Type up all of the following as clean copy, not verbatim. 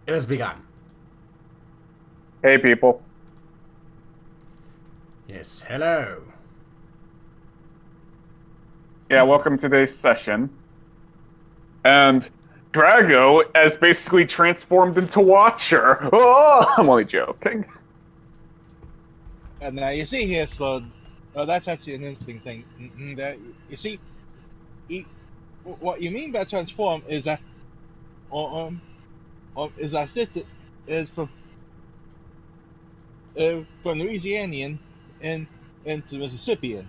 It has begun. Hey people. Yes, hello. Yeah, welcome to today's session. And Drago has basically transformed into Watcher. Oh, I'm only joking. Now you see here, Slud. That's actually an interesting thing. That you see, he, what you mean by transform is that, is I said that is from Louisianian and into Mississippian,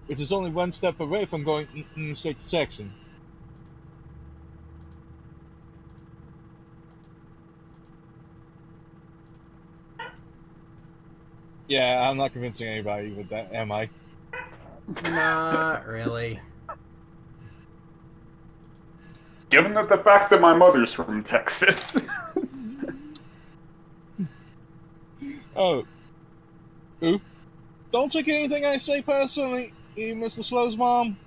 which is only one step away from going straight to Saxon. Yeah, I'm not convincing anybody with that, am I? Not really. Given that the fact that my mother's from Texas. Oh, ooh. Don't take anything I say personally, Mr. Slow's mom.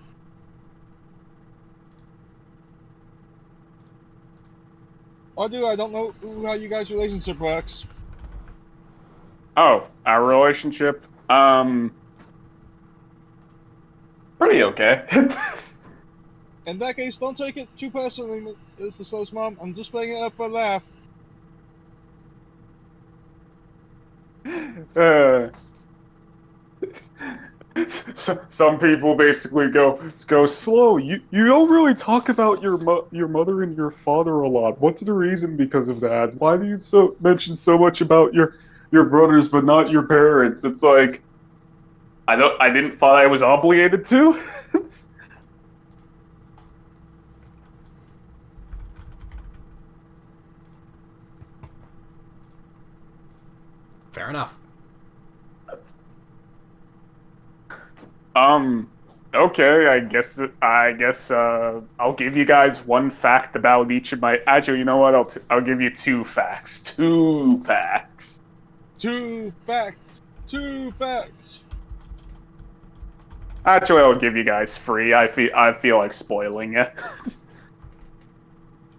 Or do I don't know how you guys' relationship works. Oh, our relationship? Pretty okay. In that case, don't take it too personally, Mr. Slow's mom. I'm just playing it up for a laugh. uh, some people basically go slow. You don't really talk about your mother and your father a lot. What's the reason because of that? Why do you mention so much about your brothers but not your parents? It's like I didn't thought I was obligated to. Fair enough. um okay, I guess I'll give you guys one fact about each of my actually, you know what? I'll give you two facts. Two facts. Two facts. Two facts. Actually, I'll give you guys free. I feel like spoiling it.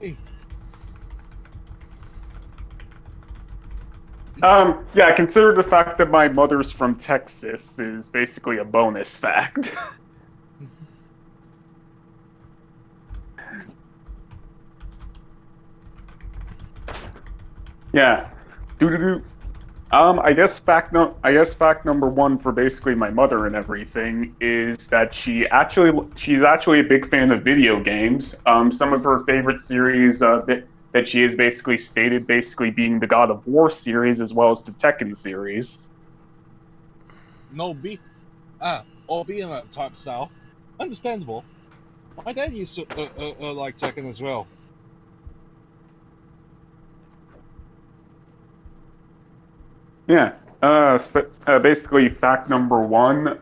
Hey, Yeah, consider the fact that my mother's from Texas is basically a bonus fact. Yeah. Doo doo doo. I guess fact number one for basically my mother and everything is that she's actually a big fan of video games. Some of her favorite series that she has basically stated basically being the God of War series as well as the Tekken series. no beef. All being that type style. Understandable. My dad used to like Tekken as well. Yeah. Basically, fact number one.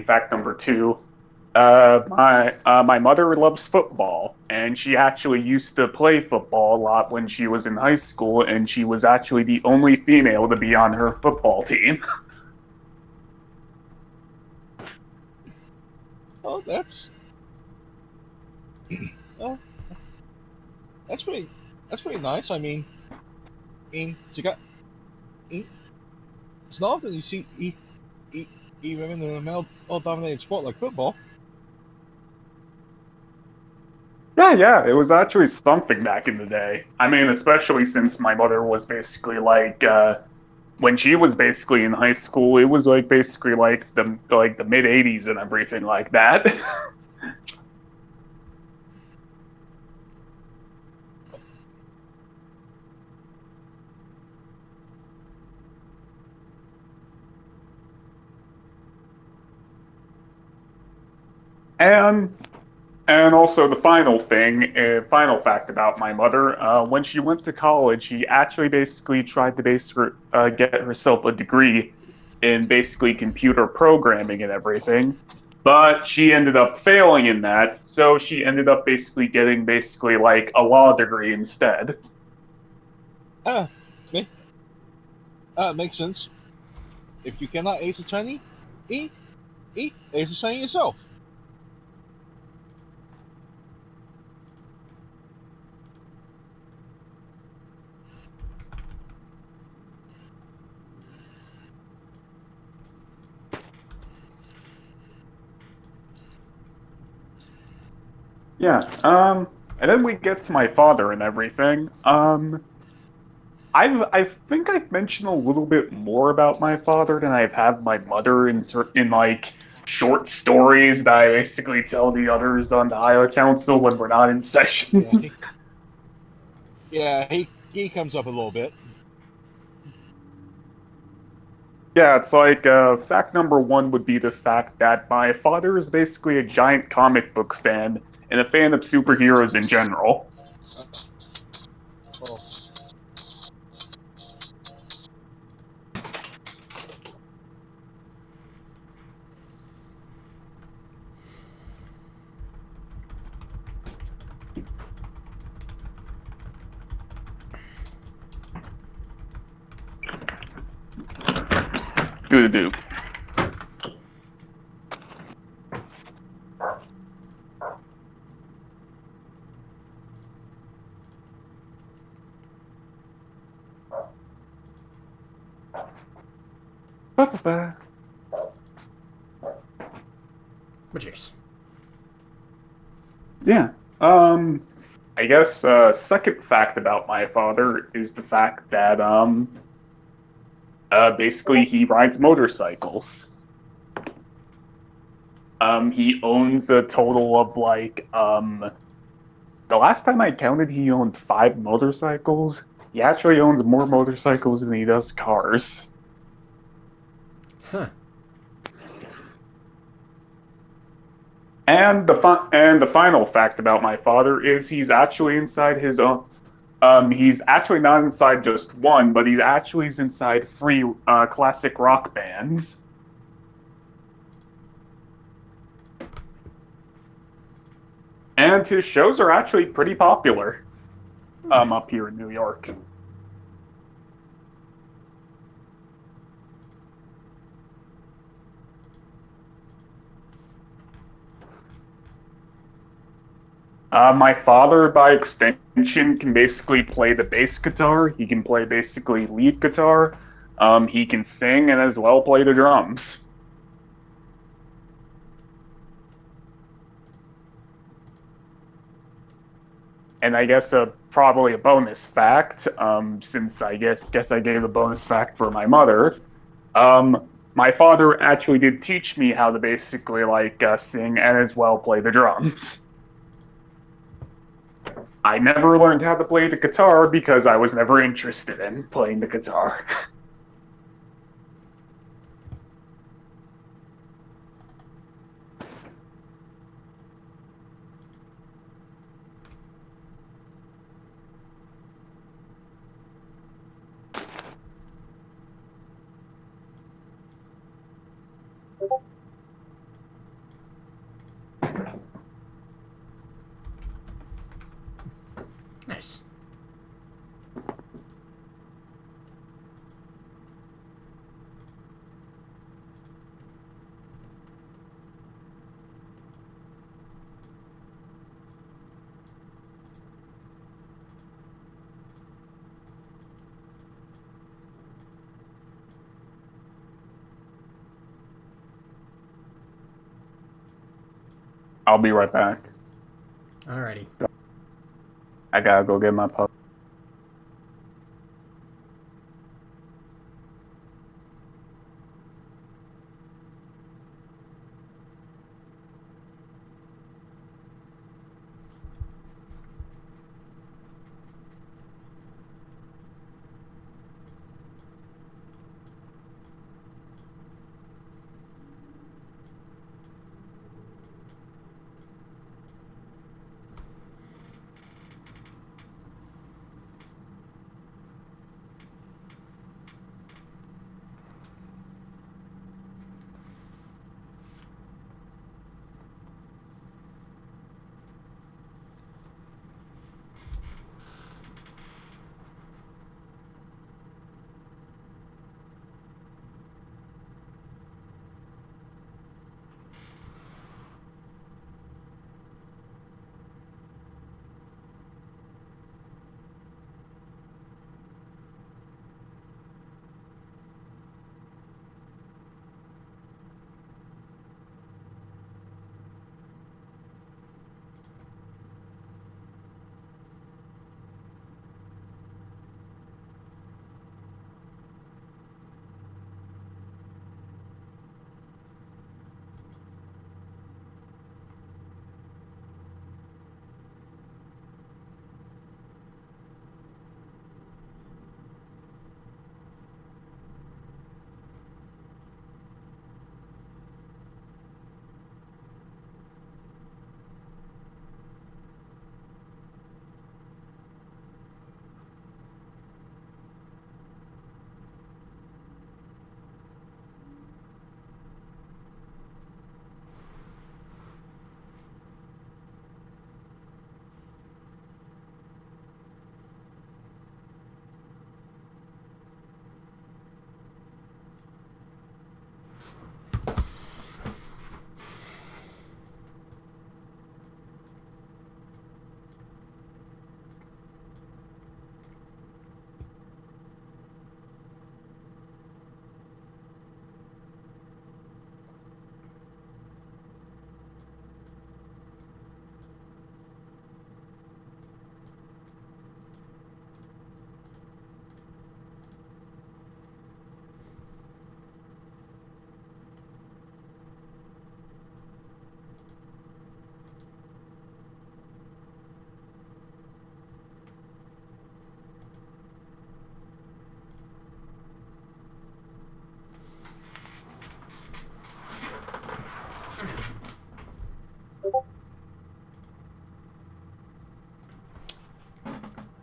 Fact number two. My mother loves football, and she actually used to play football a lot when she was in high school, and she was actually the only female to be on her football team. Oh, oh, that's pretty. That's pretty nice. So you got. It's not often you see e, women in a male-dominated sport like football. Yeah, yeah, it was actually something back in the day. I mean, especially since my mother was basically when she was basically in high school, it was like basically like the mid '80s and everything like that. And And also the final fact about my mother, when she went to college, she actually basically tried to get herself a degree in basically computer programming and everything, but she ended up failing in that, so she ended up basically getting basically like a law degree instead. Ah, okay. Makes sense. If you cannot ace a Chinese, e ace a Chinese yourself. Yeah. And then we get to my father and everything. I think I've mentioned a little bit more about my father than I've had my mother in like short stories that I basically tell the others on the Iowa Council when we're not in Yeah, sessions. he comes up a little bit. Yeah, it's like fact number one would be the fact that my father is basically a giant comic book fan and a fan of superheroes in general. Oh, Do do. Ba-ba-ba. But yes. Yeah. I guess second fact about my father is the fact that basically he rides motorcycles. He owns a total of like the last time I counted, he owned 5 motorcycles. He actually owns more motorcycles than he does cars. Huh. And the final fact about my father is he's actually inside his own. He's actually not inside just one, but he's actually inside 3 classic rock bands. And his shows are actually pretty popular up here in New York. My father, by extension, can basically play the bass guitar. He can play basically lead guitar. He can sing and as well play the drums. And I guess probably a bonus fact, since I guess I gave a bonus fact for my mother. My father actually did teach me how to basically like sing and as well play the drums. I never learned how to play the guitar because I was never interested in playing the guitar. Nice. I'll be right back. Alrighty. I gotta go get my pup.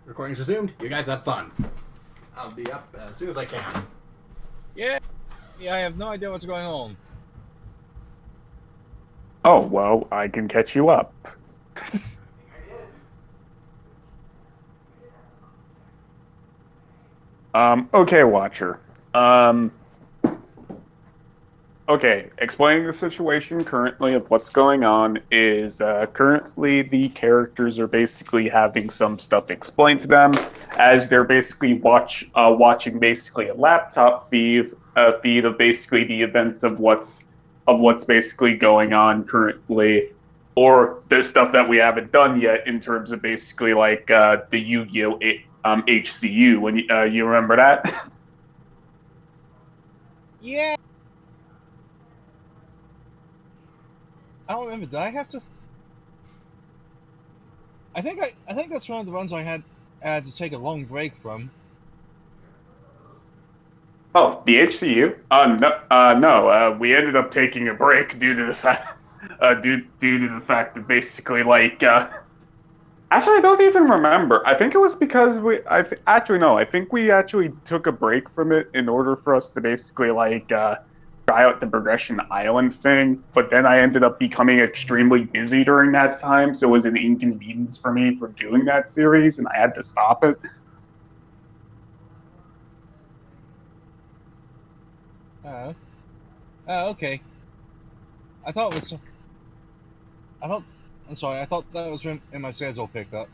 Recording's resumed. You guys have fun. I'll be up as soon as I can. Yeah, I have no idea what's going on. Oh, well, I can catch you up. Okay, Watcher. Okay, explaining the situation currently of what's going on is currently the characters are basically having some stuff explained to them as they're basically watching basically a laptop feed of basically the events of what's basically going on currently, or the stuff that we haven't done yet in terms of basically like the Yu-Gi-Oh HCU. When you remember that? Yeah, I don't remember. Did I have to? I think that's one of the ones I had to take a long break from. Oh, the HCU? No. We ended up taking a break due to the fact, due to the fact that basically, like, actually, I don't even remember. I think it was because actually no. I think we actually took a break from it in order for us to basically like try out the Progression Island thing. But then I ended up becoming extremely busy during that time, so it was an inconvenience for me for doing that series, and I had to stop it. Oh, okay. I thought it was. I thought. I'm sorry. I thought that was when my schedule picked up.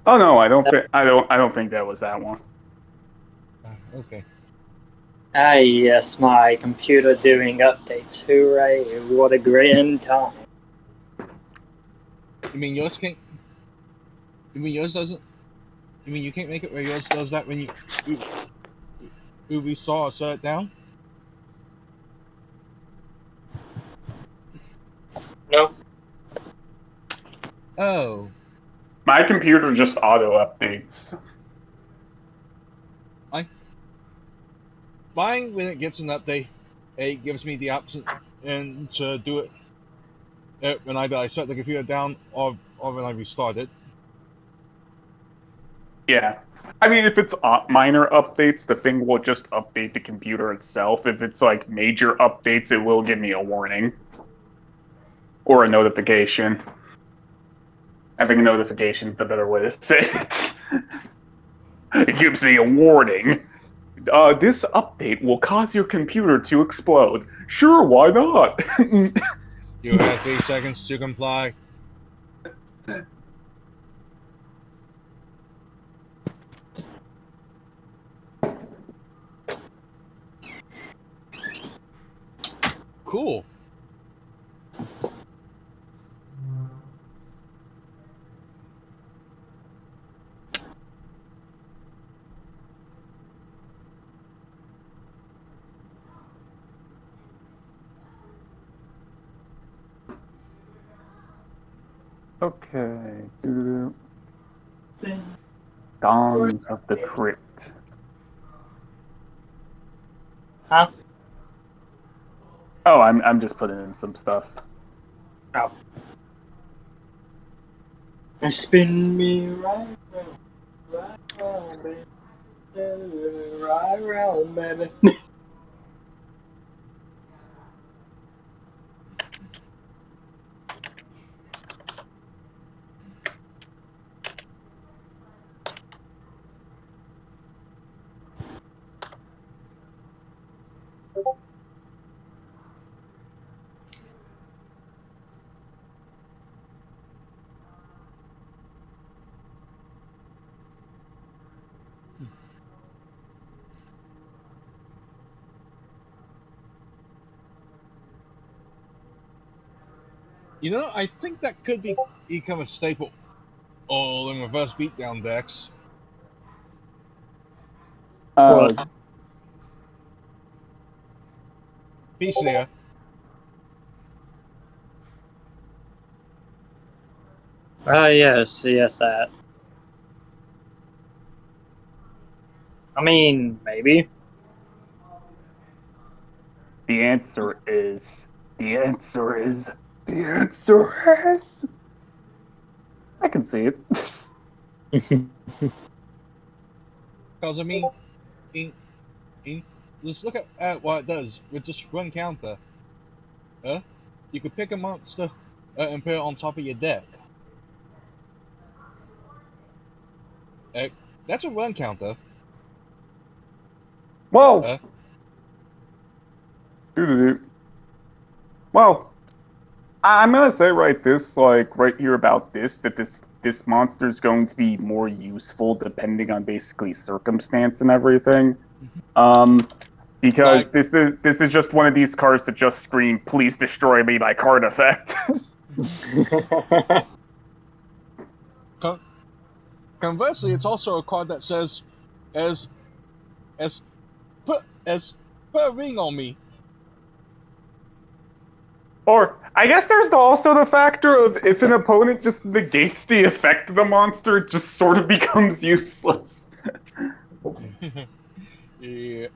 Oh no, I don't think that was that one. Okay. Ah, yes, my computer doing updates. Hooray, what a grand time. You mean yours can't? You mean yours doesn't? You mean you can't make it where yours does that when we saw or shut it down? Nope. Oh, My computer just auto updates. mine when it gets an update, it gives me the option and to do it when either I shut the computer down or when I restart it. Yeah. I mean, if it's minor updates, the thing will just update the computer itself. If it's like major updates, it will give me a warning or a notification. I think a notification is the better way to say it. It gives me a warning. This update will cause your computer to explode. Sure, why not? You have 3 seconds to comply. Cool. Okay. Dawns of the Crypt. Huh? Oh, I'm just putting in some stuff. Oh. And spin me right round, baby. Right round, baby. You know, I think that could become a staple all in reverse beatdown decks. What? Peace there. Yes, that. I mean, maybe. The answer is. The answer is. The answer is. can see it. Because I mean, in just look at what it does with just one counter. You could pick a monster and put it on top of your deck. That's a run counter. Well, well, I'm gonna say right here about that this monster is going to be more useful depending on basically circumstance and everything. Because Like- this is just one of these cards that just scream, "Please destroy me" by card effect. Conversely, it's also a card that says, "as put a ring on me." Or I guess there's also the factor of if an opponent just negates the effect of the monster, it just sort of becomes useless. It's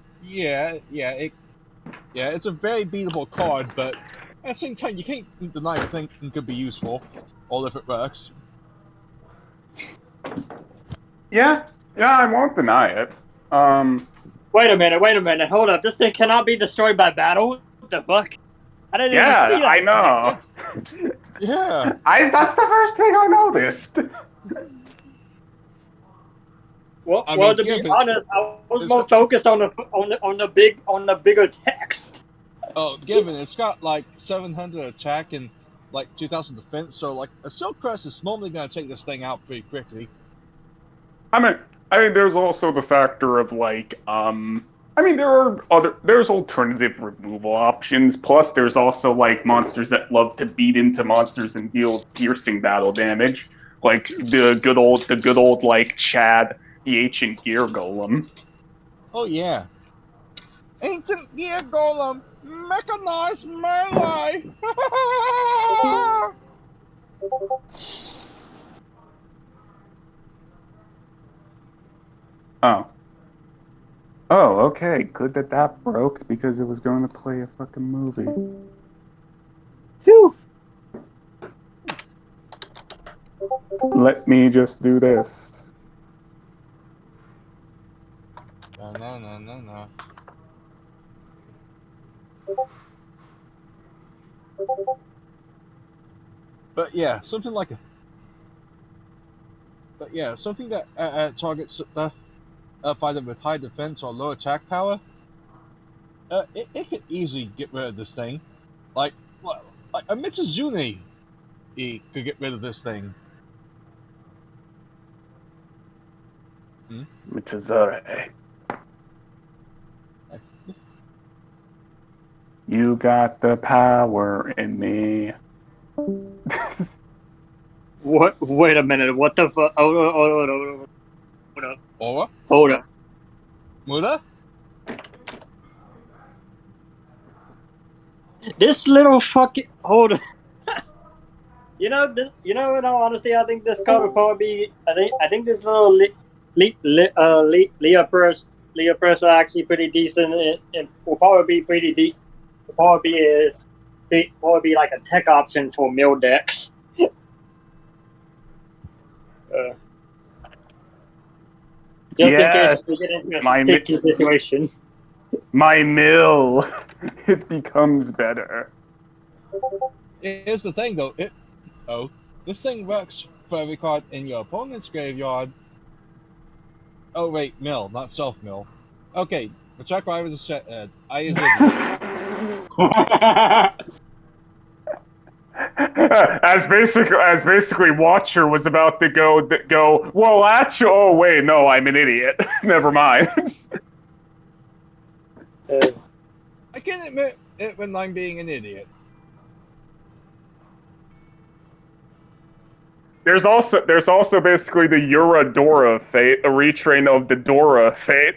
a very beatable card, but at the same time, you can't deny the thing could be useful, all if it works. Yeah, I won't deny it. Wait a minute, hold up. This thing cannot be destroyed by battle? What the fuck? I didn't even see that. I know. Yeah. That's the first thing I noticed. Well, I mean, to be given- honest, I was more focused on the bigger text. Oh, given it's got like 700 attack and like 2,000 defense, so like a Silk Crest is normally going to take this thing out pretty quickly. I mean, there's also the factor of there's alternative removal options. Plus, there's also like monsters that love to beat into monsters and deal piercing battle damage, like the good old like Chad, the Ancient Gear Golem. Oh yeah, Ancient Gear Golem, mechanized melee. Oh, okay. Good that broke because it was going to play a fucking movie. Phew. Let me just do this. No. But yeah, something that targets the fighter with high defense or low attack power. It could easily get rid of this thing. Like a Mitsuzune could get rid of this thing. Mitsuzure. You got the power in me. What? Wait a minute. What the fuck? Hold up. Muda? This little fucking hold on. In all honesty, I think this card would probably be. I think this little Leah Purse are actually pretty decent. And will probably be pretty deep. Probably be like a tech option for mill decks. Just in case we get into a sticky situation. My mill, it becomes better. Here's the thing, though. This thing works for every card in your opponent's graveyard. Oh wait, mill, not self mill. Okay, the track I was a set. I is as basically Watcher was about to go. Well, actually, oh wait, no, I'm an idiot. Never mind. I can admit it when I'm being an idiot. There's also basically the Eurodora fate, a retrain of the Dora fate.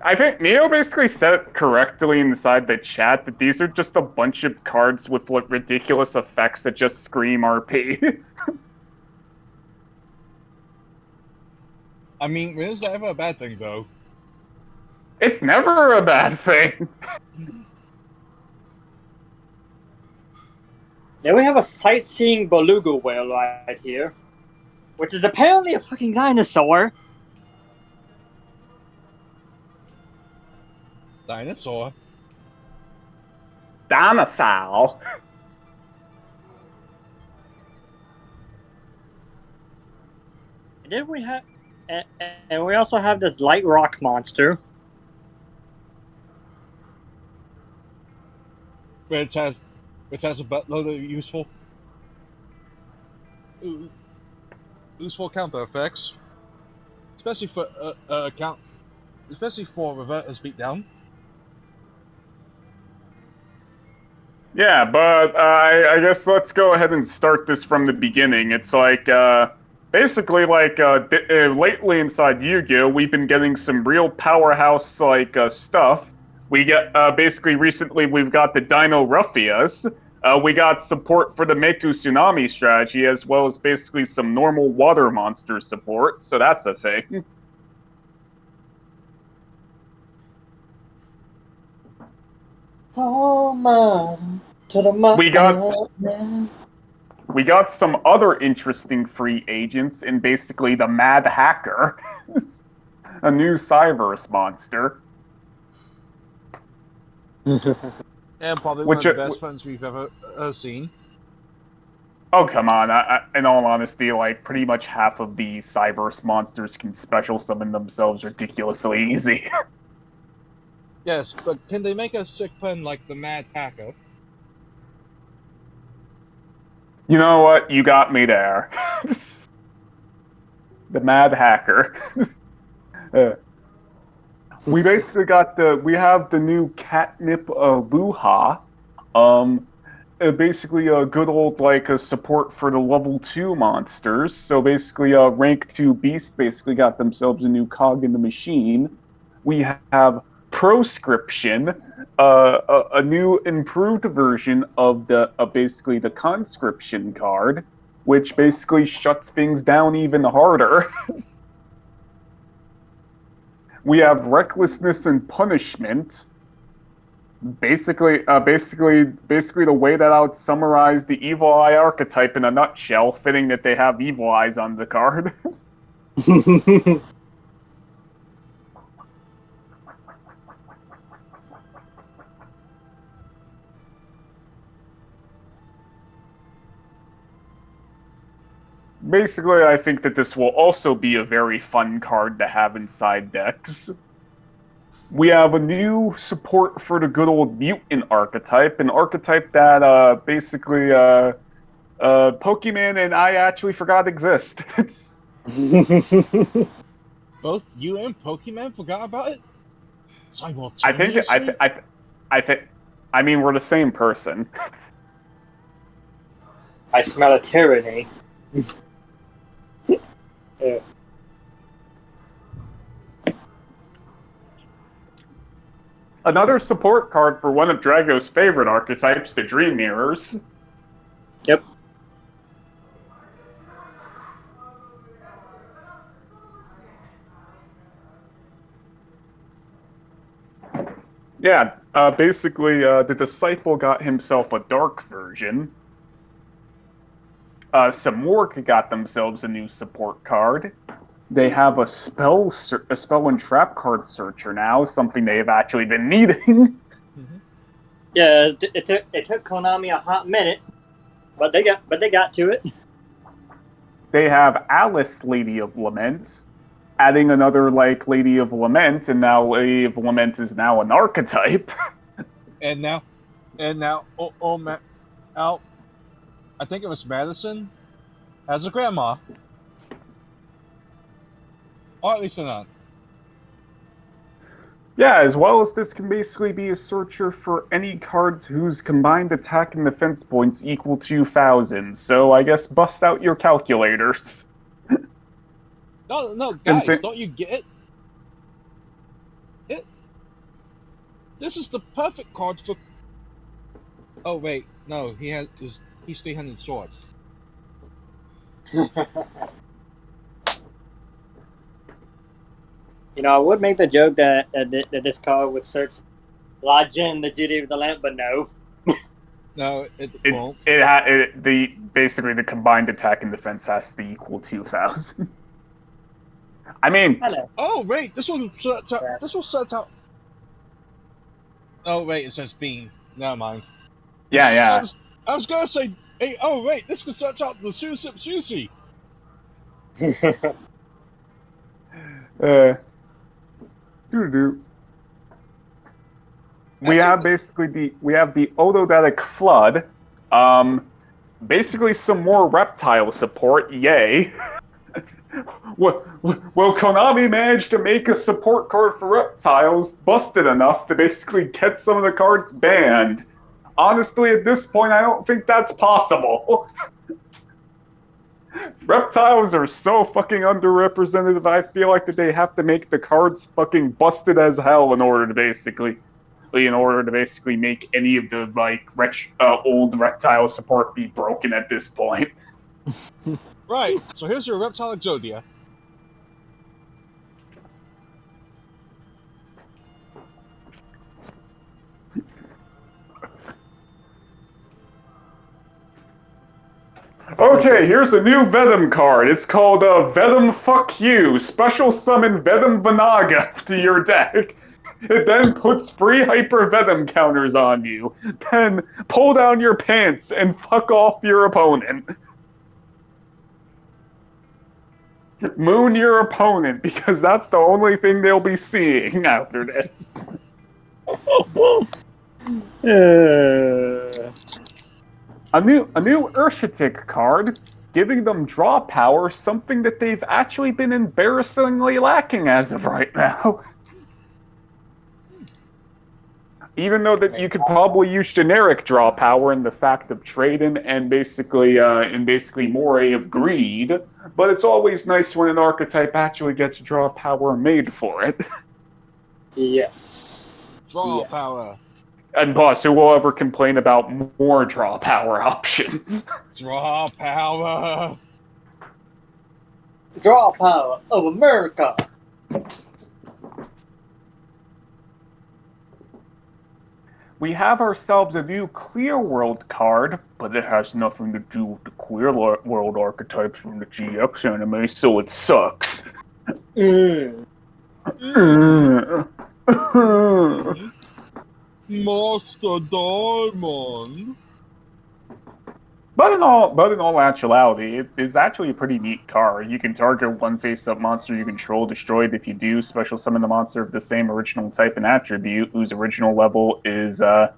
I think Neo basically said it correctly inside the chat that these are just a bunch of cards with ridiculous effects that just scream RP. I mean, when is that ever a bad thing, though? It's never a bad thing. Then we have a sightseeing beluga whale right here, which is apparently a fucking dinosaur. Dinosaur. Dinosaur. And then we have, and we also have this light rock monster. Which has a buttload of useful counter effects, especially for reverter's beatdown. Yeah, but I guess let's go ahead and start this from the beginning. It's like, basically, like, lately inside Yu-Gi-Oh, we've been getting some real powerhouse, like, stuff. We get, basically, recently we've got the Dino Ruffias. We got support for the Meku Tsunami strategy, as well as basically some normal water monster support, so that's a thing. Oh man, to the man. We got some other interesting free agents in basically the Mad Hacker, a new Cyberse monster. And probably one of the best ones we've ever seen. Oh, come on. In all honesty, like, pretty much half of the Cyberse monsters can special summon themselves ridiculously easy. Yes, but can they make a sick pun like the Mad Hacker? You know what? You got me there. The Mad Hacker. We basically we have the new Catnip Luha. Basically a good old, like, a support for the level 2 monsters. So basically rank 2 beast basically got themselves a new cog in the machine. We have Proscription, a new improved version of basically the conscription card, which basically shuts things down even harder. We have Recklessness and Punishment. Basically the way that I would summarize the Evil Eye archetype in a nutshell, fitting that they have evil eyes on the card. Basically, I think that this will also be a very fun card to have inside decks. We have a new support for the good old Mutant archetype, an archetype that basically Pokemon and I actually forgot exist. Both you and Pokemon forgot about it? Simultaneously? I mean, we're the same person. I smell a tyranny. Yeah. Another support card for one of Drago's favorite archetypes, the Dream Mirrors. Yep. Yeah, basically, the Disciple got himself a dark version. Some Morg got themselves a new support card. They have a spell and trap card searcher now, something they have actually been needing. Mm-hmm. Yeah, it took Konami a hot minute, but they got to it. They have Alice, Lady of Lament, adding another, like, Lady of Lament, and now Lady of Lament is now an archetype. and now, I think it was Madison, as a grandma. Or at least an aunt. Yeah, as well as this can basically be a searcher for any cards whose combined attack and defense points equal 2,000. So I guess bust out your calculators. No, guys, don't you get it? This is the perfect card for... Oh, wait, no, he's 300 swords. You know, I would make the joke that this card would search Lajin, the Duty of the Lamp, but no. No, it won't. Basically the combined attack and defense has to equal 2,000. I mean, I know. Oh wait, this will set out. Oh wait, it says beam. Never mind. yeah. I was gonna say, hey, oh wait, this could set out the sushi. Doo-doo. We have the Ododetic Flood. Basically some more reptile support. Yay. Well, Konami managed to make a support card for reptiles busted enough to basically get some of the cards banned. Honestly, at this point, I don't think that's possible. Reptiles are so fucking underrepresented that I feel like that they have to make the cards fucking busted as hell in order to basically make any of the old reptile support be broken at this point. Right. So here's your reptile Exodia. Okay, here's a new Vedum card. It's called Vedum Fuck You. Special summon Vedum Vanaga to your deck. It then puts free Hyper Vedum counters on you. Then pull down your pants and fuck off your opponent. Moon your opponent, because that's the only thing they'll be seeing after this. A new Urshitic card, giving them draw power, something that they've actually been embarrassingly lacking as of right now. Even though that you could probably use generic draw power in the fact of Trading and basically Moray of Greed, but it's always nice when an archetype actually gets draw power made for it. Yes. Draw power. And boss, who will ever complain about more draw power options? Draw power. Draw power of America. We have ourselves a new Clear World card, but it has nothing to do with the Clear World archetypes from the GX anime, so it sucks. Master Diamond. But in all actuality, it is actually a pretty neat card. You can target one face-up monster you control, destroy it. If you do, special summon the monster of the same original type and attribute, whose original level is lower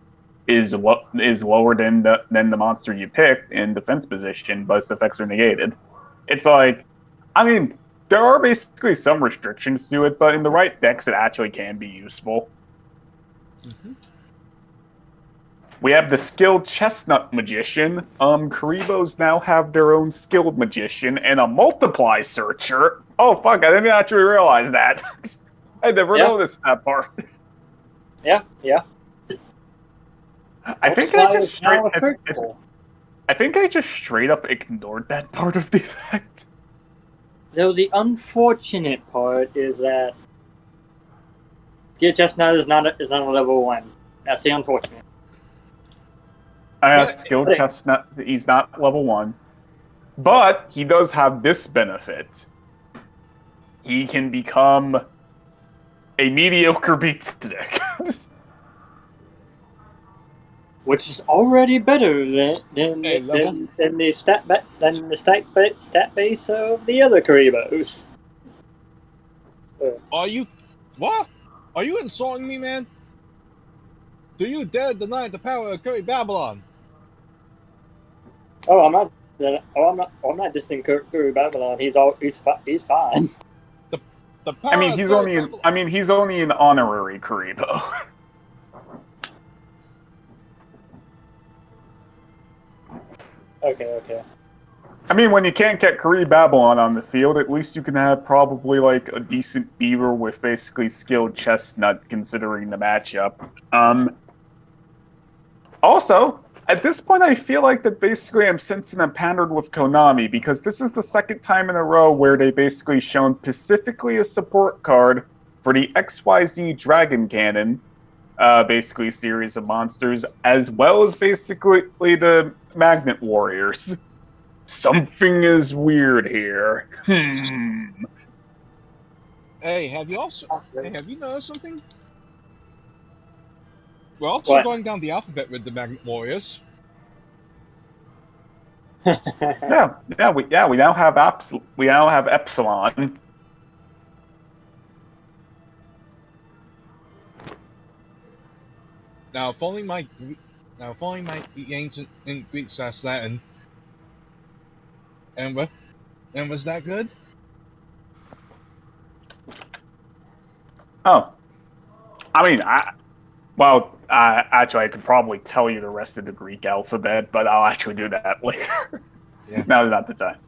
than the monster you picked in defense position, but its effects are negated. It's like, I mean, there are basically some restrictions to it, but in the right decks, it actually can be useful. Mm-hmm. We have the Skilled Chestnut Magician. Karibos now have their own Skilled Magician and a Multiply Searcher. Oh, fuck, I didn't actually realize that. I never noticed that part. Yeah. I think I just straight up ignored that part of the effect. So the unfortunate part is that Skilled Chestnut is not a level 1. That's the unfortunate. Skilled Chestnut, he's not level 1. But he does have this benefit. He can become a mediocre beat stick. Which is already better than the stat base of the other Karibos. Are you... What? Are you insulting me, man? Do you dare deny the power of Curry Babylon? Oh, I'm not dissing Curry Babylon. He's fine. The power he's only an honorary Karibo. Okay. I mean, when you can't get Kari Babylon on the field, at least you can have probably like a decent beaver with basically Skilled Chestnut, considering the matchup. Also, at this point, I feel like that basically I'm sensing a pattern with Konami, because this is the second time in a row where they basically shown specifically a support card for the XYZ Dragon Cannon, basically series of monsters, as well as basically the Magnet Warriors. Something is weird here. Hey, have you noticed something? We're also What? going down the alphabet with the Magnet Warriors. We now have Epsilon. Now, if only my ancient in Greek / Latin, and was that good? Oh, I mean, actually, I could probably tell you the rest of the Greek alphabet, but I'll actually do that later. Yeah. Now's not the time.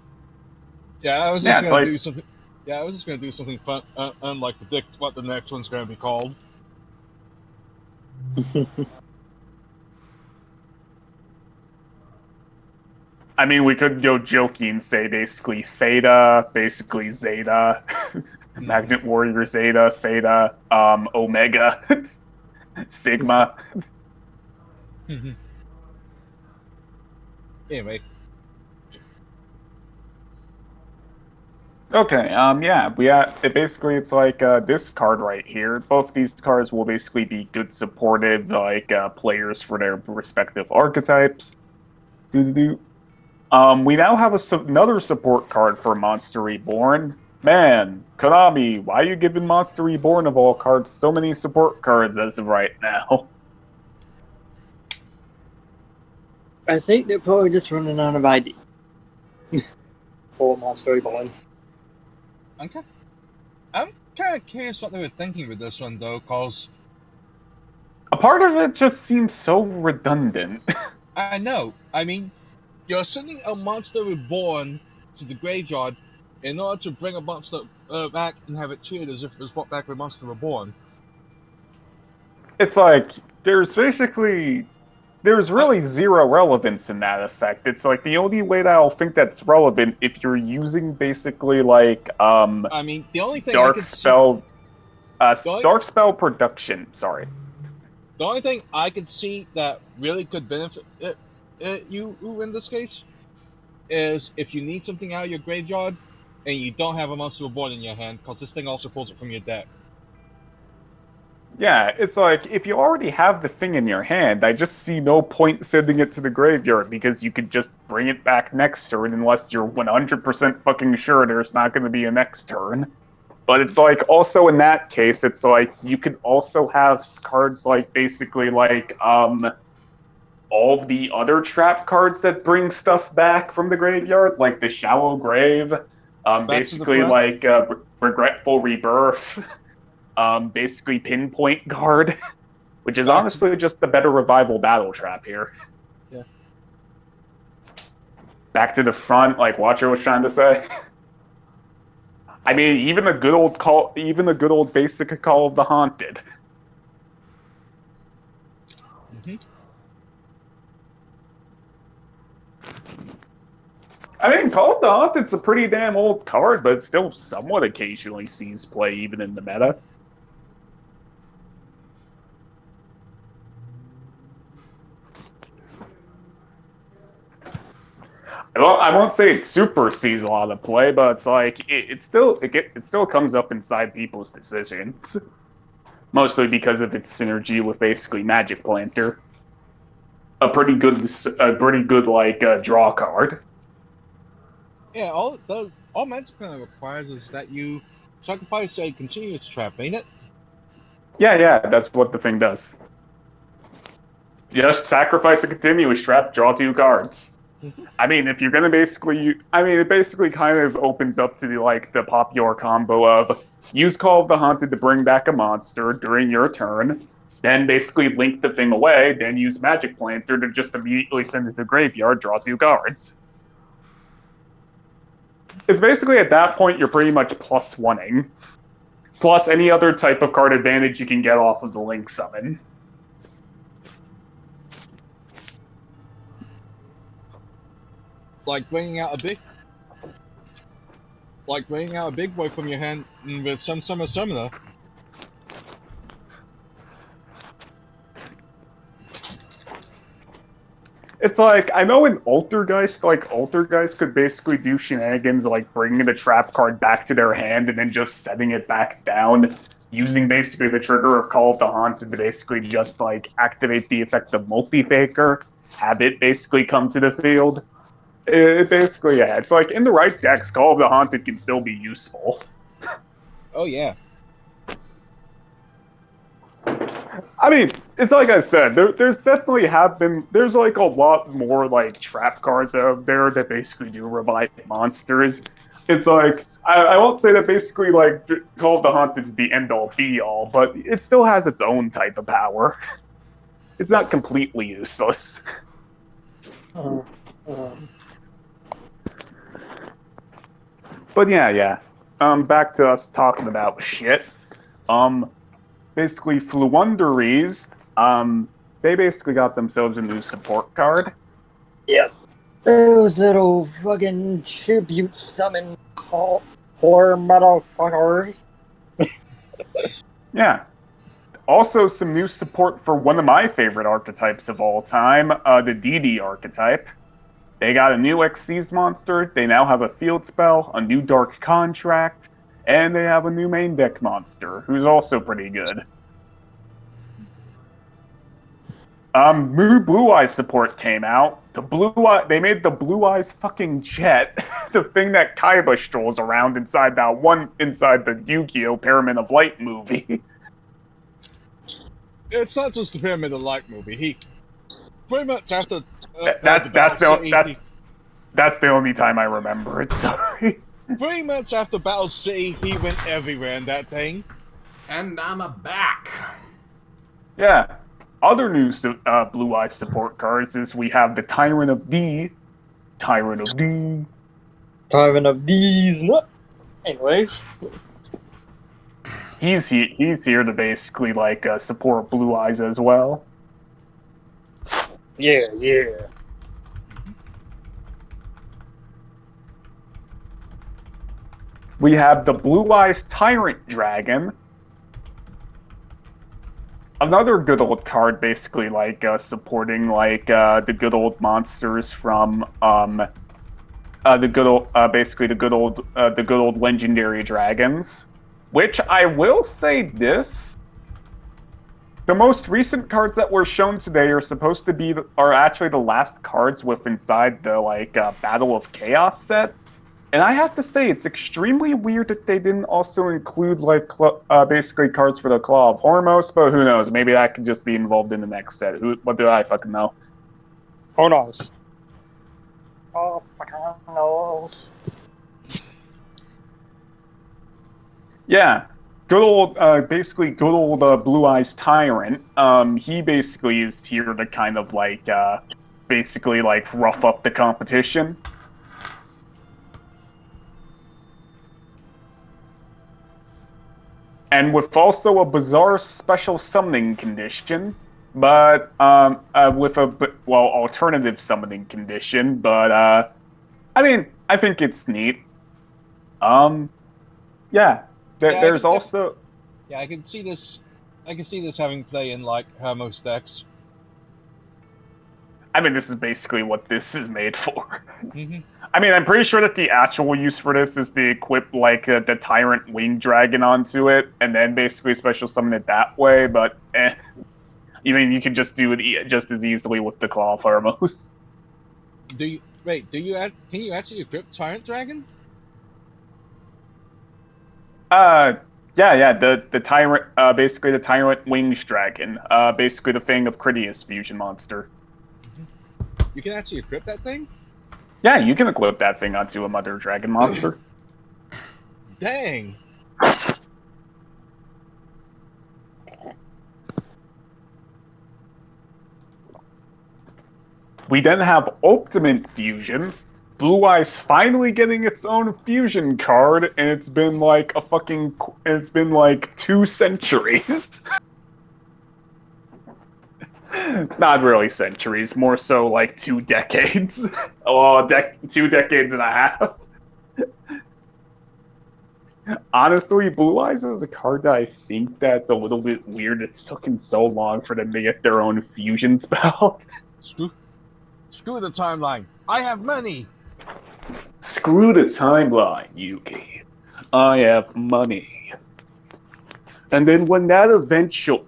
Yeah, I was just gonna do something. Yeah, I was just gonna do something fun, unlike predict what the next one's gonna be called. I mean, we could go jokey and say basically Theta, basically Zeta, Magnet Warrior Zeta, Theta, Omega, Sigma. Anyway. Okay, it's like this card right here. Both these cards will basically be good supportive, players for their respective archetypes. We now have another support card for Monster Reborn. Man, Konami, why are you giving Monster Reborn of all cards so many support cards as of right now? I think they're probably just running out of ideas for Monster Reborn. Okay. I'm kind of curious what they were thinking with this one, though, cause a part of it just seems so redundant. I know. I mean, you're sending a Monster Reborn to the graveyard in order to bring a monster back and have it treated as if it was brought back with Monster Reborn. It's like there's really zero relevance in that effect. It's like the only way that I'll think that's relevant if you're using basically I mean, the only thing Dark Spell Production. Sorry. The only thing I could see that really could benefit you in this case is if you need something out of your graveyard and you don't have a Monster Reborn in your hand, because this thing also pulls it from your deck. Yeah, it's like, if you already have the thing in your hand, I just see no point sending it to the graveyard, because you could just bring it back next turn unless you're 100% fucking sure there's not going to be a next turn. But it's like, also in that case, it's like, you could also have cards like, basically like, all of the other trap cards that bring stuff back from the graveyard, like the Shallow Grave, basically like, Regretful Rebirth. Basically Pinpoint Guard, which is honestly just the better revival battle trap here. Yeah. Back to the front, like Watcher was trying to say. I mean, even the good old basic Call of the Haunted. Mm-hmm. I mean, Call of the Haunted's a pretty damn old card, but it still somewhat occasionally sees play even in the meta. I won't say it super sees a lot of play, but it's like it still comes up inside people's decisions, mostly because of its synergy with basically Magic Planter, a pretty good draw card. Yeah, all Magic Planter requires is that you sacrifice a continuous trap, ain't it? Yeah, that's what the thing does. Just sacrifice a continuous trap, draw 2 cards. I mean, if you're gonna it basically kind of opens up to the popular combo of use Call of the Haunted to bring back a monster during your turn, then basically link the thing away, then use Magic Planter to just immediately send it to the graveyard, draw 2 cards. It's basically at that point you're pretty much +1ing, plus any other type of card advantage you can get off of the link summon. Like bringing out a big boy from your hand with some Summer Summoner. It's like, I know in Altergeist, like, Altergeist could basically do shenanigans like bringing the trap card back to their hand and then just setting it back down, using basically the trigger of Call of the Haunted to basically just, like, activate the effect of Multi-Faker, have it basically come to the field. It basically, yeah, it's like, in the right decks, Call of the Haunted can still be useful. Oh yeah. I mean, it's like I said, there's definitely there's like a lot more like trap cards out there that basically do revive monsters. It's like, I won't say that basically like Call of the Haunted is the end-all be-all, but it still has its own type of power. It's not completely useless. But yeah. Back to us talking about shit. Basically, Fluunderies, they basically got themselves a new support card. Yep. Those little fucking tribute summon horror motherfuckers. Yeah. Also, some new support for one of my favorite archetypes of all time, the DD archetype. They got a new Xyz monster, they now have a field spell, a new Dark Contract, and they have a new main deck monster, who's also pretty good. New Blue Eyes support came out. They made the Blue Eyes fucking jet, the thing that Kaiba strolls around inside the Yu-Gi-Oh! Pyramid of Light movie. It's not just the Pyramid of Light movie. He pretty much after That's the only time I remember it. Sorry. pretty much after Battle City, he went everywhere in that thing. And I'm back. Yeah. Other new Blue Eye support cards is we have the Tyrant of D. Tyrant of these. Anyways. He's here to basically like support Blue Eyes as well. Yeah. We have the Blue Eyes Tyrant Dragon. Another good old card, basically like supporting like the good old monsters from the good old legendary dragons. Which I will say this: the most recent cards that were shown today are actually the last cards with inside the like Battle of Chaos set. And I have to say, it's extremely weird that they didn't also include like basically cards for the Claw of Hormos, but who knows? Maybe that could just be involved in the next set. What do I fucking know? Who knows? Oh, fucking knows. Yeah, good old Blue Eyes Tyrant. He basically is here to kind of like basically like rough up the competition. And with also a bizarre special summoning condition, but with a alternative summoning condition. But I mean, I think it's neat. Yeah. There's also. Yeah, I can see this. I can see this having play in like Hermos decks. I mean, this is basically what this is made for. Mm-hmm. I mean, I'm pretty sure that the actual use for this is to equip like the Tyrant Wing Dragon onto it, and then basically special summon it that way. But I mean, you can just do it just as easily with the Claw of Hermos. Can you actually equip Tyrant Dragon? Yeah, the Tyrant, basically the Tyrant Wings Dragon, basically the Fang of Critias fusion monster. You can actually equip that thing? Yeah, you can equip that thing onto a Mother Dragon monster. Dang! We then have Ultimate Fusion. Blue Eyes finally getting its own fusion card, and it's been like 2 centuries. Not really centuries, more so like 2 decades. 2 decades and a half. Honestly, Blue Eyes is a card that I think that's a little bit weird. It's taken so long for them to get their own fusion spell. It's true. Screw the timeline. I have money. Screw the timeline, Yuki. I have money. And then when that eventual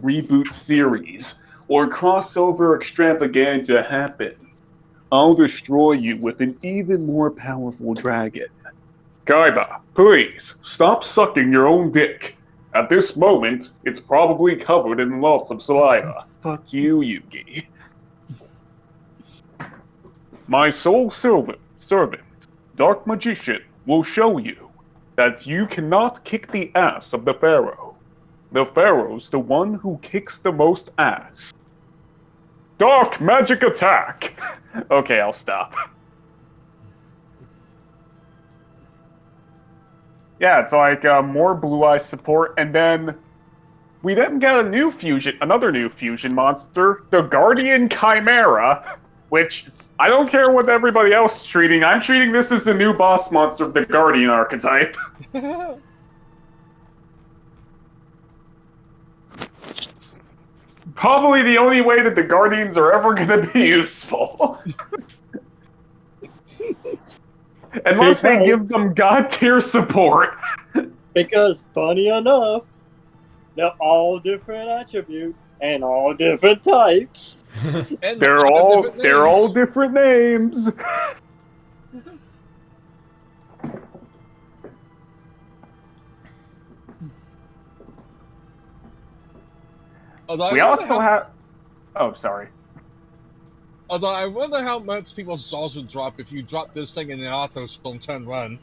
reboot series or crossover extravaganza happens, I'll destroy you with an even more powerful dragon. Kaiba, please stop sucking your own dick. At this moment, it's probably covered in lots of saliva. Fuck you, Yugi. My sole servant, Dark Magician, will show you that you cannot kick the ass of the Pharaoh. The Pharaoh's the one who kicks the most ass. Dark Magic Attack! Okay, I'll stop. Yeah, it's like more Blue Eye support, and then we then get another new fusion monster, the Guardian Chimera, which I don't care what everybody else is treating. I'm treating this as the new boss monster of the Guardian archetype. Probably the only way that the Guardians are ever going to be useful. Unless they give them god-tier support. Because, funny enough, they're all different attributes and all different types. And they're all different names. We also have. Oh, sorry. Although I wonder how much people's jaws would drop if you drop this thing in the auto storm turn run.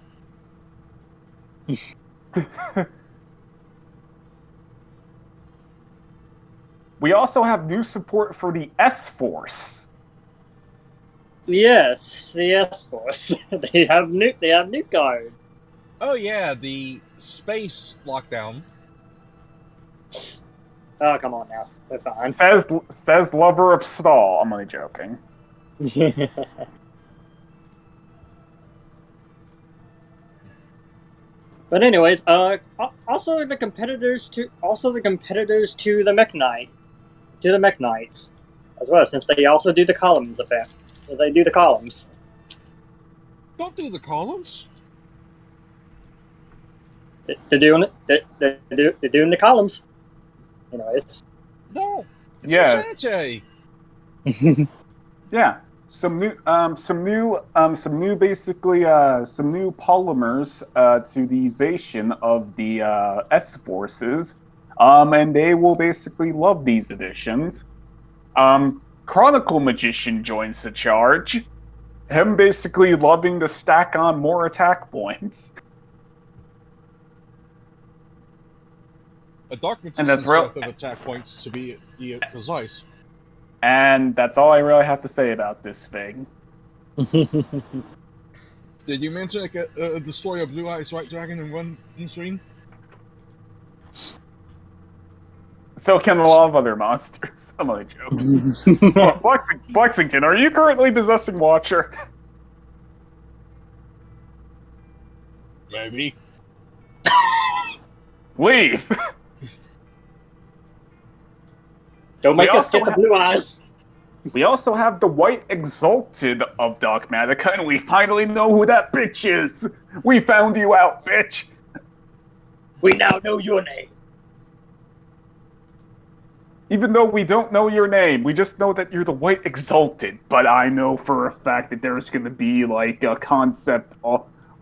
We also have new support for the S-Force. Yes, the S-Force. they have new guard. Oh yeah, the space lockdown. Oh, come on now. They're fine. Says lover of stall. I'm only joking. But anyways, also the competitors to the Mech Knight, to the Mech Knights, as well, since they also do the columns of it. They do the columns. Don't do the columns. They're doing it. They're doing the columns. Anyways. No. It's yeah. Sanjay. Yeah. Some new polymers to the Zation of the S-Forces, and they will basically love these additions. Chronicle Magician joins the charge, him basically loving to stack on more attack points. A Dark Magician's worth of attack points, to be precise. And that's all I really have to say about this thing. Did you mention the story of Blue Eyes White Dragon in one stream? So can a lot of other monsters. I'm only joking. Blexington, are you currently possessing Watcher? Maybe. Leave! Don't make us get the Blue Eyes! We also have the White Exalted of Dogmatica, and we finally know who that bitch is! We found you out, bitch! We now know your name! Even though we don't know your name, we just know that you're the White Exalted. But I know for a fact that there's gonna be, like, a concept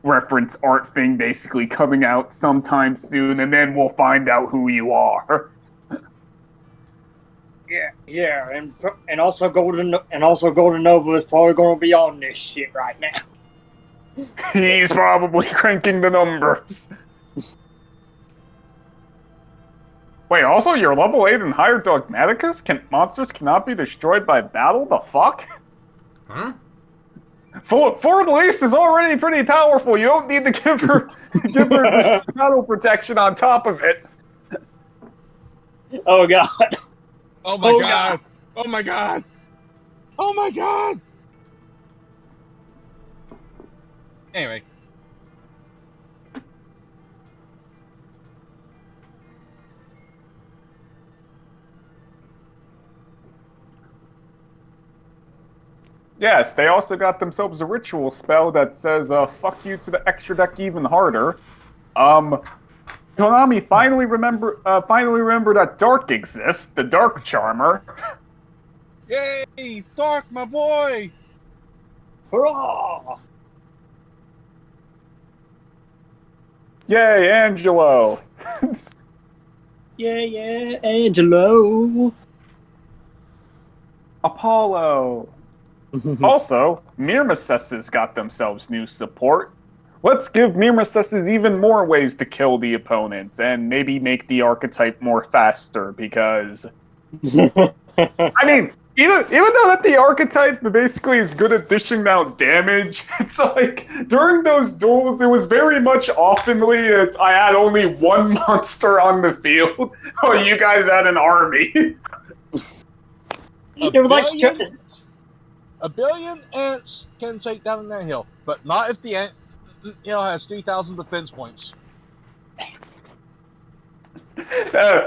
reference art thing basically coming out sometime soon, and then we'll find out who you are. Yeah, and also Golden Nova is probably going to be on this shit right now. He's probably cranking the numbers. Wait, also you're level 8 and higher Dogmaticus? Monsters cannot be destroyed by battle? The fuck? Huh? Ford Lease is already pretty powerful. You don't need to give her battle protection on top of it. Oh god. Oh my god! Oh my god! Oh my god! Anyway. Yes, they also got themselves a ritual spell that says, fuck you to the extra deck even harder. Konami finally remember that Dark exists, the Dark Charmer. Yay! Dark, my boy! Hurrah! Yay, Angelo! Yeah, Angelo. Apollo! Also, Myrmecesses got themselves new support. Let's give Myrmecesses even more ways to kill the opponents, and maybe make the archetype more faster, because... I mean, even though that the archetype basically is good at dishing out damage, it's like, during those duels, it was very much oftenly I had only one monster on the field, while you guys had an army. A It was like billion, a billion ants can take down that hill, but not if the ant hill has 3,000 defense points.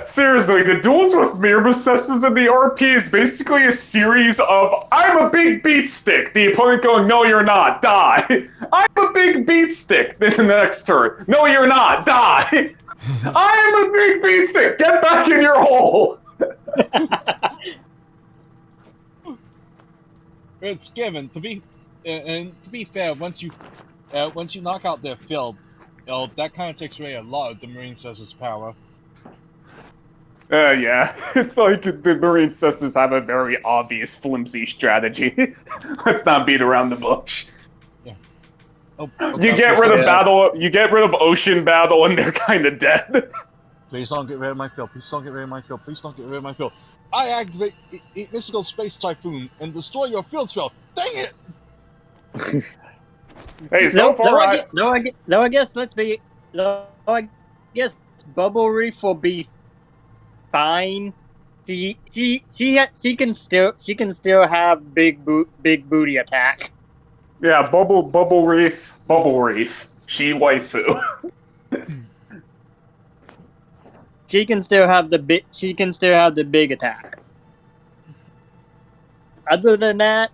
Seriously, the duels with Myrmecesses in the RP is basically a series of I'm a big beat stick, the opponent going, no you're not, die. I'm a big beat stick, then the next turn, no you're not, die. I'm a big beat stick, get back in your hole. It's given to be, and to be fair, once you knock out their field, that kind of takes away a lot of the Myrmecesses' power. Yeah, it's like the Myrmecesses have a very obvious flimsy strategy. Let's not beat around the bush. Yeah. Oh, okay, You get rid of Ocean Battle, and they're kind of dead. Please don't get rid of my field. Please don't get rid of my field. Please don't get rid of my field. I activate Mystical Space Typhoon and destroy your field spell. Dang it! Hey, so far I guess I guess Bubble Reef will be fine. She can still have big booty attack. Yeah, Bubble Reef. She waifu. She can still have the big attack. Other than that,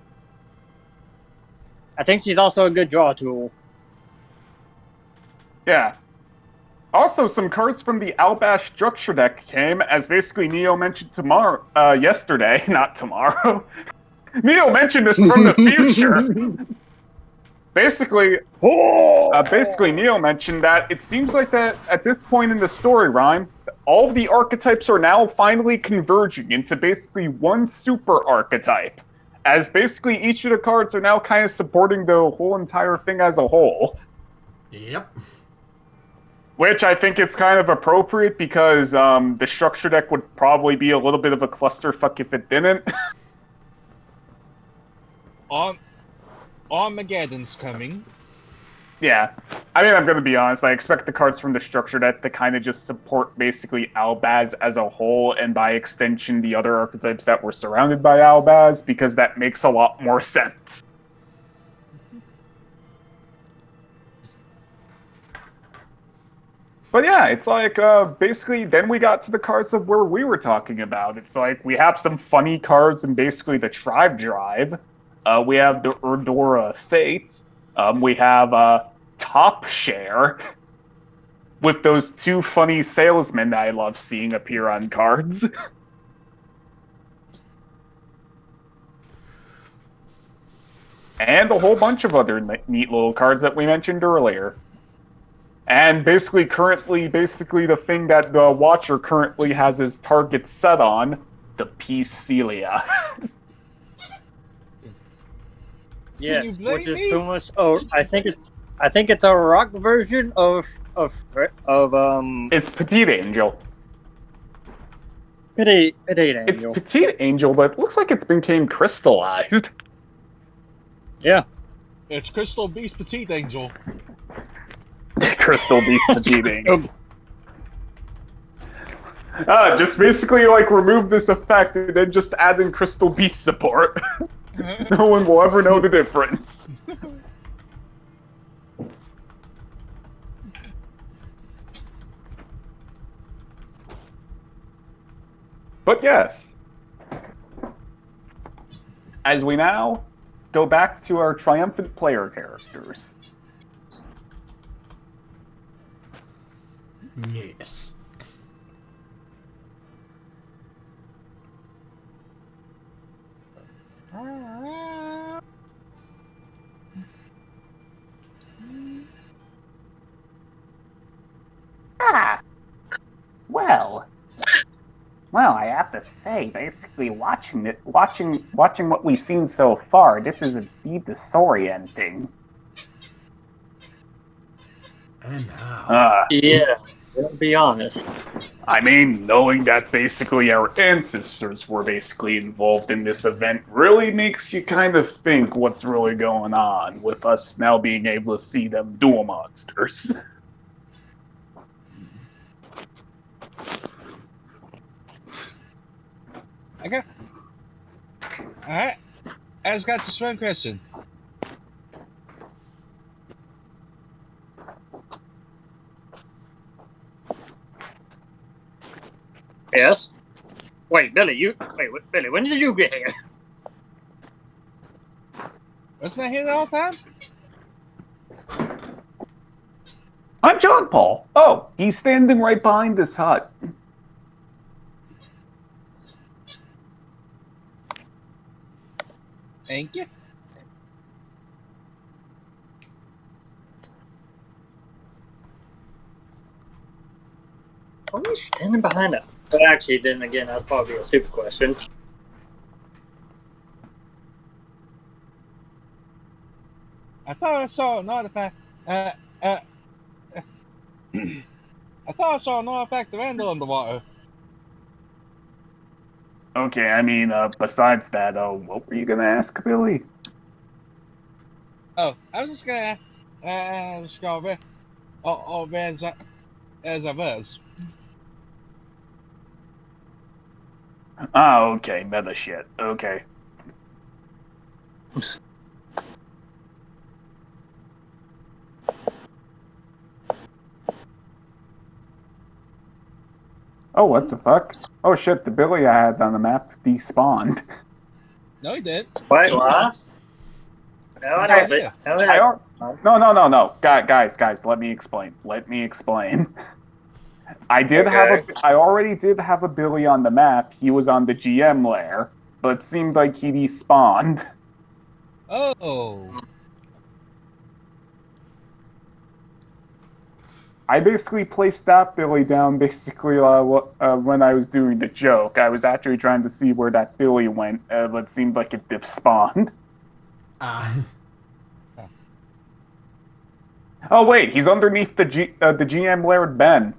I think she's also a good draw tool. Yeah. Also, some cards from the Albash structure deck came, as basically Neo mentioned yesterday, not tomorrow. Neo mentioned this from the future. Basically, Neo mentioned that it seems like that at this point in the story, Rhyme, all of the archetypes are now finally converging into basically one super archetype, as basically each of the cards are now kind of supporting the whole entire thing as a whole. Yep. Which I think is kind of appropriate, because the structure deck would probably be a little bit of a clusterfuck if it didn't. Armageddon's coming. Yeah. I mean, I'm going to be honest, I expect the cards from the structure deck to kind of just support basically Albaz as a whole, and by extension the other archetypes that were surrounded by Albaz, because that makes a lot more sense. But yeah, it's like, basically, then we got to the cards of where we were talking about. It's like, we have some funny cards in basically the Tribe Drive. We have the Urdora Fate. We have, Top Share. With those two funny salesmen that I love seeing appear on cards. And a whole bunch of other neat little cards that we mentioned earlier. And basically, the thing that the Watcher currently has his target set on, the Peace Celia. Yes, which is too much. Oh, I think it's a rock version of It's Petite Angel. Petite Angel. It's Petite Angel, but it looks like it's became crystallized. Yeah. It's Crystal Beast Petite Angel. Crystal Beast Petite Angel. Just basically like remove this effect and then just add in Crystal Beast support. No one will ever know the difference. But yes, as we now go back to our triumphant player characters. Yes. Ah, well, I have to say, basically watching what we've seen so far, this is indeed disorienting. And how? Yeah, to be honest. I mean, knowing that basically our ancestors were basically involved in this event really makes you kind of think what's really going on, with us now being able to see them duel monsters. Okay. Alright. I just got this one question. Yes? Wait, Billy, Billy, when did you get here? Wasn't I here the whole time? I'm John Paul. Oh, he's standing right behind this hut. Thank you. Why are you standing behind it? But actually, then again, that's probably a stupid question. I thought I saw an artifact. I thought I saw an artifact of Randall underwater. Okay, I mean, besides that, what were you gonna ask, Billy? Oh, I was just gonna just go over. Oh, as I was. Ah, okay, meta shit. Okay. Oh, what the fuck? Oh shit, the Billy I had on the map despawned. No, he did. Wait, what? No, I don't think. No. Guys, let me explain. I already did have a Billy on the map. He was on the GM lair, but it seemed like he despawned. Oh. I basically placed that Billy down basically when I was doing the joke. I was actually trying to see where that Billy went, but it seemed like it despawned. Oh wait, he's underneath the GM laird Ben.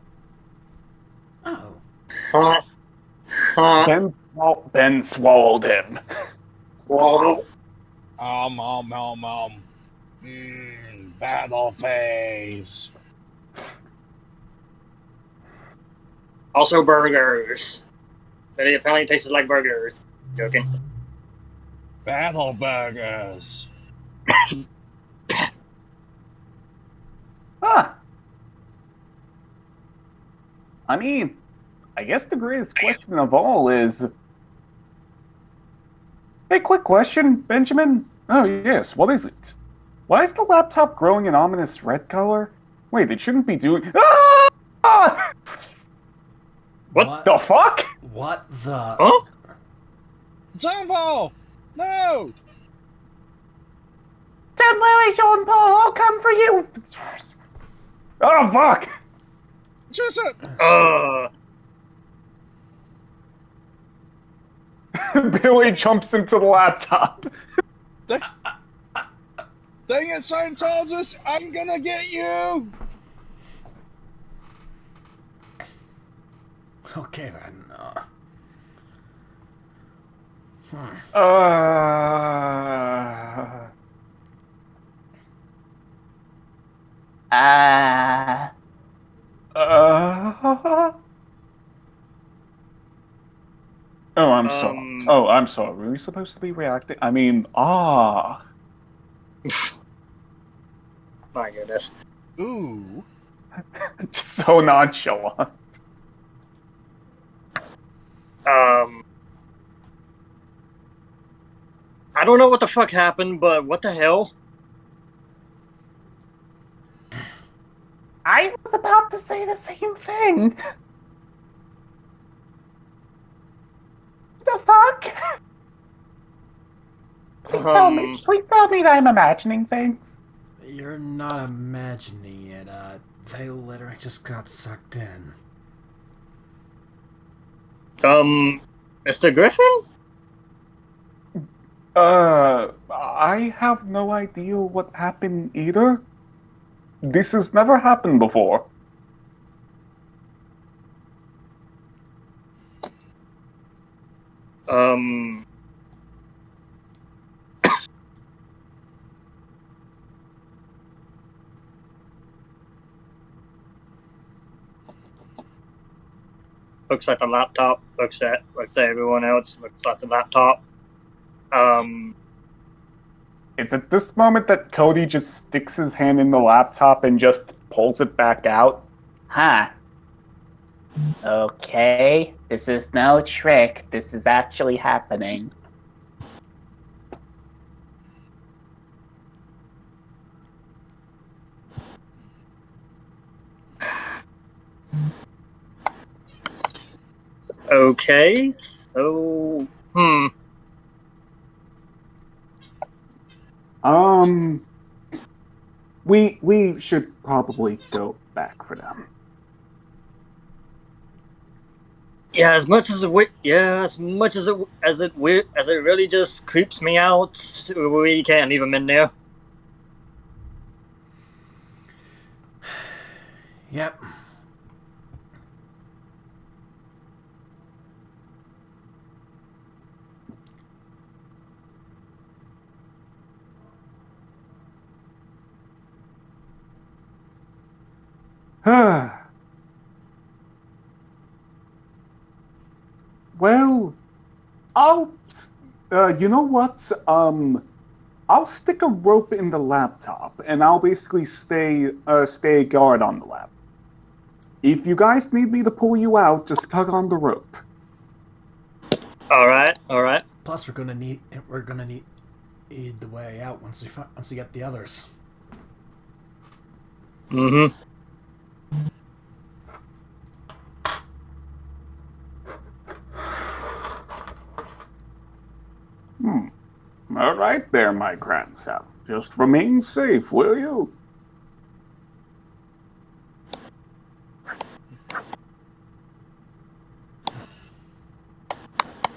Oh. Ben swallowed him. Whoa. Battle phase. Also burgers. But it apparently tasted like burgers. Joking. Battle burgers. Huh. I mean, I guess the greatest question of all is... Hey, quick question, Benjamin. Oh, yes, what is it? Why is the laptop growing an ominous red color? Wait, it shouldn't be doing... Ah! What the fuck? What the... Huh? John Paul! No! Don't worry, Jean Paul, I'll come for you! Oh, fuck! Just Billy jumps into the laptop. Dang it, Scientologist! I'm gonna get you! Okay then. Oh, I'm sorry. Oh, I'm sorry. Were we supposed to be reacting? I mean, My goodness. Ooh. so nonchalant. I don't know what the fuck happened, but what the hell? I was about to say the same thing. The fuck? Please tell me that I'm imagining things. You're not imagining it. They literally just got sucked in. Mr. Griffin? I have no idea what happened either. This has never happened before. Looks at the laptop, looks at everyone else, looks at the laptop. It's at this moment that Cody just sticks his hand in the laptop and just pulls it back out. Huh. Okay, this is no trick. This is actually happening. Okay, so... We should probably go back for them. Yeah, as much as it really just creeps me out, we can't leave him in there. Yep. Well, you know what? I'll stick a rope in the laptop, and I'll basically stay guard on the lab. If you guys need me to pull you out, just tug on the rope. All right. Plus, we're gonna need the way out once we get the others. Mm-hmm. All right there, my grandson. Just remain safe, will you?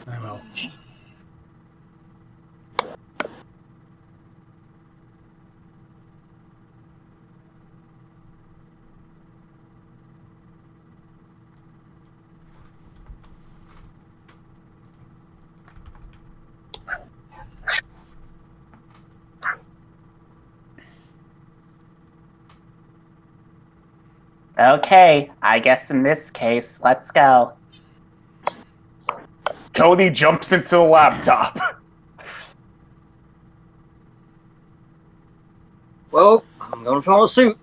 I will. Okay, I guess in this case, let's go. Cody jumps into the laptop. Well, I'm gonna follow suit.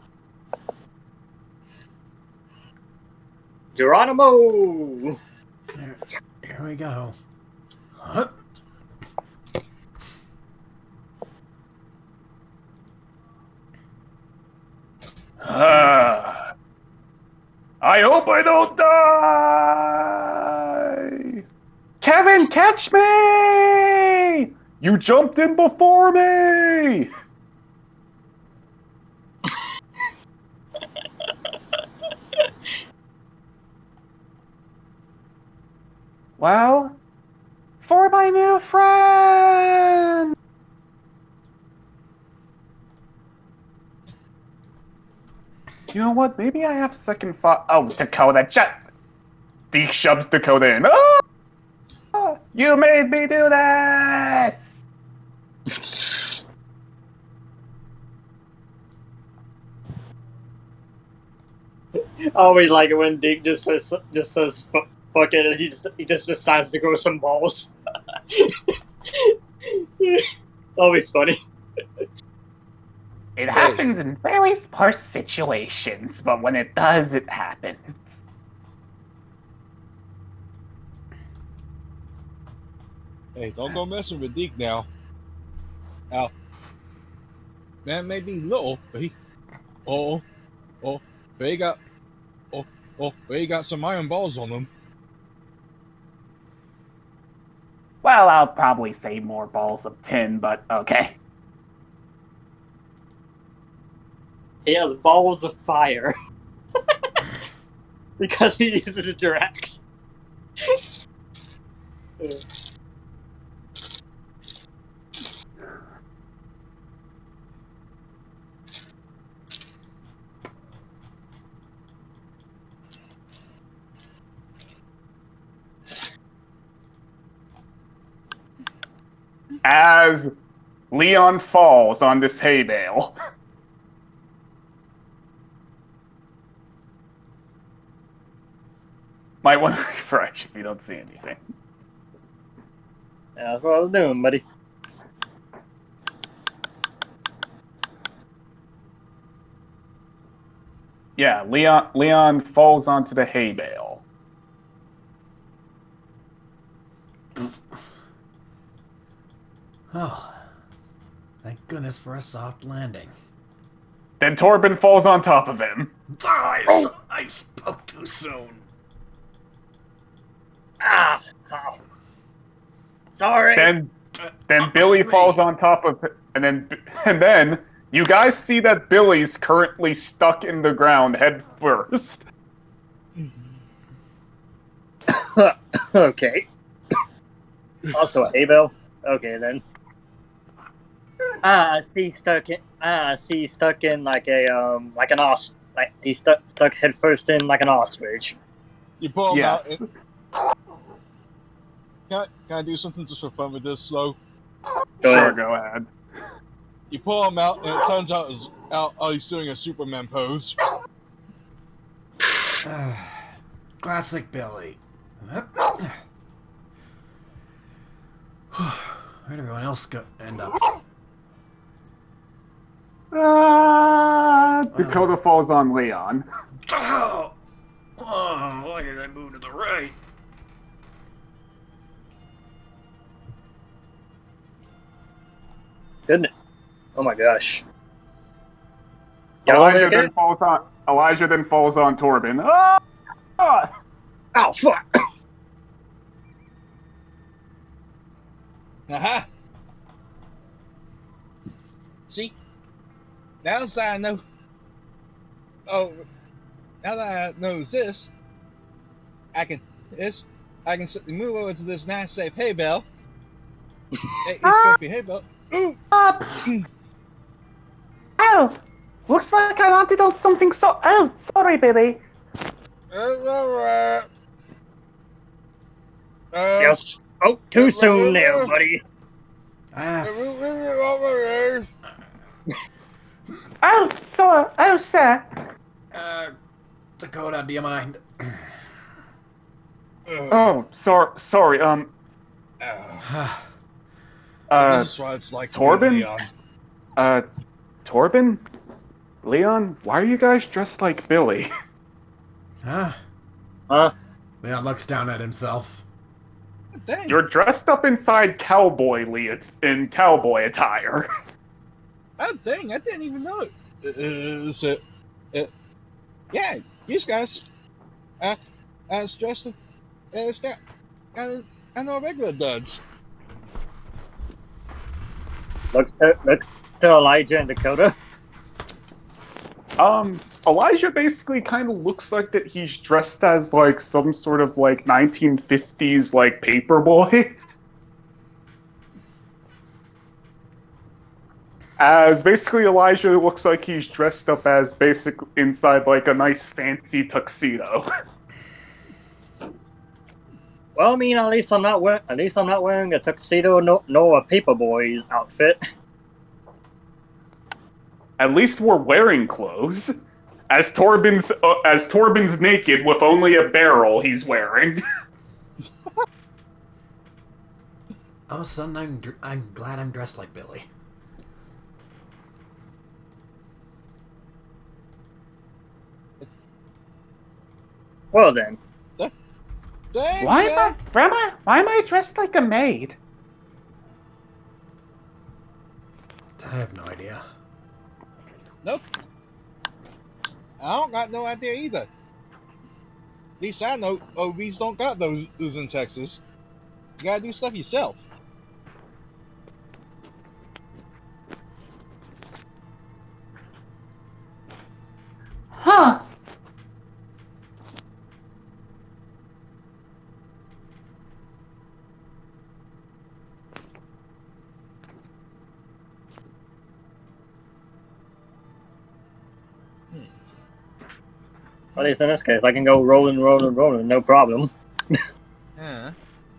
Geronimo! Here we go. Huh? I hope I don't die! Kevin, catch me! You jumped in before me! Well, for my new friend! You know what? Maybe I have second thought. Oh, Dakota, Deke shoves Dakota in. Oh! You made me do this! I always like it when Dick just says fuck it, and he just decides to grow some balls. It's always funny. It happens in very sparse situations, but when it does, it happens. Hey, don't go messing with Deke now. Man may be little, but oh, but he got, but he got some iron balls on him. Well, I'll probably say more balls of tin, but okay. He has balls of fire. Because he uses Drax. As Leon falls on this hay bale. Might want to refresh if you don't see anything. Yeah, that's what I was doing, buddy. Yeah, Leon falls onto the hay bale. Oh, thank goodness for a soft landing. Then Torben falls on top of him. I spoke too soon. Ah! Oh. Sorry! Then Billy falls on top of him, and then you guys see that Billy's currently stuck in the ground head first. Okay. Also a hay bale? Okay, then. See stuck in like an ostrich. Like he's stuck head first in like an ostrich. You pull him Yes. out. Can I do something just for fun with this, Slow? Sure, go ahead. You pull him out, and it turns out he's doing a Superman pose. Classic Billy. Where'd everyone else end up? Dakota falls on Leon. Oh, why did I move to the right? Goodness. Oh my gosh. Y'all Elijah then falls on Torben. Ah! Oh fuck! Aha! See? Now that I know. Oh, now that I know this, I can simply move over to this nice safe hay bale. It's comfy hay bale. Ooh! Oh, looks like I landed on something so... Oh, sorry, Billy. You spoke too soon there, buddy. Oh, sir. Dakota, do you mind? Oh, sorry. This is what it's like to be Torben? Leon. Torben? Leon? Why are you guys dressed like Billy? Huh? Huh? Leon looks down at himself. Dang. You're dressed up inside cowboy attire. Oh, dang, I didn't even know it. Yeah, these guys, as dressed as that, and our regular duds. Look to Elijah and Dakota. Elijah basically kind of looks like that he's dressed as, like, some sort of, like, 1950s, like, paperboy. As basically Elijah looks like he's dressed up as inside, like, a nice fancy tuxedo. Well, I mean, at least I'm not wearing a tuxedo nor a paperboy's outfit. At least we're wearing clothes. As Torben's naked with only a barrel he's wearing. All of a sudden, I'm glad I'm dressed like Billy. Well then. Thanks, Why am I dressed like a maid? I have no idea. Nope. I don't got no idea either. At least I know OVs don't got those in Texas. You gotta do stuff yourself. Huh. At least in this case, I can go rolling, no problem. Yeah.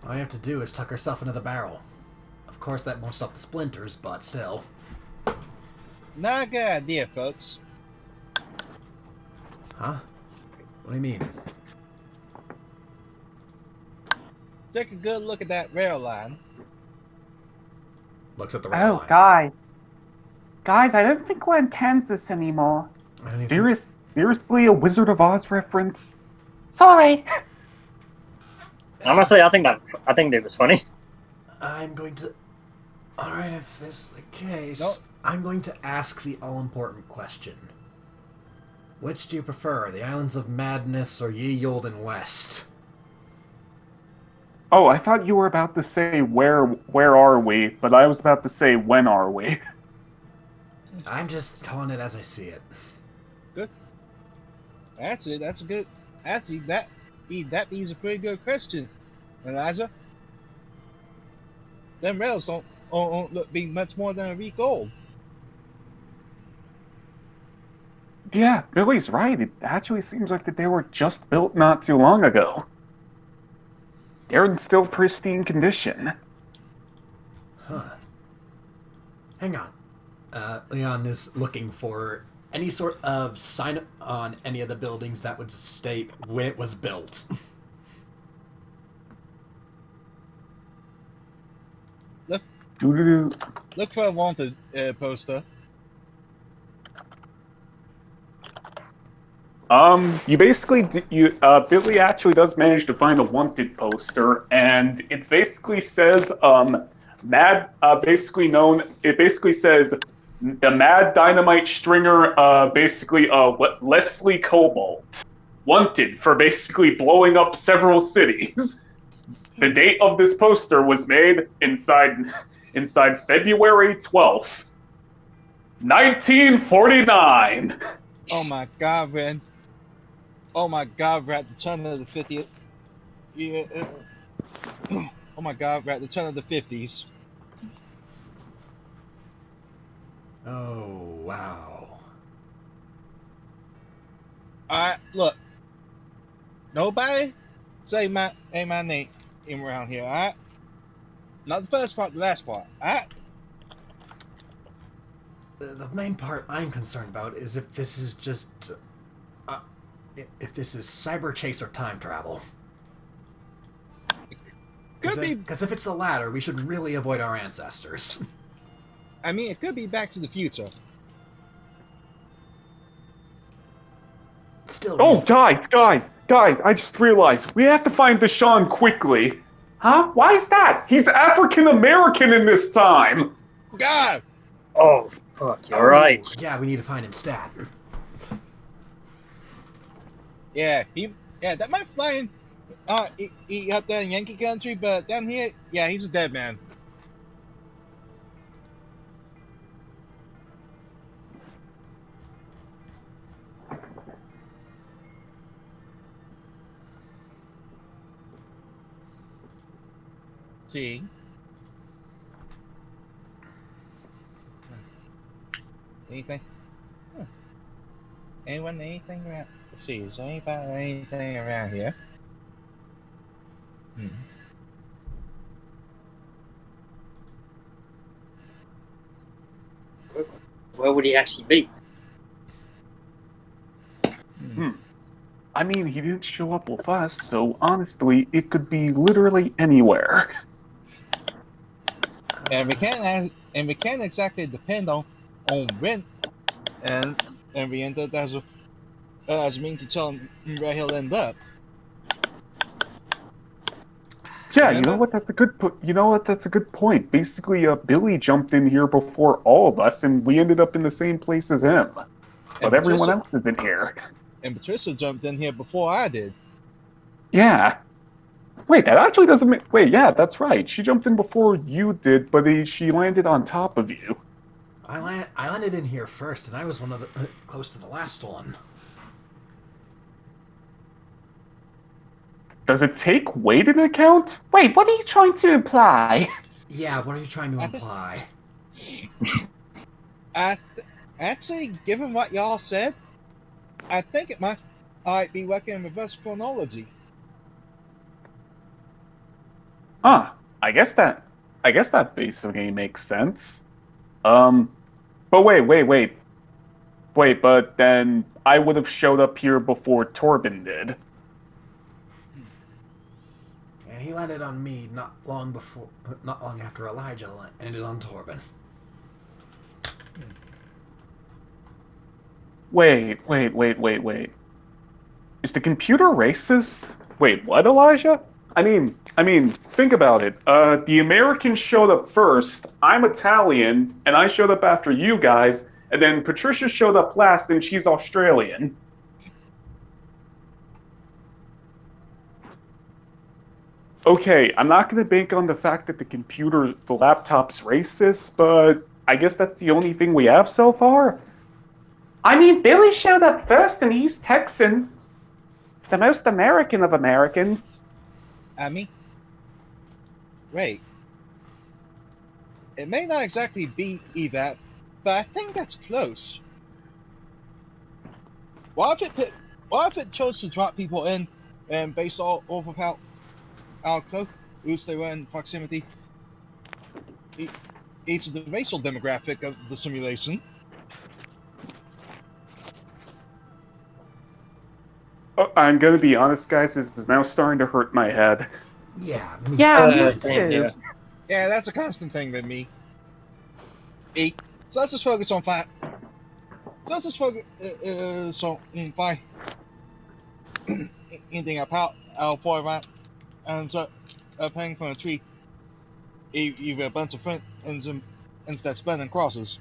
All you have to do is tuck herself into the barrel. Of course, that won't stop the splinters, but still. Not a good idea, folks. Huh? What do you mean? Take a good look at that rail line. Looks at the rail Oh, line. guys. Guys, I don't think we're in Kansas anymore. I don't even think- Seriously, a Wizard of Oz reference? Sorry. Honestly, I think that was funny. I'm going to... Alright, if this is the case, Nope. I'm going to ask the all-important question. Which do you prefer, the Islands of Madness or Ye Olden West? Oh, I thought you were about to say where are we, but I was about to say when are we. I'm just calling it as I see it. Good. That's it. That's a good. Actually, that is a pretty good question, Eliza. Them rails don't look be much more than a week old. Yeah, Billy's right. It actually seems like that they were just built not too long ago. They're in still pristine condition. Huh. Hang on. Leon is looking for any sort of sign on any of the buildings that would state when it was built. Doo-doo-doo. Look for a wanted poster. You basically Billy actually does manage to find a wanted poster, and it basically says it basically says the Mad Dynamite Stringer, Leslie Cobalt, wanted for basically blowing up several cities. The date of this poster was made inside February 12th, 1949. Oh my God, Ren. Oh my God, we're at the turn of the 50th. Yeah. Oh my God, we're at the turn of the 50s. Oh, wow. Alright, look. Nobody say my name around here, alright? Not the first part, the last part, alright? The main part I'm concerned about is if this is just... if this is cyber chase or time travel. Could be. Because if it's the latter, we should really avoid our ancestors. I mean, it could be Back to the Future. Still... Oh, guys! I just realized we have to find Deshaun quickly. Huh? Why is that? He's African American in this time. God! Oh, fuck, you're right. Yeah, we need to find him stat. Yeah, that might fly in, he up there in Yankee country, but down here, yeah, he's a dead man. See? Anything? Anything around? Let's see, is there anything around here? Where would he actually be? I mean, he didn't show up with us, so honestly, it could be literally anywhere. And we can't exactly depend on when and we end up as a means to tell him where he'll end up. Yeah, you know Remember? what? You know what? That's a good point. Basically, Billy jumped in here before all of us, and we ended up in the same place as him. And But everyone Patricia else is in here. and Patricia jumped in here before I did. Yeah. Wait, that actually doesn't make. Wait, yeah, that's right. She jumped in before you did, but she landed on top of you. I landed in here first, and I was one of the close to the last one. Does it take weight into account? Wait, what are you trying to imply? Yeah, what are you trying to I think- imply? Actually, given what y'all said, I think it might be working in reverse chronology. Huh. I guess that basically makes sense. Um, but wait, but then I would have showed up here before Torben did. And he landed on me not long after Elijah landed on Torben. Wait. Is the computer racist? Wait, what, Elijah? Think about it. The Americans showed up first. I'm Italian, and I showed up after you guys, and then Patricia showed up last, and she's Australian. Okay, I'm not going to bank on the fact that the laptop's racist, but I guess that's the only thing we have so far. I mean, Billy showed up first, and he's Texan. The most American of Americans. I mean, wait. It may not exactly be that, but I think that's close. What if it chose to drop people in and base all over how close they were in proximity each of the racial demographic of the simulation? Oh, I'm gonna be honest, guys. This is now starting to hurt my head. Yeah, Yeah, me Same too. here. Yeah, that's a constant thing with me. So let's just focus on fine. So let's just focus. Fine. Anything about our format and so paying for a tree. Either a bunch of friends instead spending crosses.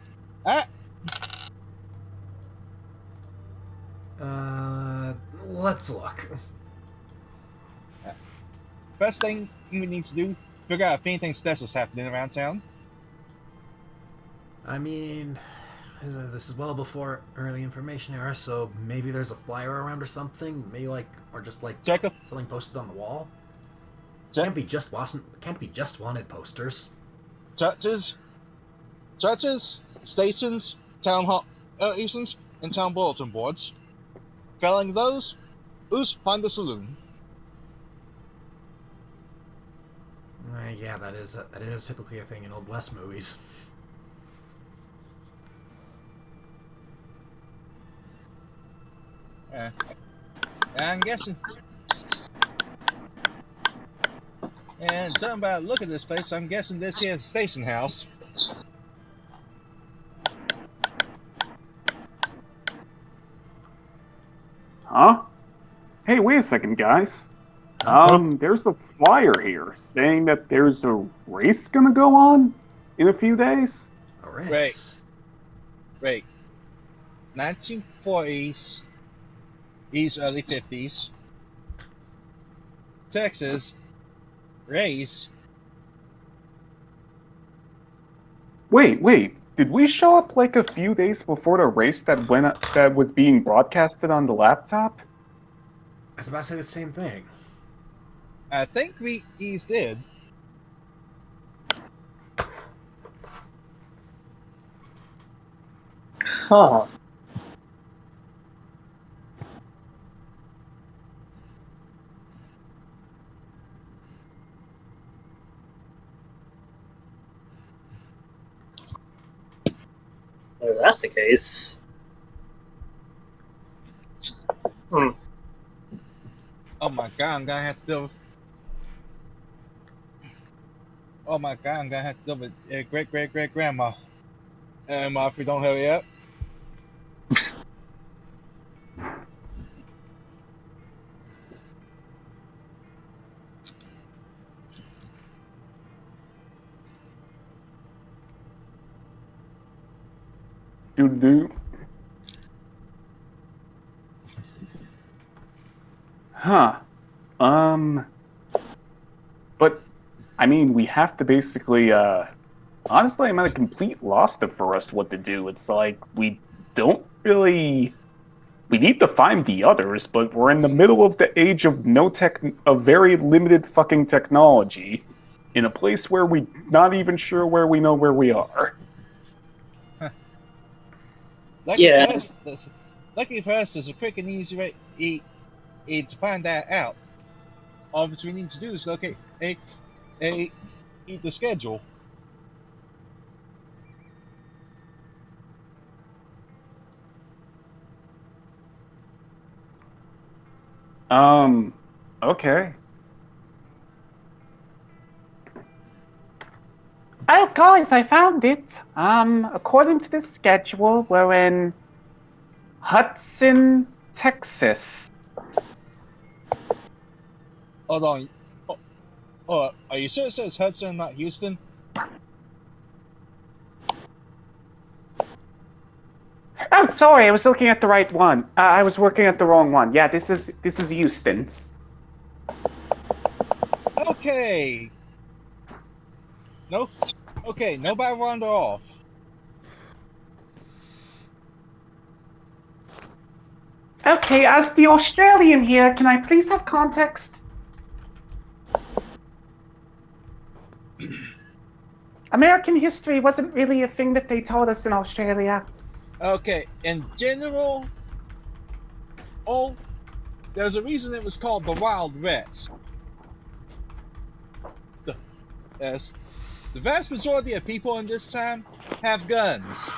Ah, let's look. first thing we need to do, figure out if anything special is happening around town. I mean, this is well before early information era, so maybe there's a flyer around or something. Maybe or just Check up. something posted on the wall. Check. Can't be just wanted posters. Churches, stations, town hall, stations, and town bulletin boards. Failing those, find the saloon. Yeah, that is typically a thing in Old West movies. I'm guessing. And judging by the look at this place, I'm guessing this here is a station house. Huh? Hey, wait a second, guys. There's a flyer here saying that there's a race gonna go on in a few days. A race. Right. 1940s, East early 50s. Texas, race. Wait. Did we show up like a few days before the race that was being broadcasted on the laptop? I was about to say the same thing. I think we did. Huh. If that's the case. Oh my god, I'm gonna have to deal with. Oh my god, I'm gonna have to deal with great grandma. And if we don't hurry up. Do. Huh. But, I mean, we have to basically, honestly, I'm at a complete loss for us what to do. It's like, we don't really... We need to find the others, but we're in the middle of the age of of very limited fucking technology, in a place where we're not even sure where we know where we are. Lucky for us, there's a quick and easy way to find that out. All that we need to do is locate the schedule. Okay. Oh, guys, I found it. According to the schedule, we're in Hudson, Texas. Hold on. Are you sure it says Hudson, not Houston? Oh, sorry, I was looking at the right one. I was working at the wrong one. Yeah, this is Houston. Okay. No. Okay, nobody wander off. Okay, as the Australian here, can I please have context? American history wasn't really a thing that they taught us in Australia. Okay, in general, there's a reason it was called the Wild West. The vast majority of people in this time have guns.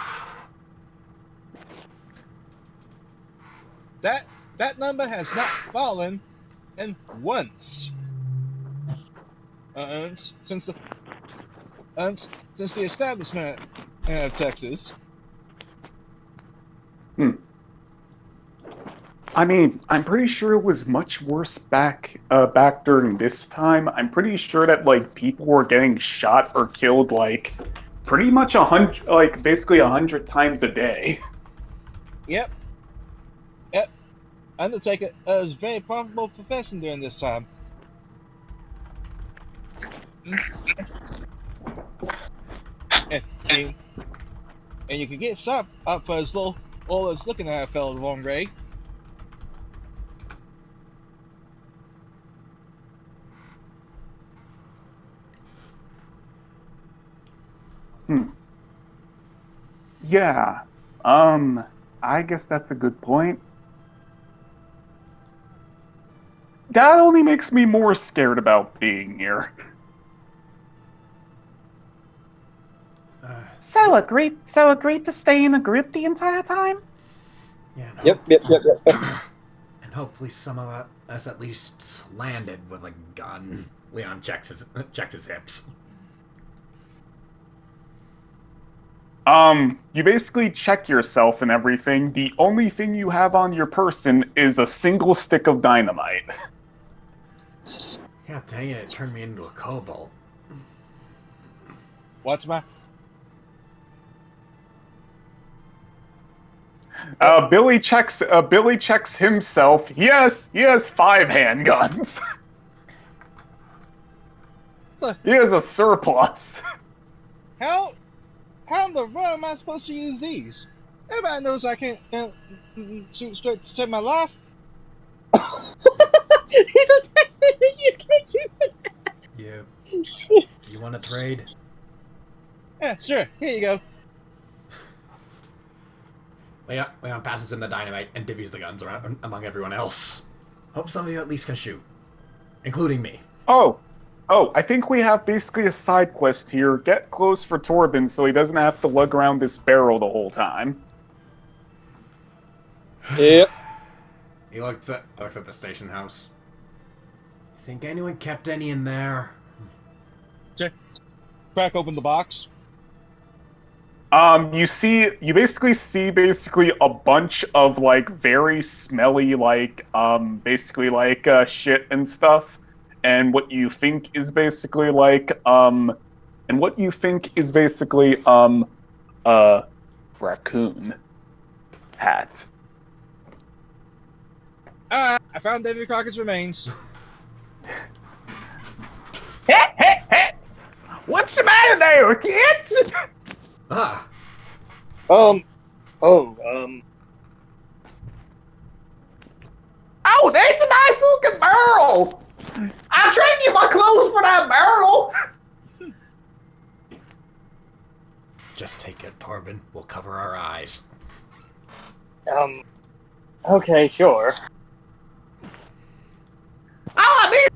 That number has not fallen in once. Since the establishment of Texas. I mean, I'm pretty sure it was much worse back during this time. I'm pretty sure that like people were getting shot or killed like pretty much basically 100 times a day. Yep. Undertaker is a very profitable profession during this time. And you can get shot up for as little as looking at a fellow the wrong way. Yeah. I guess that's a good point. That only makes me more scared about being here. So agreed to stay in a group the entire time? Yeah. No. Yep. And hopefully some of us at least landed with a gun. Leon checks his hips. You basically check yourself and everything. The only thing you have on your person is a single stick of dynamite. Yeah, dang it turned me into a kobold. What's my... Billy checks himself. He has 5 handguns. He has a surplus. How in the world am I supposed to use these? Everybody knows I can't shoot straight to save my life. He detects it. He just can't shoot it. You want to trade? Yeah, sure. Here you go. Leon passes him the dynamite and divvies the guns around among everyone else. Hope some of you at least can shoot, including me. Oh, I think we have basically a side quest here. Get close for Torben so he doesn't have to lug around this barrel the whole time. Yep. He looks at the station house. Think anyone kept any in there? Sure. Crack open the box. You basically see a bunch of like very smelly shit and stuff, and what you think is raccoon hat. I found David Crockett's remains. Hey! What's the matter there, kids? Ah, Oh, Oh, that's a nice looking barrel. I'll trade you my clothes for that barrel. just take it, Torben. We'll cover our eyes. okay, sure. Oh, I mean,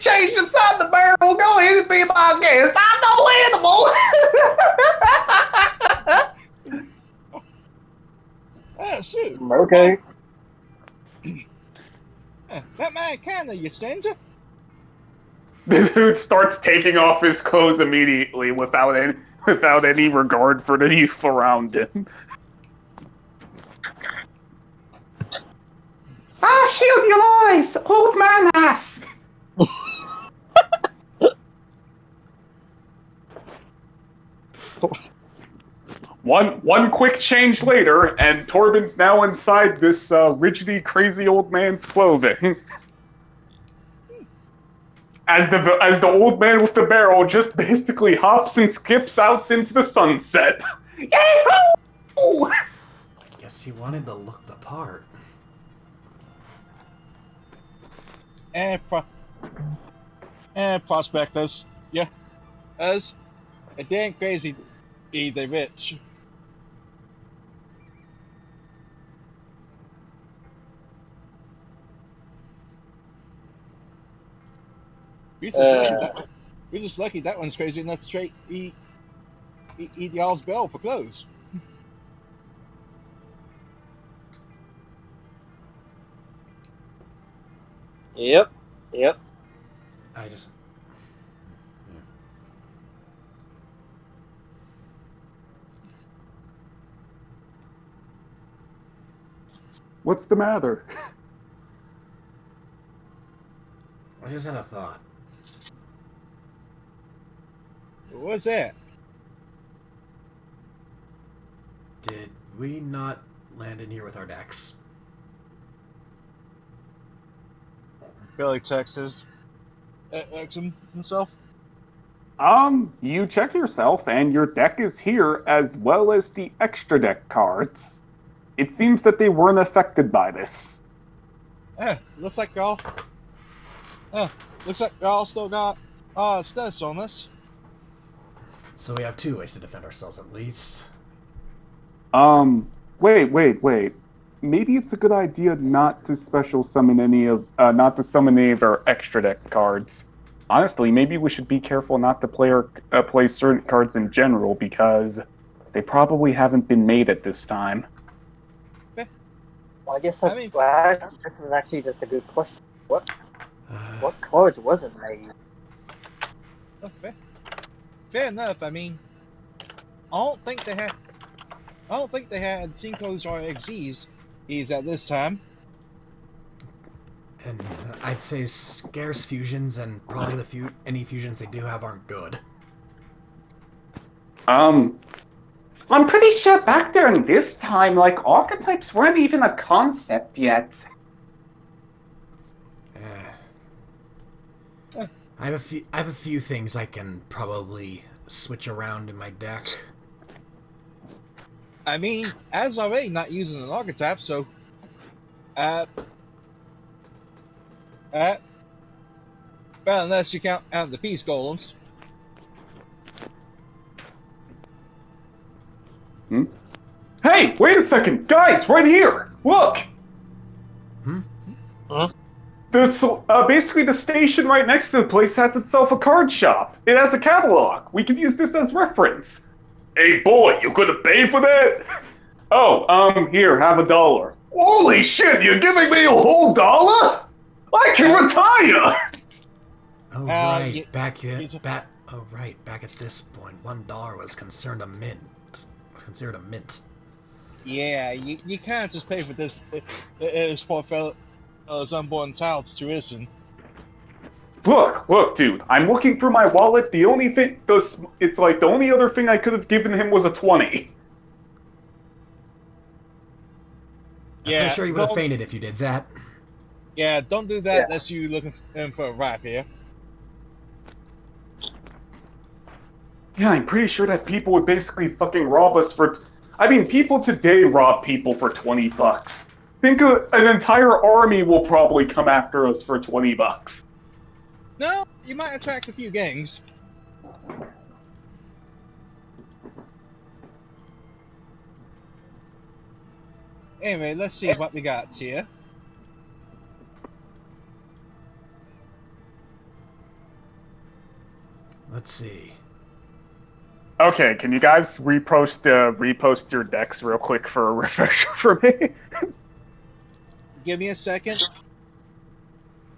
change the side of the barrel. Go ahead and be my guest. I'm no animal. Shoot. Okay. That man can, you stranger. The dude starts taking off his clothes immediately without any regard for the youth around him. Ah, shield your eyes, old man ass. One quick change later, and Torben's now inside this rigidly crazy old man's clothing. As the old man with the barrel just basically hops and skips out into the sunset. Yahoo! Guess he wanted to look the part. Prospectors. Yeah. Us. It ain't crazy either rich. We're just lucky that one's crazy enough to trade eat y'all's bill for clothes. Yep. I just... What's the matter? I just had a thought. What's that? Did we not land in here with our decks? Billy Texas. Exum himself. You check yourself, and your deck is here, as well as the extra deck cards. It seems that they weren't affected by this. Looks like y'all. Looks like y'all still got status on this. So we have 2 ways to defend ourselves at least. Wait. Maybe it's a good idea not to special summon not to summon any of our extra deck cards. Honestly, maybe we should be careful not to play certain cards in general, because they probably haven't been made at this time. Well, I guess this is actually just a good question. What cards wasn't made? Fair enough. I mean, I don't think they had Cincos or XZs at this time. And I'd say scarce fusions and probably any fusions they do have aren't good. I'm pretty sure back during this time, archetypes weren't even a concept yet. I have a few things I can probably switch around in my deck. I mean, as already not using an archetype, so well, unless you count out the peace golems. Hey, wait a second! Guys, right here! Look! Huh? Basically the station right next to the place has itself a card shop. It has a catalog. We can use this as reference. Hey boy, you gonna pay for that? Oh, here, have $1. Holy shit, you're giving me a whole $1? I can retire! Back at this point, $1 was considered a mint. Yeah, you can't just pay for this poor fella's unborn child's tuition. Look, dude. I'm looking for my wallet. The only other thing I could have given him was a 20. Yeah, pretty sure you would have don't- fainted if you did that. Yeah, don't do that Yeah. unless you're looking for a rap here. Yeah, I'm pretty sure that people would basically fucking rob us for. I mean, people today rob people for $20. Think an entire army will probably come after us for $20. No, you might attract a few gangs. Anyway, let's see what we got here. Let's see. Okay, can you guys repost your decks real quick for a refresher for me? Give me a second.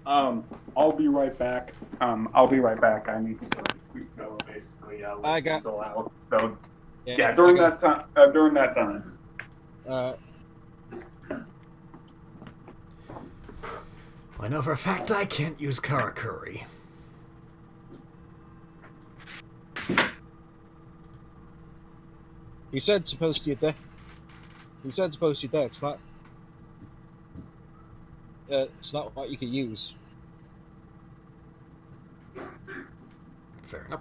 I'll be right back. I'll be right back. I need to go basically I got- Diesel out. So Yeah, during I got- that time. During that time. I know for a fact I can't use Karakuri. He said to post your deck. He said to post your deck. It's not what you could use. Fair enough.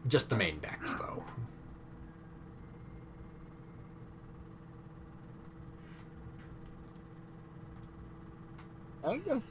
Just the main decks, though. I'm gonna.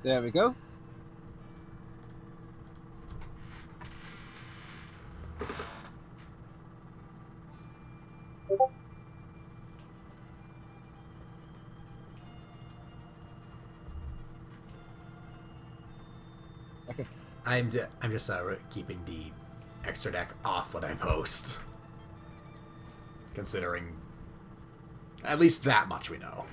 There we go. I'm just keeping the extra deck off when I post. Considering at least that much we know.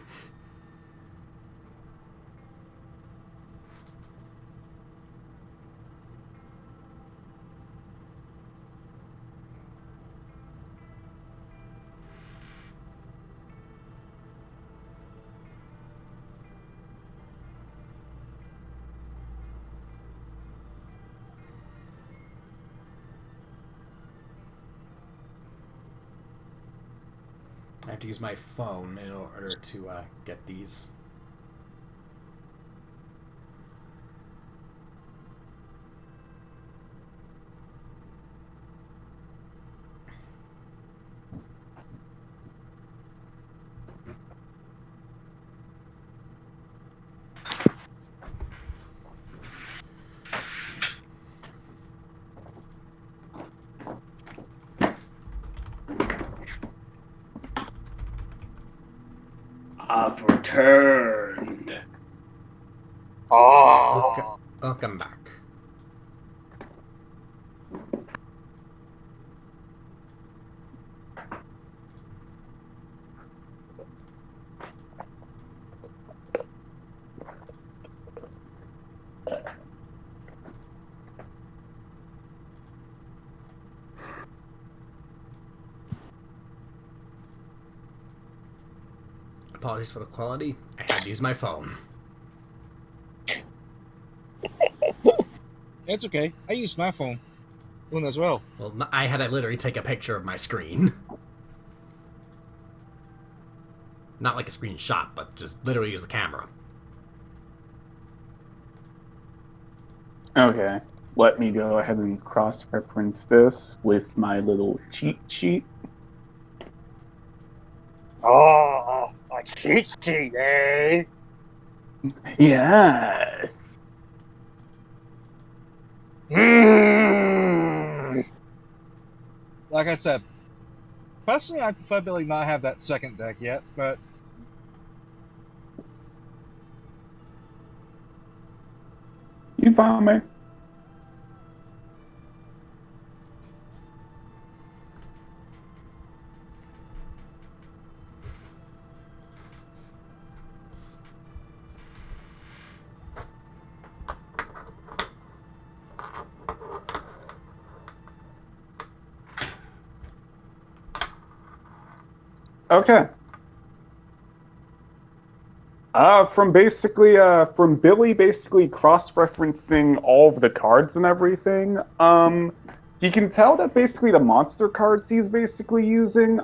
I have to use my phone in order to get these. I've returned. Oh, Welcome back. Apologies for the quality. I had to use my phone. It's okay. I use my phone as well. Well, I had to literally take a picture of my screen. Not like a screenshot, but just literally use the camera. Okay, let me go ahead and cross-reference this with my little cheat sheet. oh, a cheat sheet, eh? Yes. Mm. Like I said, Personally, I preferably not have that second deck yet, but You fine, man? Okay. From Billy basically cross-referencing all of the cards and everything, you can tell that basically the monster cards he's basically using,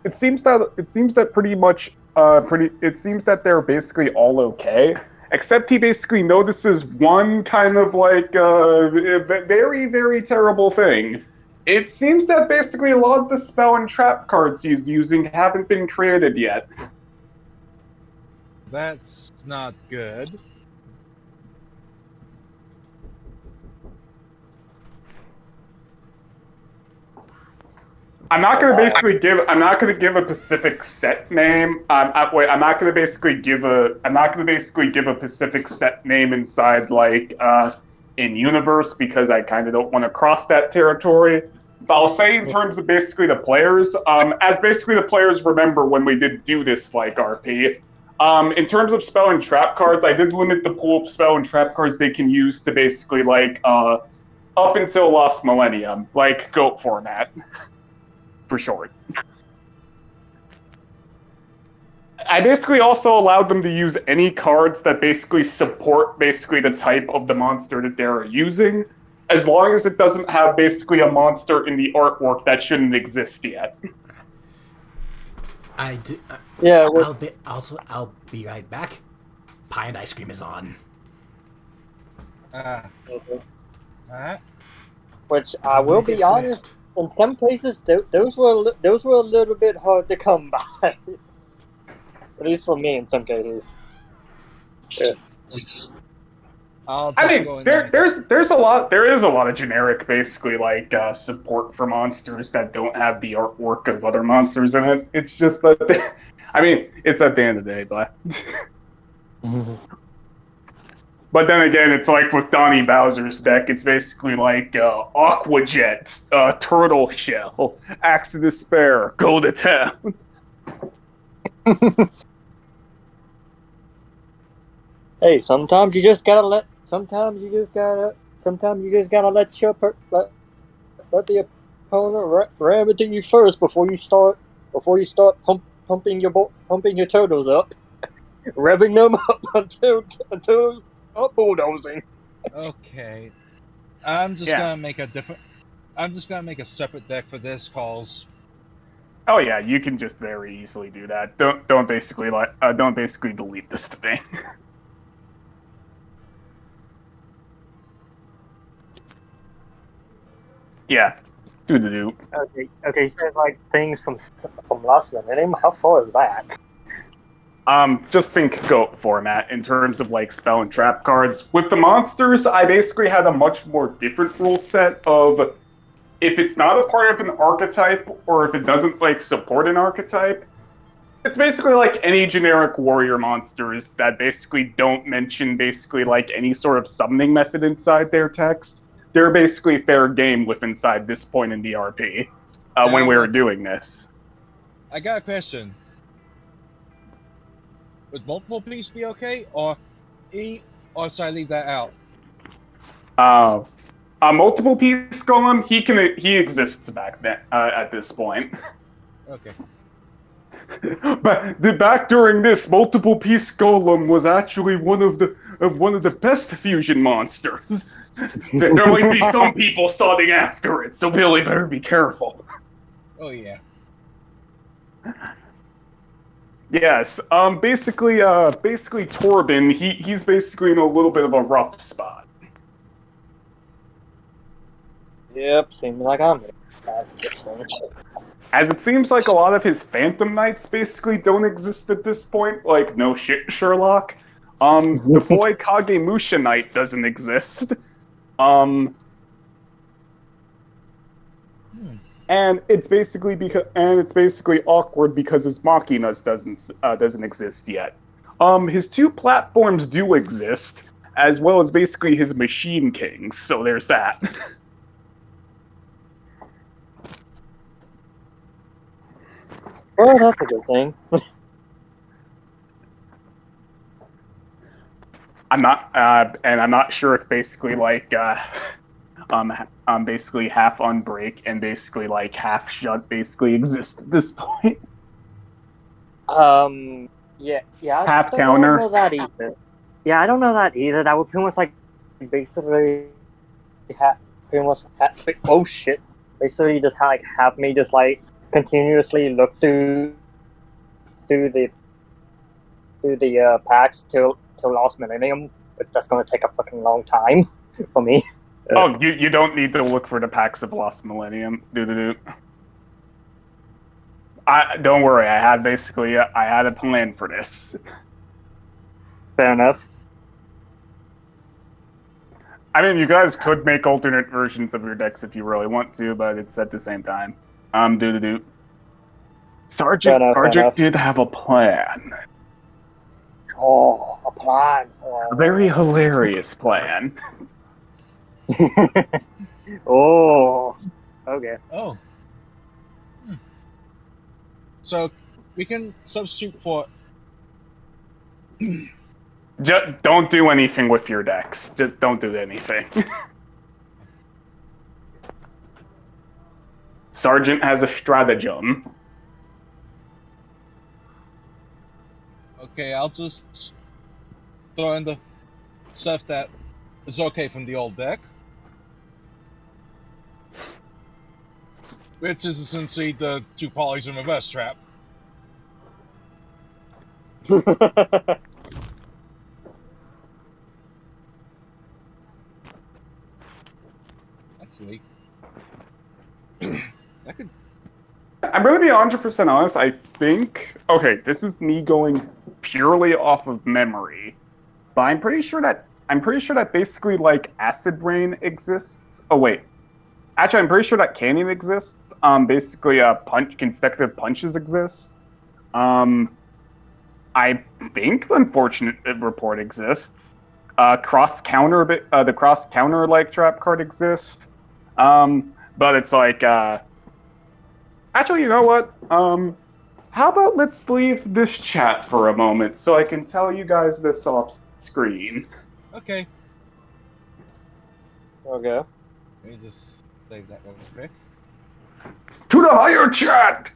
it seems that pretty much, it seems that they're basically all okay, except he basically notices one kind of like, very, very terrible thing. It seems that basically a lot of the spell and trap cards he's using haven't been created yet. that's not good. I'm not gonna give a specific set name. I'm not gonna basically give a specific set name inside in universe because I kind of don't want to cross that territory. But I'll say in terms of basically the players, as basically the players remember when we did do this like RP. In terms of spell and trap cards, I did limit the pool of spell and trap cards they can use to basically up until Lost Millennium, like GOAT format. For short. I basically also allowed them to use any cards that basically support basically the type of the monster that they're using, as long as it doesn't have basically a monster in the artwork that shouldn't exist yet. I do. Yeah, I'll be right back. Pie and ice cream is on. which I will be honest, in some cases, those were a little bit hard to come by. At least for me, in some cases. Yeah. I mean, there is a lot of generic basically support for monsters that don't have the artwork of other monsters in it. It's just that it's at the end of the day, but but then again, it's like with Donnie Bowser's deck, it's basically like Aqua Jet, Turtle Shell, Axe of Despair, Go to Town. Hey, sometimes you just gotta let the opponent ram into you first before you start pumping your turtles up, revving them up until start bulldozing. Okay, I'm just gonna make a separate deck for this, cause. Oh yeah, you can just very easily do that. Don't basically delete this thing. Yeah, do. Okay. You said like things from Lost Millennium. How far is that? Just think GOAT format in terms of like spell and trap cards. With the monsters, I basically had a much more different rule set of if it's not a part of an archetype or if it doesn't like support an archetype, it's basically like any generic warrior monsters that basically don't mention basically like any sort of summoning method inside their text. They're basically fair game with inside this point in the RP when we were doing this. I got a question. Would multiple piece be okay, or should I leave that out? A multiple piece golem, he exists back then at this point. Okay. But back during this, multiple piece golem was actually one of the best fusion monsters. There might be some people sought after it, so Billy better be careful. Oh yeah. Yes. Basically Torben, he's basically in a little bit of a rough spot. Yep, seems like I'm gonna have this one. As it seems like a lot of his Phantom Knights basically don't exist at this point. Like, no shit, Sherlock. The boy Kagemusha Knight doesn't exist. and it's basically awkward because his Machinas doesn't exist yet. His two platforms do exist, as well as basically his Machine Kings. So there's that. Well, that's a good thing. I'm not sure if basically basically half Unbreak and basically like half Shut basically exist at this point. Yeah, Half I don't counter. know that either. Yeah, I don't know that either. That would pretty much like basically ha- pretty much oh shit. Basically, just have me just like continuously look through the packs till last millennium, which that's gonna take a fucking long time for me. Oh, you don't need to look for the packs of Lost Millennium. Do. I don't worry. I had a plan for this. Fair enough. I mean, you guys could make alternate versions of your decks if you really want to, but it's at the same time. Do. Fair Sergeant enough. did have a plan. Oh, a plan. A very hilarious plan. Oh, okay. Oh. So we can substitute for. Just don't do anything with your decks. Just don't do anything. Sergeant has a stratagem. Okay, I'll just throw in the stuff that is okay from the old deck, which is essentially the 2 polys in reverse trap. Actually, that could. I'm going to be 100% honest. I think. Okay, this is me going purely off of memory, but I'm pretty sure that basically like Acid Rain exists. Oh wait, actually, I'm pretty sure that Canyon exists. Basically, consecutive punches exist. I think the Unfortunate Report exists. The cross counter like trap card exists. But it's like, actually, you know what? How about let's leave this chat for a moment so I can tell you guys this off screen. Okay, Okay. let me just save that real quick. To the higher chat!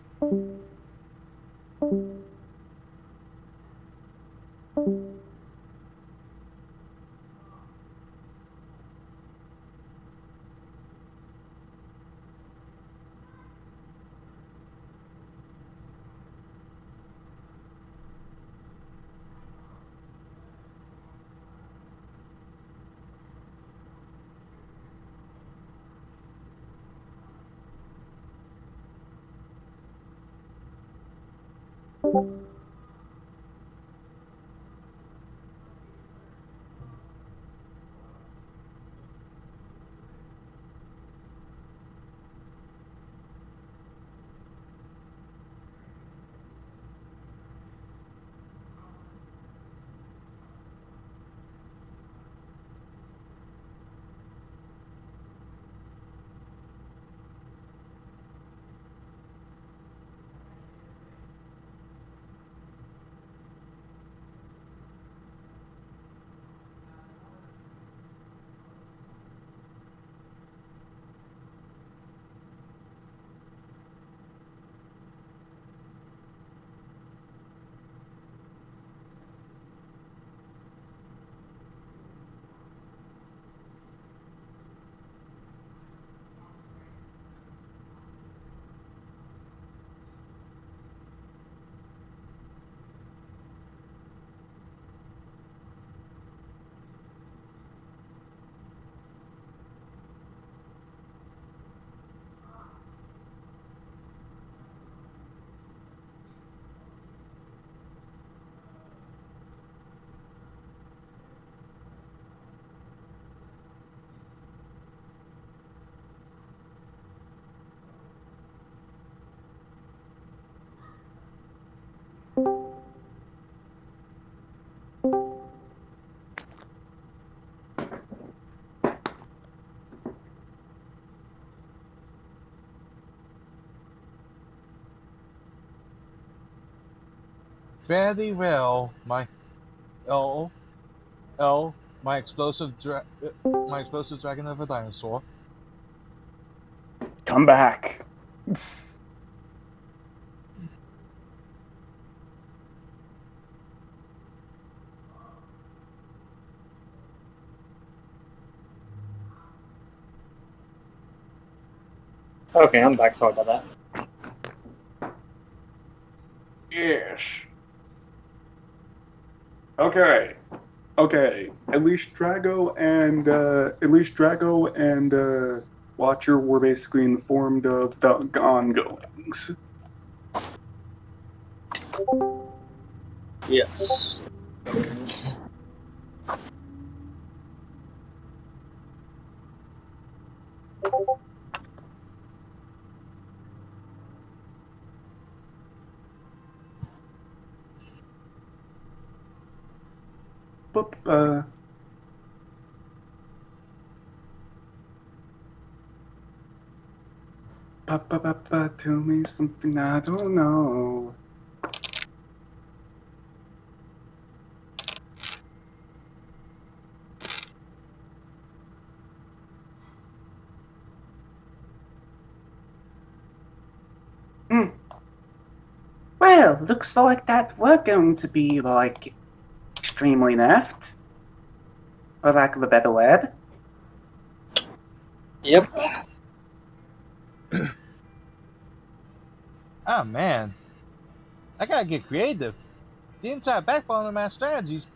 Very well, my L my explosive dragon of a dinosaur. Come back. Okay, I'm back. Sorry about that. Yes. Okay. Okay. At least Drago and Watcher were basically informed of the ongoings. Yes. But, tell me something I don't know. Well, looks like that we're going to be, like, extremely nerfed. For lack of a better word. Yep. Ah, man. I gotta get creative. The entire backbone of my strategies,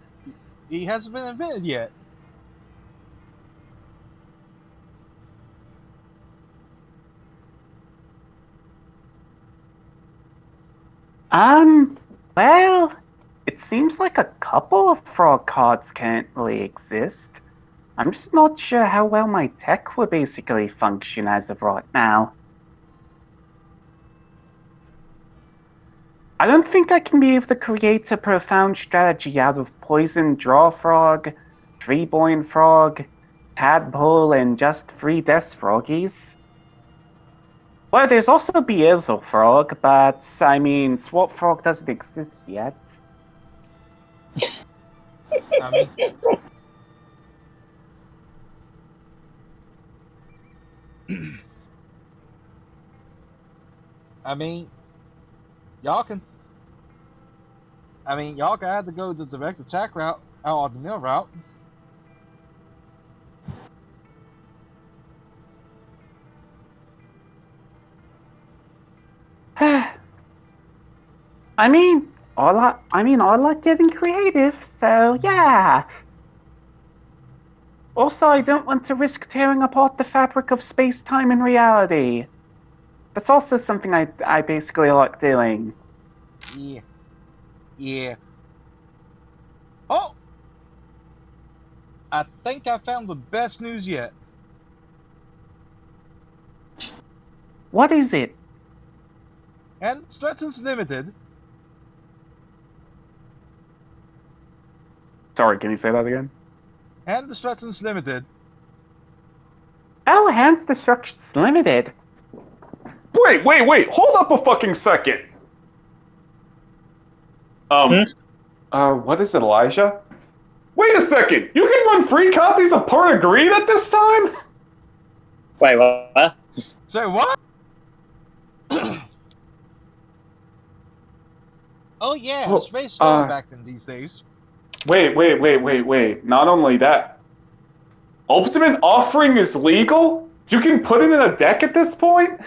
he hasn't been invented yet. Well, it seems like a couple of frog cards currently exist. I'm just not sure how well my tech will basically function as of right now. I don't think I can be able to create a profound strategy out of Poison Draw Frog, Treeborn Frog, Tadpole, and just 3 Death Froggies. Well, there's also Beelzebub Frog, but, I mean, Swamp Frog doesn't exist yet. I mean, I mean, y'all can have to go the direct attack route or the mill route. I mean, I like getting creative, so yeah. Also, I don't want to risk tearing apart the fabric of space-time and reality. That's also something I basically like doing. Yeah. Yeah. Oh! I think I found the best news yet. What is it? And Stretton's Limited. Sorry, can you say that again? And the Stretton's Limited. Oh, Hands Destruction's Limited. Wait, hold up a fucking second. What is it, Elijah? Wait a second, you can run free copies of Part of Greed at this time? Wait, what? Say what? Oh yeah, it's very slow back in these days. Wait. Not only that. Ultimate Offering is legal? You can put it in a deck at this point?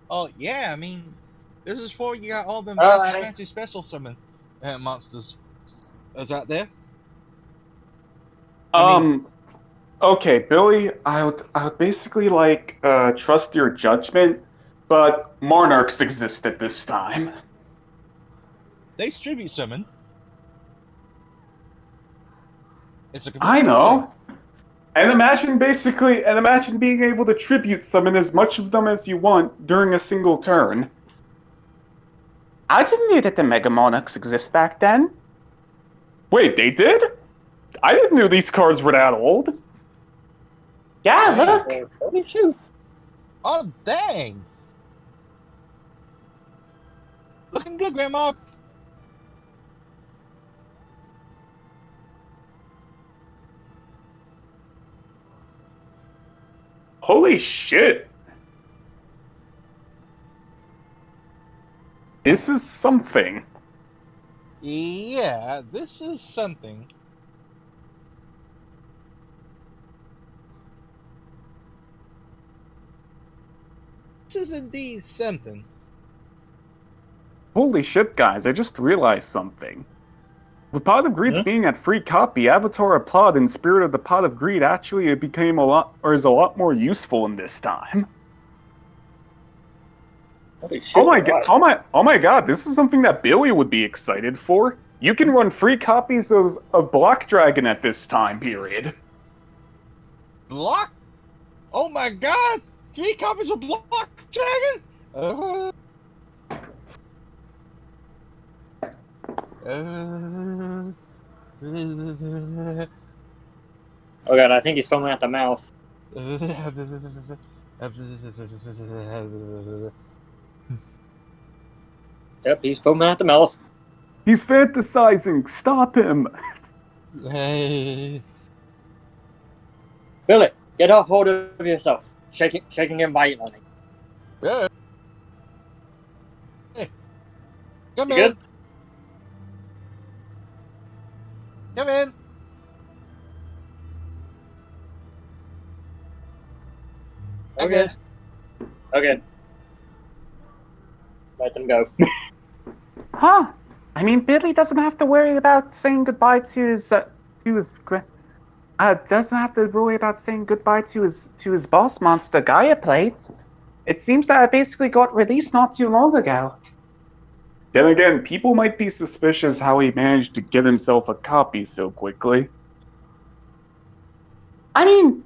Oh yeah, I mean, this is for you got all them fancy special summon monsters. Is that there? Okay, Billy, I would basically trust your judgment, but monarchs exist at this time. They tribute summon. It's a I know. And imagine being able to tribute summon as much of them as you want during a single turn. I didn't know that the Mega Monarchs exist back then. Wait, they did? I didn't know these cards were that old. Yeah, look. Me too. Oh dang! Looking good, Grandma. Holy shit! This is something. Yeah, this is something. This is indeed something. Holy shit, guys, I just realized something. With Pot of Greed's being at free copy, Avatar of Pod and Spirit of the Pot of Greed actually it became is a lot more useful in this time. Holy shit, oh my god, this is something that Billy would be excited for. You can run free copies of Block Dragon at this time period. Block? Oh my god! 3 copies of Block Dragon? Oh god, I think he's foaming at the mouth. Yep, he's foaming at the mouth. He's fantasizing. Stop him. Hey. Billy, get a hold of yourself. Shaking him violently. Hey. Come You in. good? Come in. Okay. Okay. Let him go. Huh? I mean, Billy doesn't have to worry about saying goodbye to his doesn't have to worry about saying goodbye to his boss monster Gaia plate. It seems that it basically got released not too long ago. Then again, people might be suspicious how he managed to get himself a copy so quickly. I mean,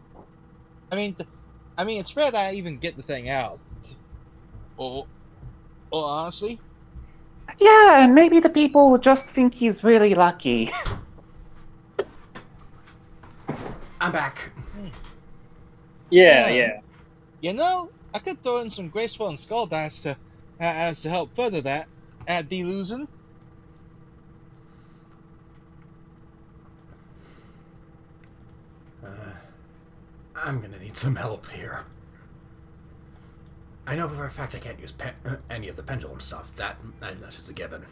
it's rare that I even get the thing out. Or honestly, yeah, and maybe the people will just think he's really lucky. I'm back. Yeah. you know, I could throw in some graceful and skull dash to help further that delusion. I'm gonna need some help here. I know for a fact I can't use any of the pendulum stuff. That is a given.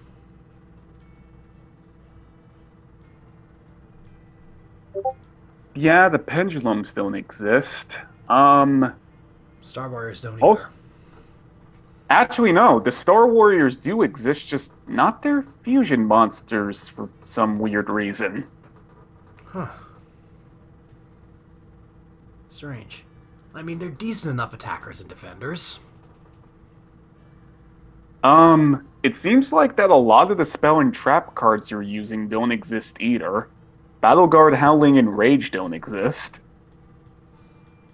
Yeah, the pendulums don't exist. Star Warriors don't either. Actually, no. The Star Warriors do exist, just not their fusion monsters for some weird reason. Huh. Strange. I mean, they're decent enough attackers and defenders. It seems like that a lot of the spell and trap cards you're using don't exist either. Battle Guard, Howling, and Rage don't exist.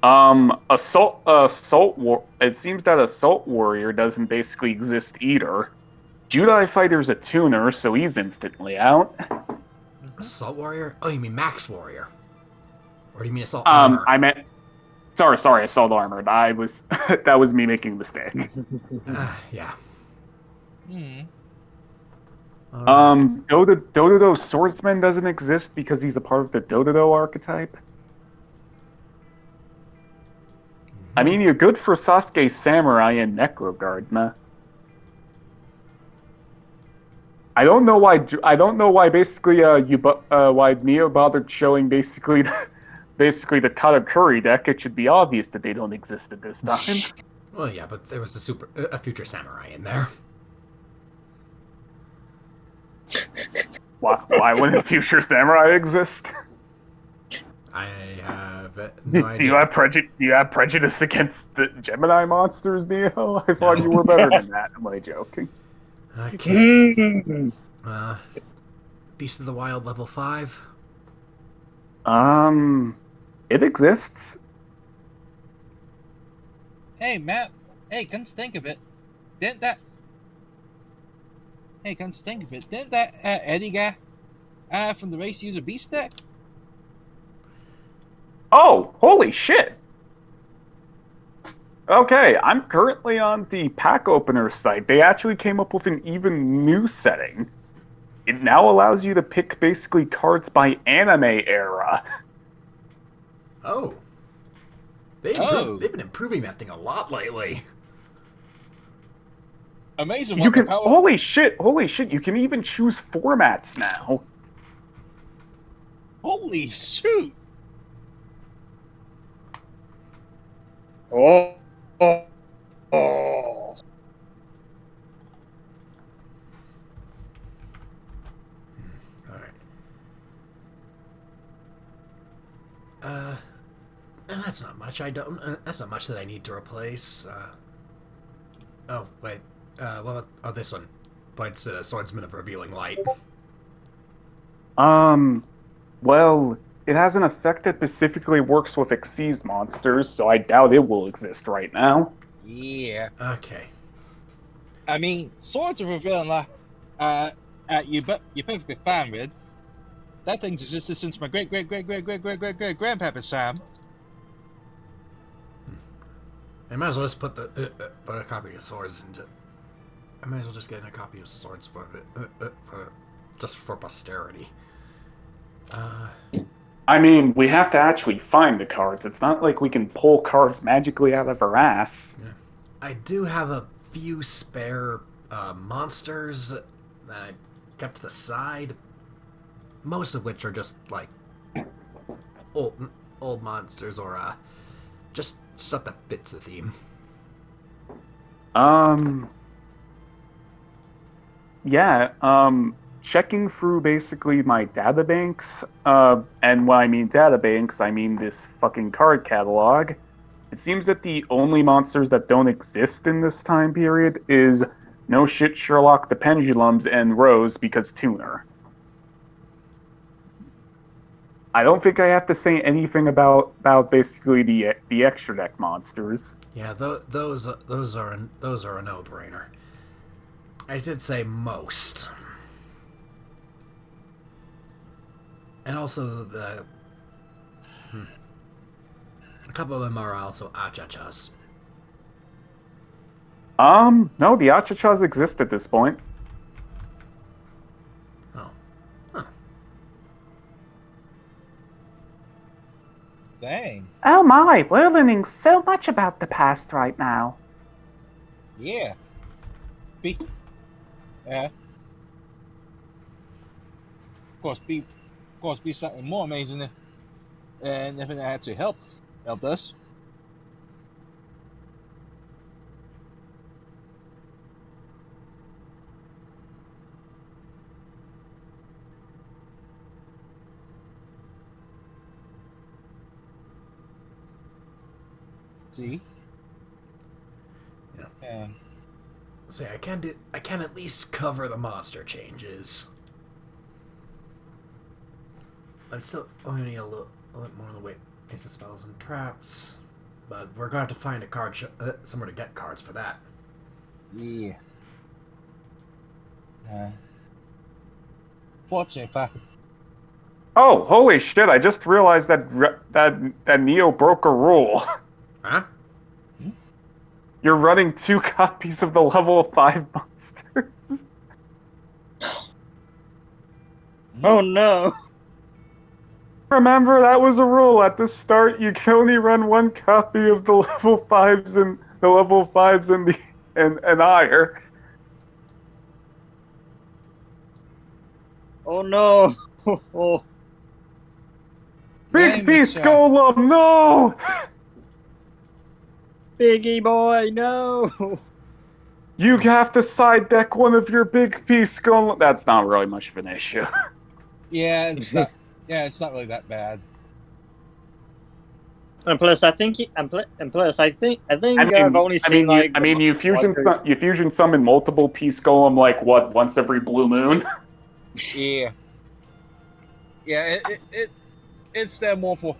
It seems that Assault Warrior doesn't basically exist either. Judai Fighter's a tuner, so he's instantly out. Assault Warrior? Oh, you mean Max Warrior? Or do you mean Assault Armor? I meant... Sorry, Assault Armor. That was me making a mistake. Yeah. Dododo Swordsman doesn't exist because he's a part of the Dododo archetype. I mean, you're good for Sasuke Samurai and Necroguard, nah. I don't know why basically why Neo bothered showing basically the Katakuri deck. It should be obvious that they don't exist at this time. Well, yeah, but there was a future samurai in there. Why wouldn't Future Samurai exist? I have no idea. Do you have prejudice against the Gemini monsters, Neo? I thought you were better than that. Am I joking? Okay. Beast of the Wild level 5. It exists. Hey, Matt. Hey, come to think of it, didn't that Eddie guy from the race use a beast deck? Oh, holy shit! Okay, I'm currently on the pack opener site. They actually came up with an even new setting. It now allows you to pick basically cards by anime era. Oh. They've been improving that thing a lot lately. Amazing You what the can power... holy shit! You can even choose formats now. Holy shoot! Oh. Alright. That's not much. That's not much that I need to replace. Oh, wait. What about... Oh, this one. Points to Swordsman of Revealing Light. Well, it has an effect that specifically works with Xyz monsters, so I doubt it will exist right now. Yeah. Okay. I mean, Swords of Revealing Light, you're perfectly fine with. That thing's existed since my great-great-great-great-great-great-great-grandpapa's time. I might as well just put a copy of Swords into... I might as well just get a copy of Swords for just for posterity. I mean, we have to actually find the cards. It's not like we can pull cards magically out of our ass. Yeah. I do have a few spare monsters that I kept to the side. Most of which are just like old monsters or just stuff that fits the theme. Checking through basically my databanks, and when I mean databanks, I mean this fucking card catalog. It seems that the only monsters that don't exist in this time period is No Shit Sherlock, the Pendulums, and Rose because Tuner. I don't think I have to say anything about basically the extra deck monsters. Yeah, those are a no-brainer. I did say most, and also a couple of them are also achachas. No, the Achachas exist at this point. Oh, huh. Dang. Oh my, we're learning so much about the past right now. Yeah. Of course, be something more amazing if it had to help us. See? Yeah. So I can at least cover the monster changes. I'm still only need a little bit more on the way into spells and traps, but we're going to have to find a card somewhere to get cards for that. Yeah. Fortunately, Oh, holy shit! I just realized that Neo broke a rule. Huh? You're running 2 copies of the level 5 monsters. Oh no! Remember, that was a rule at the start. You can only run 1 copy of the level 5s and and higher. Oh no! Oh. Big Beast Golem, no! Biggie boy, no! You have to side deck one of your Big Beast Golem. That's not really much of an issue. yeah, it's not. Yeah, it's not really that bad. And plus, I think I've only seen you fusion summon multiple Peace Golem like what, once every blue moon? Yeah. Yeah, it's there more for.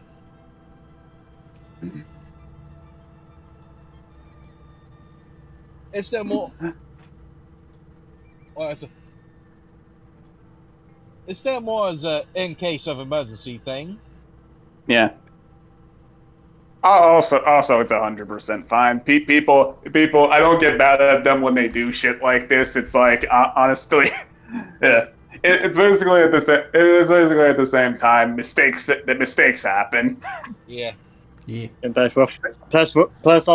It's there more. Well, it's there more as a in case of emergency thing. Yeah. Also, it's 100% fine. People, I don't get mad at them when they do shit like this. It's like, honestly, yeah, it's basically at the same. It is basically at the same time. Mistakes happen. Yeah. Yeah. And plus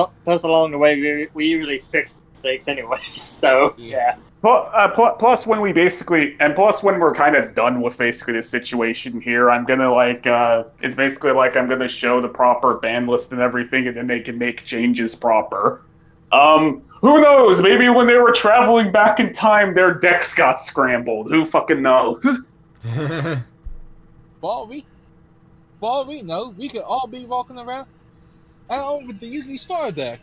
along the way, we usually fix mistakes anyway. So yeah. Plus, when we're kind of done with basically the situation here, I'm gonna it's basically like I'm gonna show the proper ban list and everything, and then they can make changes proper. Who knows? Maybe when they were traveling back in time, their decks got scrambled. Who fucking knows? For all we know, we could all be walking around out with the Yugi Star deck.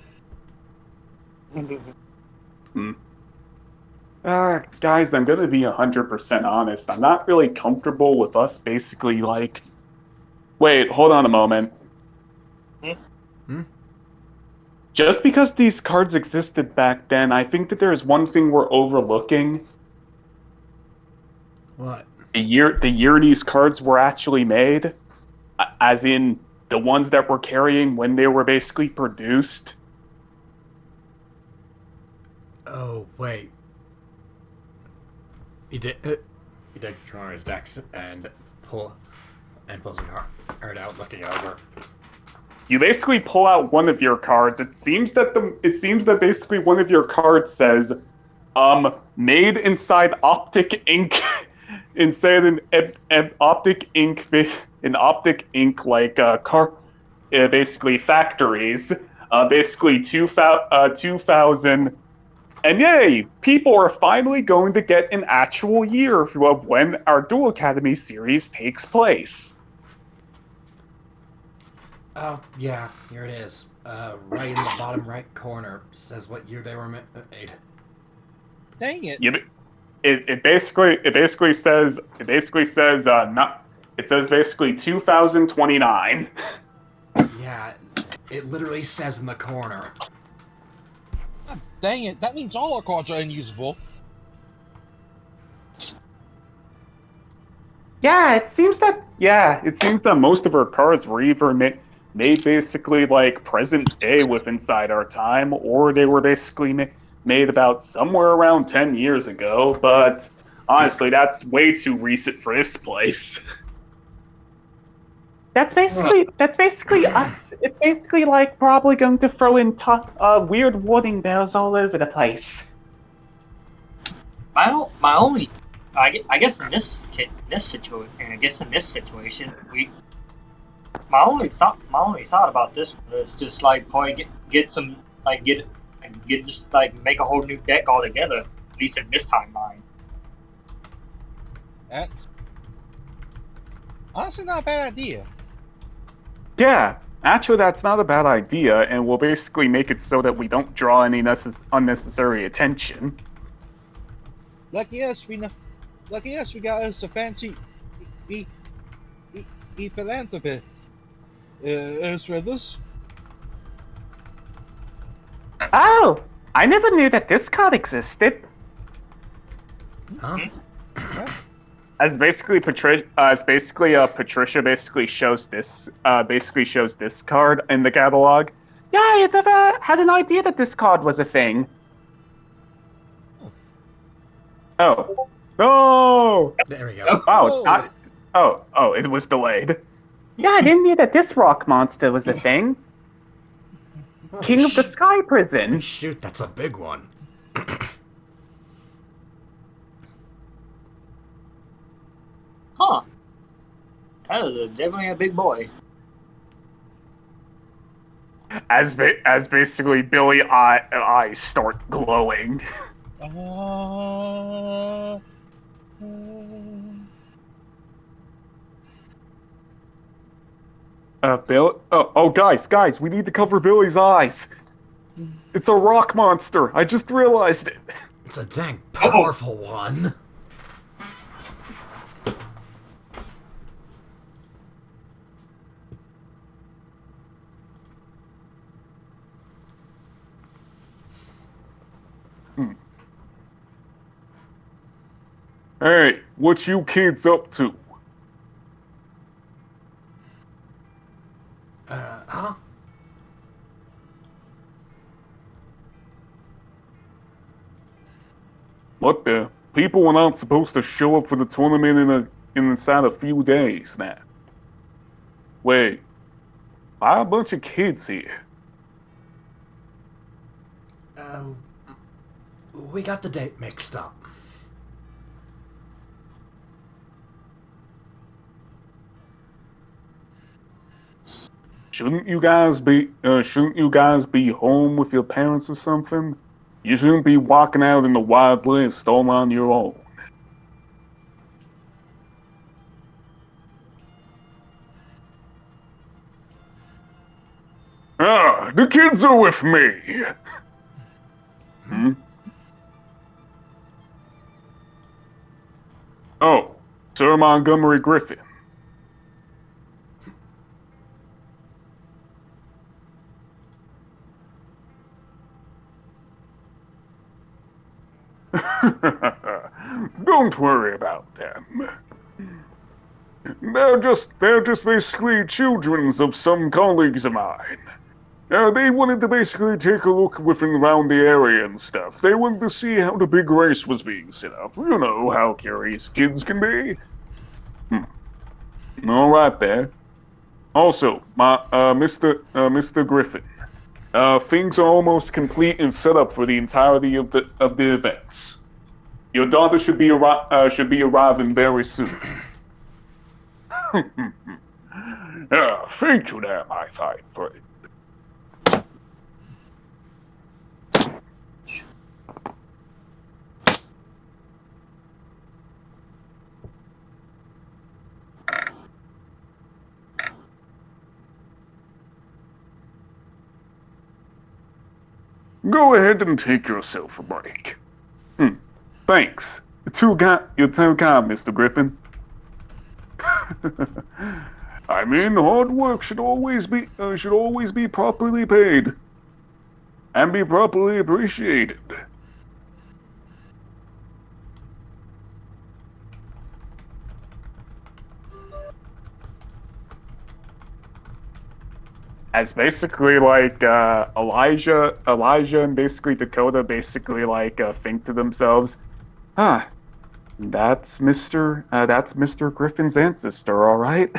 Guys, I'm gonna be 100% honest. I'm not really comfortable with us basically like. Wait, hold on a moment. Just because these cards existed back then, I think that there is one thing we're overlooking. What? The year these cards were actually made, as in the ones that we're carrying when they were basically produced. Oh wait. He digs through his decks and pulls a card out, looking over. You basically pull out one of your cards. It seems that basically one of your cards says, made inside optic ink, inside an optic ink, basically factories, basically 2000. And yay, people are finally going to get an actual year of when our Duel Academy series takes place. Oh, yeah, here it is. Right in the bottom right corner says what year they were made. Dang it! It basically says it says basically 2029. Yeah, it literally says in the corner. God dang it! That means all our cards are unusable. Yeah, it seems that Most of our cards were either made basically like present day with inside our time, or they were basically made about somewhere around 10 years ago. But honestly, that's way too recent for this place. that's basically us. It's basically like probably going to throw in weird warning bells all over the place. I guess in this situation, my only thought about this one is just like probably get just like make a whole new deck altogether, at least in this timeline. That's honestly not a bad idea. Yeah, actually, that's not a bad idea, and we'll basically make it so that we don't draw any unnecessary attention. Lucky us, we got us a fancy philanthropy. For this. Oh, I never knew that this card existed. Huh? As basically Patricia basically shows this card in the catalog. Yeah, I never had an idea that this card was a thing. Oh. Oh! There we go. Wow, it's not... Oh, it was delayed. Yeah, I didn't know that this rock monster was a thing. King of the Sky Prison. Shoot, that's a big one. Huh. That is definitely a big boy. As basically Billy eyes start glowing. Bill. Oh, guys, we need to cover Billy's eyes. It's a rock monster. I just realized it. It's a dang powerful one. Hey, what you kids up to? Huh? What the? People are not supposed to show up for the tournament inside a few days now. Wait, Why a bunch of kids here? We got the date mixed up. Shouldn't you guys be home with your parents or something? You shouldn't be walking out in the Wild West all on your own. Ah, the kids are with me. Hmm? Oh, Sir Montgomery Griffin. Don't worry about them. They're just basically children of some colleagues of mine. They wanted to basically take a look within around the area and stuff. They wanted to see how the big race was being set up. You know how curious kids can be. All right there. Also, Mr. Griffin, things are almost complete and set up for the entirety of the events. Your daughter should be arriving very soon. Thank you there, my fine friend. Go ahead and take yourself a break. Thanks. You're too kind, Mr. Griffin. I mean, hard work should always be properly paid and be properly appreciated. As basically like Elijah and basically Dakota basically like think to themselves, huh, that's Mr. Griffin's ancestor, all right.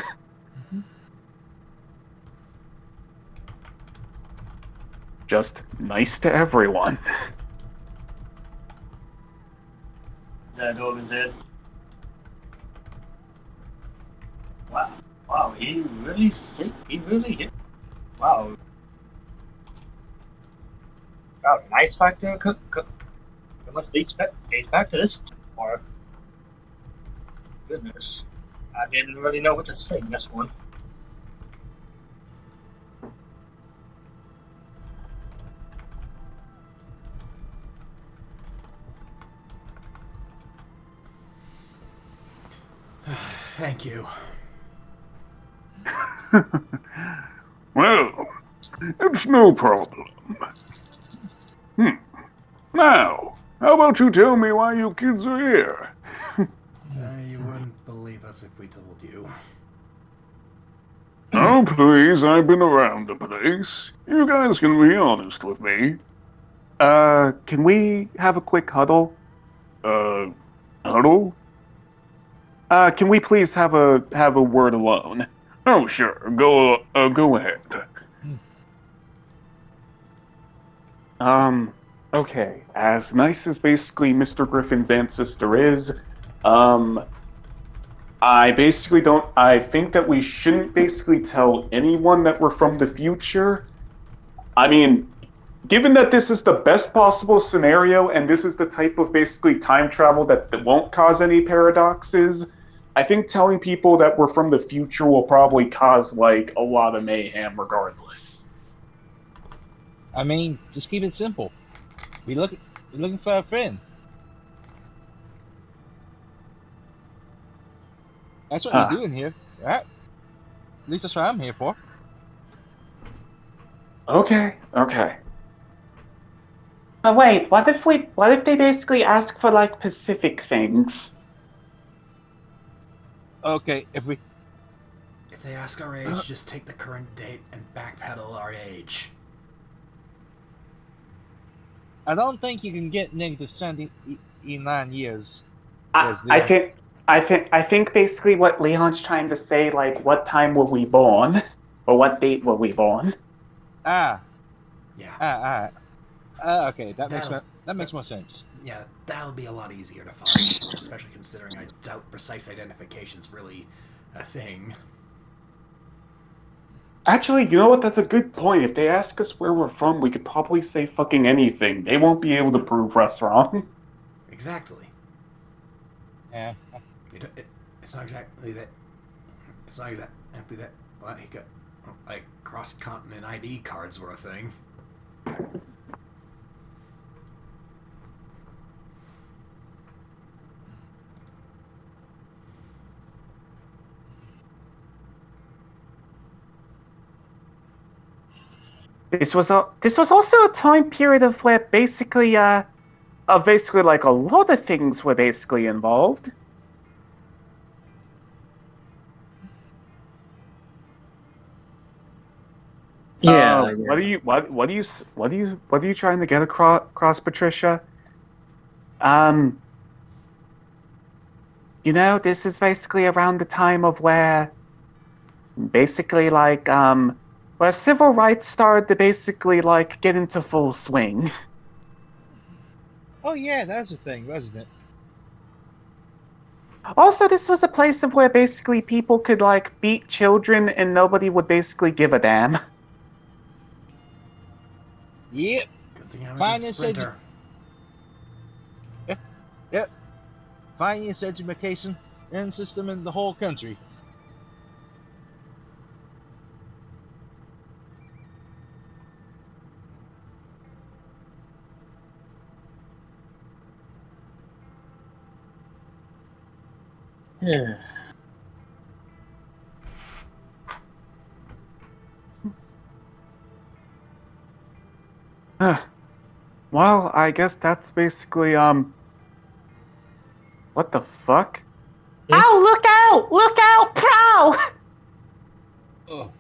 Just nice to everyone. That dog is dead. Wow, he really sick. He really hit. Wow. Wow, nice factor. How much dates back to this tomorrow? Goodness. I didn't really know what to say in this one. Thank you. Well, it's no problem. Now, how about you tell me why you kids are here? You wouldn't believe us if we told you. Oh, please, I've been around the place. You guys can be honest with me. Can we have a quick huddle? Huddle? Can we please have a word alone? Oh, sure. Go ahead. Okay. As nice as basically Mr. Griffin's ancestor is, I think that we shouldn't basically tell anyone that we're from the future. I mean, given that this is the best possible scenario and this is the type of basically time travel that won't cause any paradoxes, I think telling people that we're from the future will probably cause, like, a lot of mayhem regardless. I mean, just keep it simple. We're looking for a friend. That's what we're doing here, right? At least that's what I'm here for. Okay. Wait, what if they basically ask for, like, specific things? Okay, if they ask our age, just take the current date and backpedal our age. I don't think you can get negative 79 years. I think basically what Leon's trying to say, like, what time were we born? But what date were we born? Yeah. Okay, that makes more sense. Yeah, that'll be a lot easier to find, especially considering I doubt precise identification's really a thing. Actually, you know what? That's a good point. If they ask us where we're from, we could probably say fucking anything. They won't be able to prove us wrong. Exactly. Yeah. It's not exactly that. It's not exactly that. Like cross-continent ID cards were a thing. This was also a time period of where basically like a lot of things were basically involved. Yeah. What are you trying to get across, Patricia? This is basically around the time of where basically where civil rights started to basically like get into full swing. Oh yeah, that's a thing, wasn't it? Also, this was a place of where basically people could like beat children and nobody would basically give a damn. Yep. Good thing I'm a good Finance sprinter. Yep. Finance education and system in the whole country. Yeah. Well, I guess that's basically what the fuck? Hmm? Oh, look out! Look out, Pro! Oh.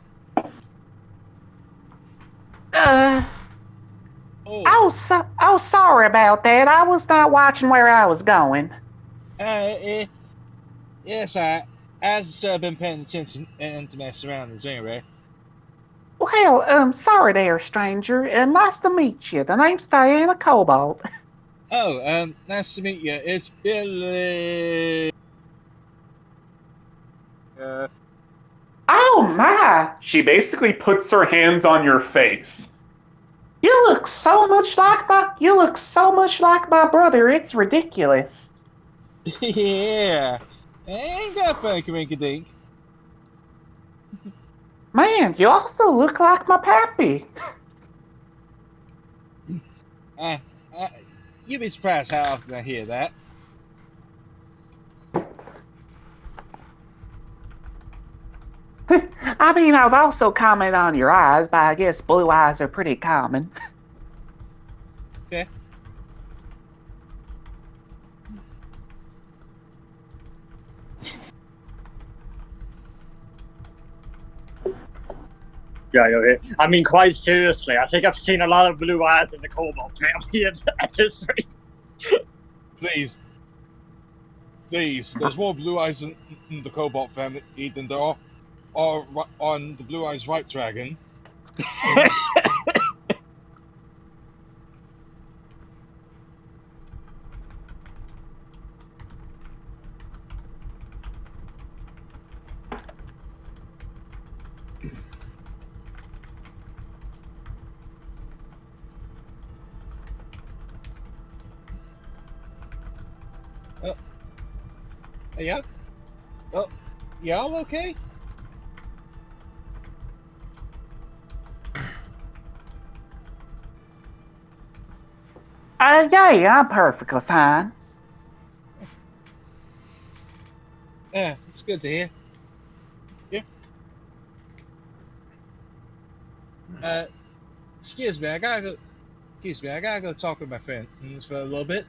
Uh, Oh. sorry about that. I was not watching where I was going. Yes, I just been paying attention and to my surroundings anyway. Well, sorry there, stranger. Nice to meet you. The name's Diana Cobalt. Oh, nice to meet you. It's Billy. Oh my! She basically puts her hands on your face. You look so much like my brother. It's ridiculous. Yeah. Ain't that funny, Kaminka-Dink? Man, you also look like my pappy. You'd be surprised how often I hear that. I mean, I'd also comment on your eyes, but I guess blue eyes are pretty common. Okay. Yeah, okay. I mean, quite seriously, I think I've seen a lot of blue eyes in the Cobalt family at this rate. Please. There's more blue eyes in the Cobalt family than there are on the Blue Eyes White Dragon. Yeah? Oh, y'all okay? Yeah, I'm perfectly fine. Yeah, it's good to hear. Yeah. Excuse me, I gotta go talk with my friends for a little bit.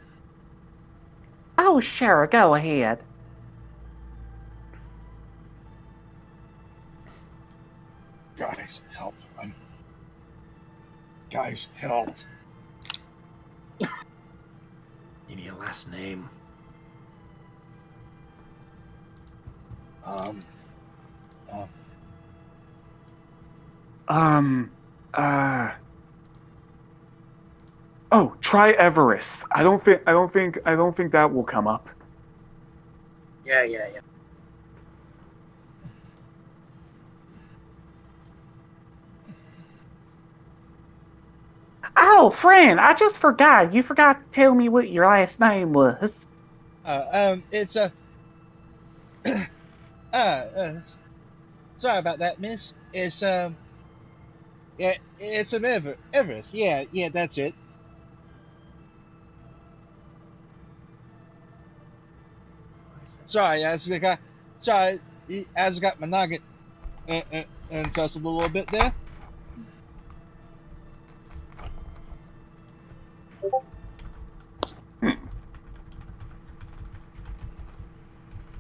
Oh, sure, go ahead. Guys, help. Guys, help. You need a last name. Oh, try Everest. I don't think that will come up. Yeah. Oh, friend, I just forgot. You forgot to tell me what your last name was. It's sorry about that, miss. It's yeah, it's Everest. Yeah, that's it. Sorry, as I got my noggin and tussled a little bit there.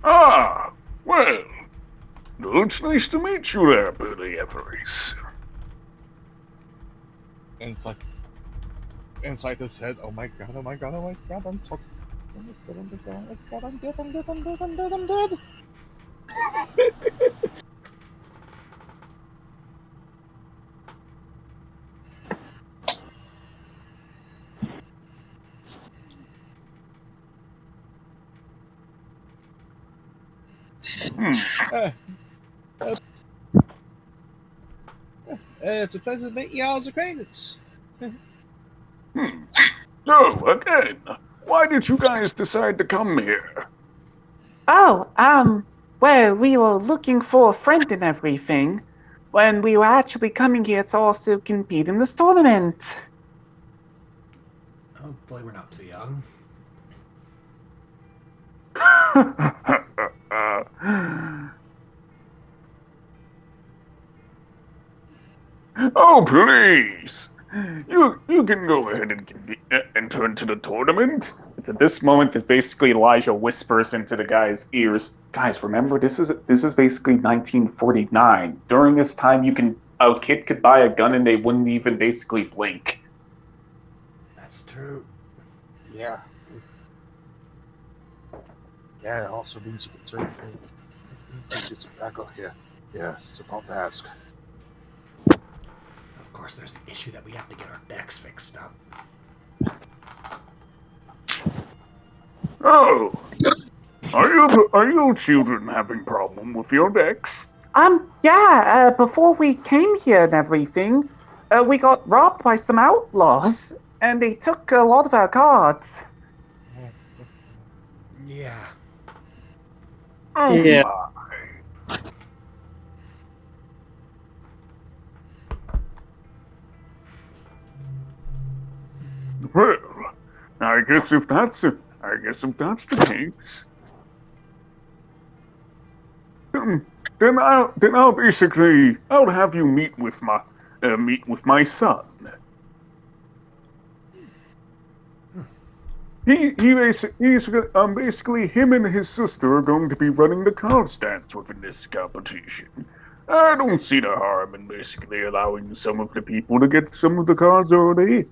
Ah, well, it's nice to meet you there, Billy Everest. And it's like inside his head, oh my god, I'm talking. Oh my god, I'm dead, I'm dead. It's a pleasure to meet y'all's acquaintance. So, again, why did you guys decide to come here? Oh, well, we were looking for a friend and everything, when we were actually coming here to also compete in this tournament. Hopefully we're not too young. Oh, please! You can go ahead and enter into the tournament. It's at this moment that basically Elijah whispers into the guy's ears. Guys, remember this is basically 1949. During this time, a kid could buy a gun and they wouldn't even basically blink. That's true. Yeah. Yeah, it also means you can turn into tobacco here. Yes, so don't ask. Of course, there's the issue that we have to get our decks fixed up. Oh, are you children having problem with your decks? Yeah, before we came here and everything, we got robbed by some outlaws, and they took a lot of our cards. Yeah. Oh Yeah. my. Well, I guess if that's the case, then I'll basically have you meet with my son. He's basically him and his sister are going to be running the card stands within this competition. I don't see the harm in basically allowing some of the people to get some of the cards early,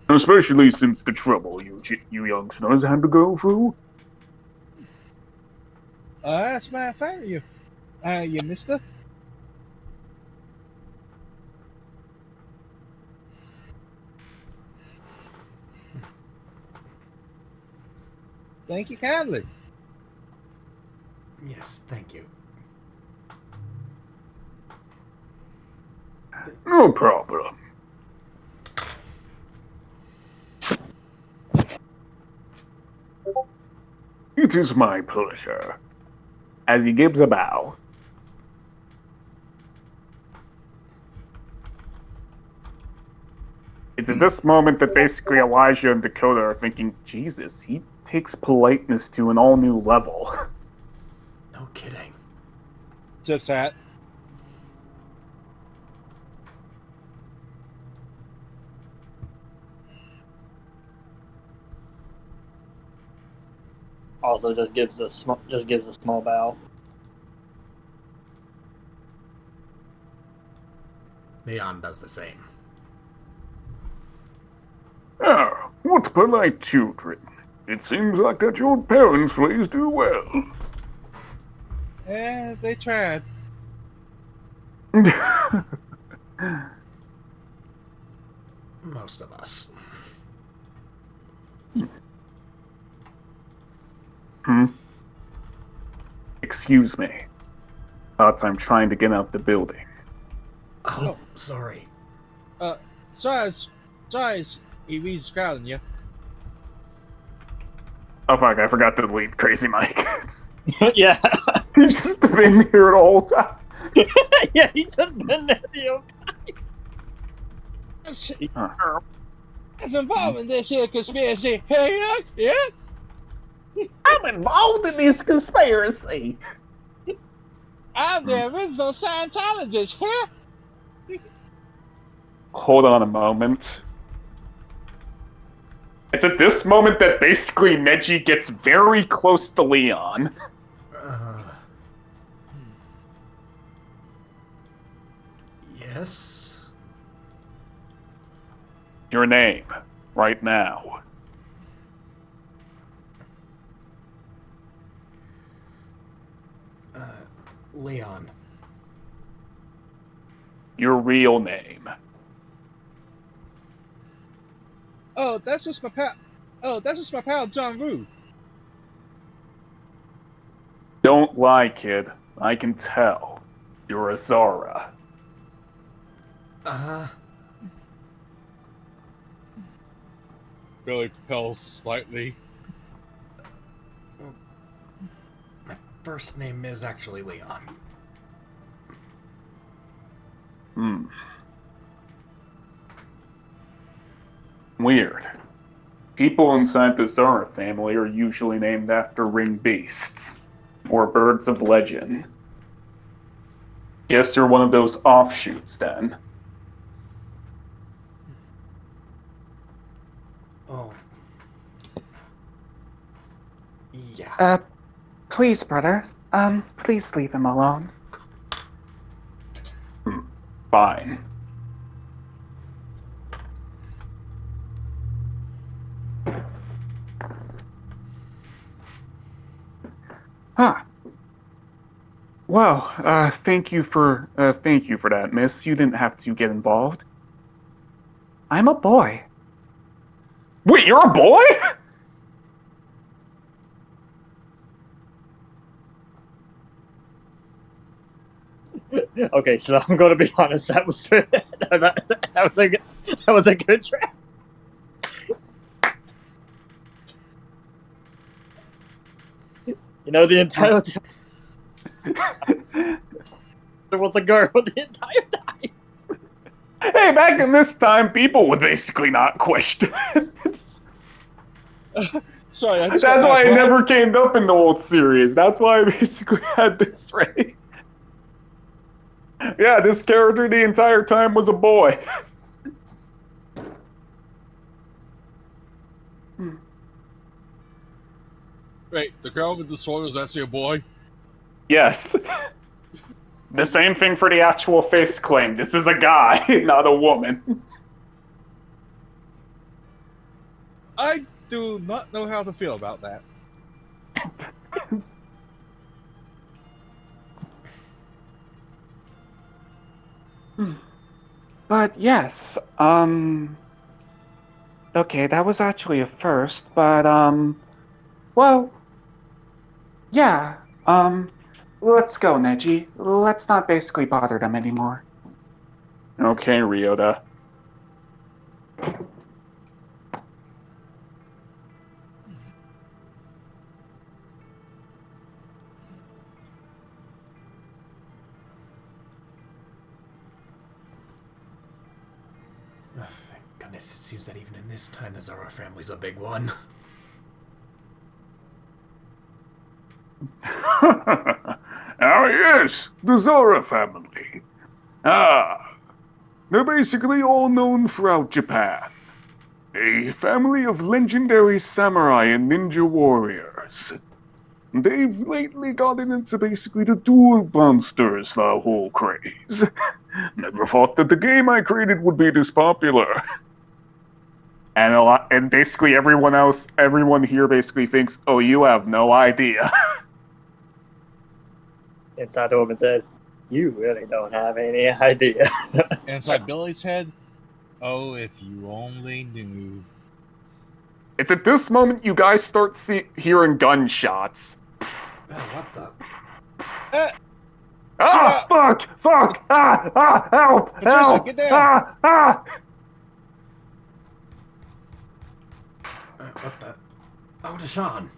especially since the trouble you youngsters had to go through. That's a matter of fact, you mister. Thank you kindly. Yes, thank you. No problem. It is my pleasure. As he gives a bow. It's at this moment that basically Elijah and Dakota are thinking, Jesus, he takes politeness to an all-new level. No kidding. Tips hat. Also, just gives a small bow. Leon does the same. Ah, what polite children. It seems like that your parents raised you well. Yeah, they tried. Most of us. Excuse me. Thought I'm trying to get out the building. Oh, sorry. Sorry, he reads scouting you. Oh fuck, I forgot to delete Crazy Mike. Yeah. He's just been here the whole time. Yeah, he's just been there the whole That's involved in this here conspiracy. Yeah? I'm involved in this conspiracy. I'm the original Scientologist, huh? Hold on a moment. It's at this moment that basically Neji gets very close to Leon. Yes? Your name, right now. Leon. Your real name. Oh, that's just my pal John Woo. Don't lie, kid. I can tell. You're a Zara. Billy propels slightly. My first name is actually Leon. Weird. People inside the Zara family are usually named after ring beasts, or birds of legend. Guess you're one of those offshoots, then. Oh. Yeah. Please, brother. Please leave him alone. Fine. Huh. Well, thank you for that, miss. You didn't have to get involved. I'm a boy. Wait, you're a boy? Okay, so I'm gonna be honest. That was a good track. You know, the entire time there was a girl the entire time. Hey, back in this time, people would basically not question it. Sorry, That's why it never came up in the old series. That's why I basically had this right. Yeah, this character the entire time was a boy. Wait, the girl with the sword is actually a boy? Yes. The same thing for the actual face claim. This is a guy, not a woman. I do not know how to feel about that. But yes, okay, that was actually a first, but, well, yeah, let's go, Neji. Let's not basically bother them anymore. Okay, Ryota. Oh, thank goodness, it seems that even in this time, the Zara family's a big one. Ah, yes, the Zara family. Ah, they're basically all known throughout Japan. A family of legendary samurai and ninja warriors. They've lately gotten into basically the duel monsters, the whole craze. Never thought that the game I created would be this popular. And basically everyone here basically thinks, oh, you have no idea. Inside the woman said, "You really don't have any idea." Inside Billy's head, Oh, if you only knew. It's at this moment you guys start hearing gunshots. What the? Shoot Ah, out! fuck! Help! Patricia, Help! get down! What the? Oh, Deshaun.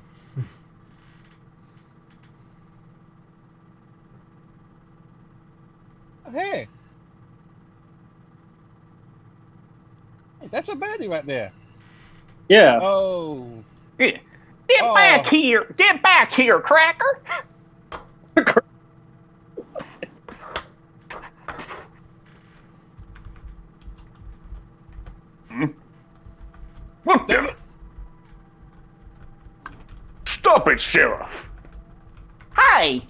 Hey! Hey, that's a baddie right there. Yeah. Oh. Get Oh. back here! Get back here, Cracker! What Dang the? it. Stop it, Sheriff! Hey!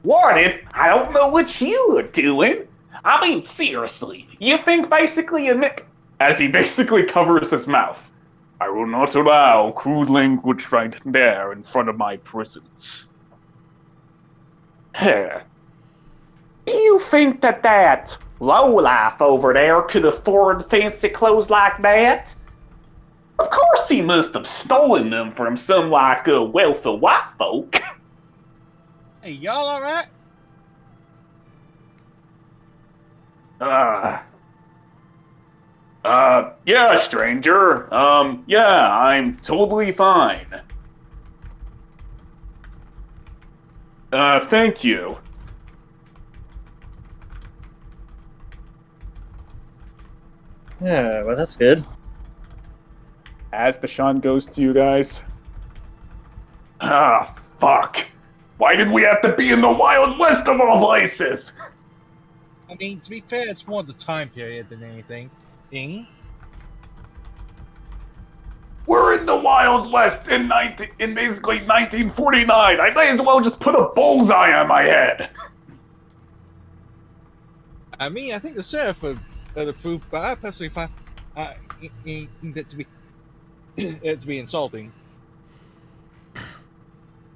Warden, I don't know what you are doing. I mean, seriously, you think basically a Nick. As he basically covers his mouth. I will not allow crude language right there in front of my prisons. Do you think that lowlife over there could afford fancy clothes like that? Of course he must have stolen them from some, wealthy white folk. Hey, y'all alright? Yeah, stranger. Yeah, I'm totally fine. Thank you. Yeah, well, that's good. As Deshaun goes to you guys. Ah, fuck. Why did we have to be in the Wild West of all places? I mean, to be fair, it's more the time period than anything. We're in the Wild West in basically 1949. I may as well just put a bullseye on my head. I mean, I think the sheriff would approve, but I personally find that to be it to be insulting.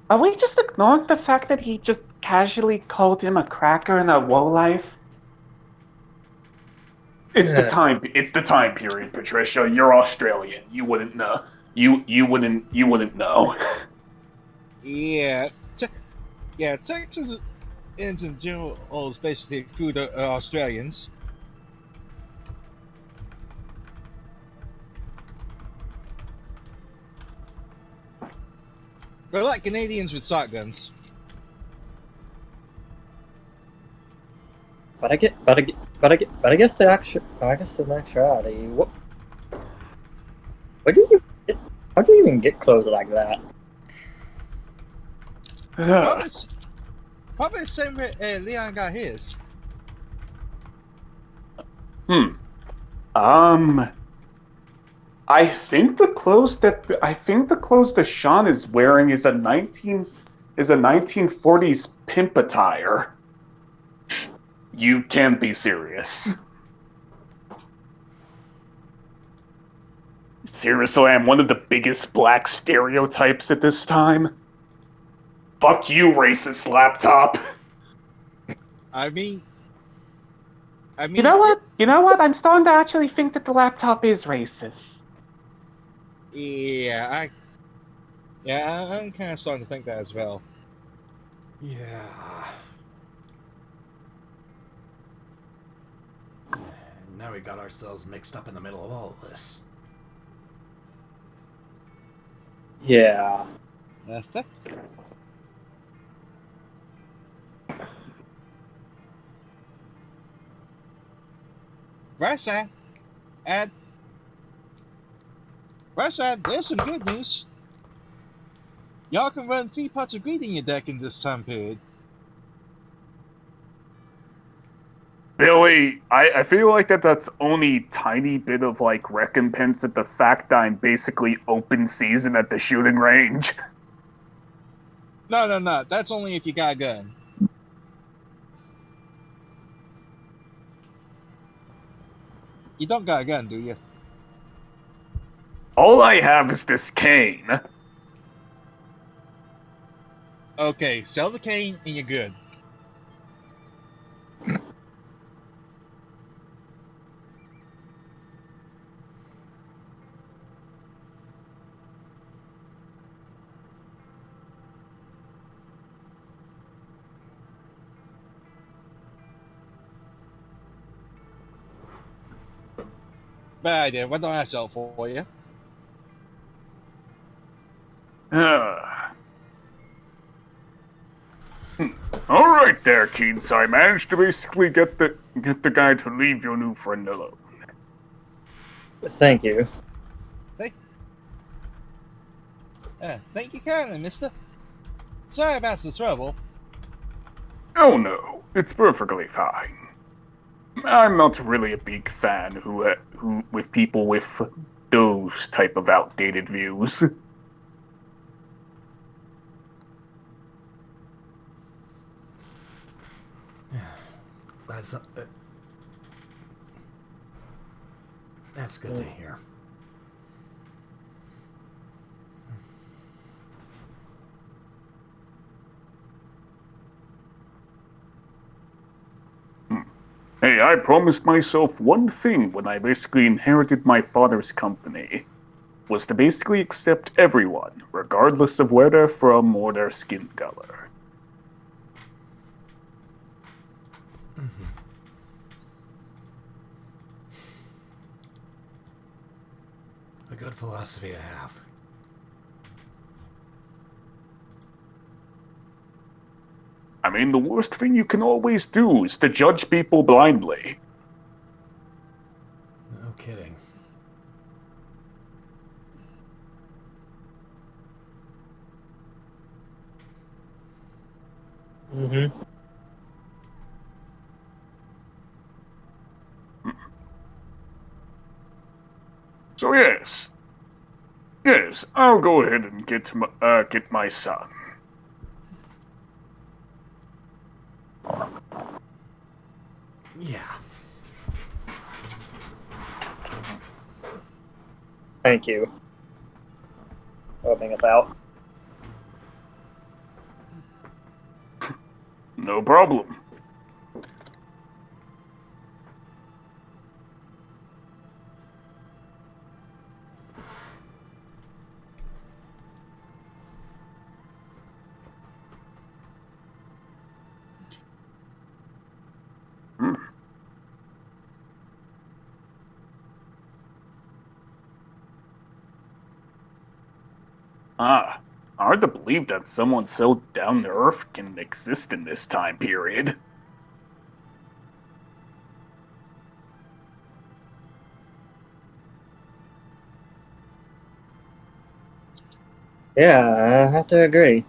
Are we just ignoring the fact that he just casually called him a cracker and a lowlife? It's the time period, Patricia. You're Australian. You wouldn't know. You wouldn't know. Yeah, Texas in general is basically crude Australians. They're like Canadians with shotguns. But I guess in actuality, how do you even get clothes like that? Probably the same way Leon got his. I think the clothes that Sean is wearing is a 1940s pimp attire. You can't be serious. Seriously, I'm one of the biggest black stereotypes at this time. Fuck you, racist laptop. I mean, You know what? I'm starting to actually think that the laptop is racist. Yeah, I'm kind of starting to think that as well. Yeah. Now we got ourselves mixed up in the middle of all of this. Yeah. Right side, there's some good news. Y'all can run teapots of greed in your deck in this time period. Billy, I feel like that's only tiny bit of recompense at the fact that I'm basically open season at the shooting range. No. That's only if you got a gun. You don't got a gun, do you? All I have is this cane. Okay, sell the cane and you're good. Bad idea. Why don't I sell for you? All right there, Keats. I managed to basically get the guy to leave your new friend alone. Thank you. Thank you kindly, mister. Sorry about the trouble. Oh no, it's perfectly fine. I'm not really a big fan who with people with those type of outdated views. That's good to hear. Hey, I promised myself one thing when I basically inherited my father's company, was to basically accept everyone, regardless of where they're from or their skin color. A good philosophy to have. I mean, the worst thing you can always do is to judge people blindly. No kidding. Mm-hmm. So yes, I'll go ahead and get my son. Yeah. Thank you. Helping us out. No problem. Hard to believe that someone so down to earth can exist in this time period. Yeah, I have to agree.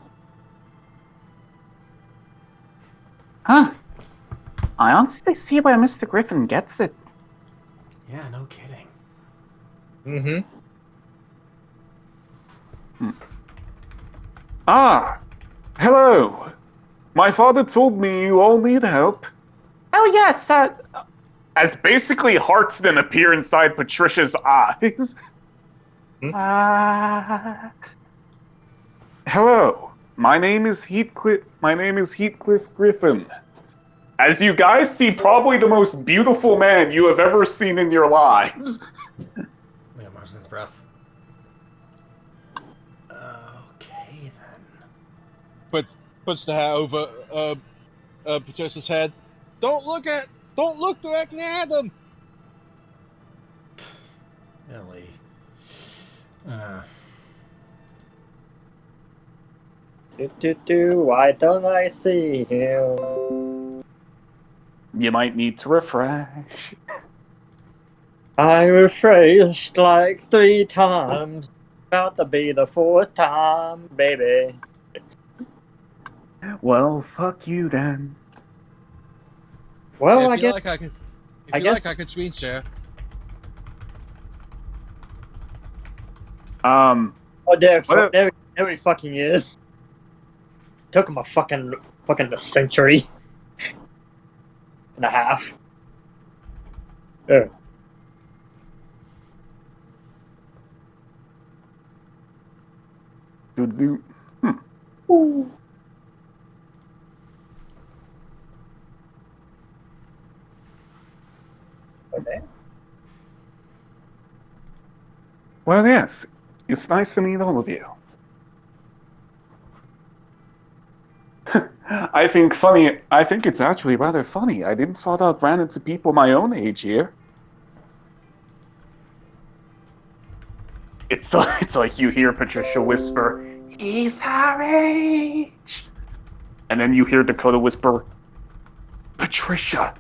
Huh. I honestly see where Mr. Griffin gets it. Yeah, no kidding. Mm-hmm. Hello. My father told me you all need help. Oh, yes, As basically hearts then appear inside Patricia's eyes. Hello. My name is Heathcliff Griffin. As you guys see, probably the most beautiful man you have ever seen in your lives. Yeah, Marston's breath. Okay, then. Puts the hat over Patricia's head. Don't look directly at him. Really? Why don't I see him? You might need to refresh. I rephrased like 3 times. About to be the 4th time, baby. Well, fuck you then. Well, If I you guess. like, I could. If I you guess- like, I could screen share. Oh, there What he fucking is. Took him a fucking a century and a half. Yeah. do. Okay. Well, yes. It's nice to meet all of you. I think it's actually rather funny. I didn't thought I'd ran into people my own age here. It's like you hear Patricia whisper, "He's our age," and then you hear Dakota whisper, "Patricia,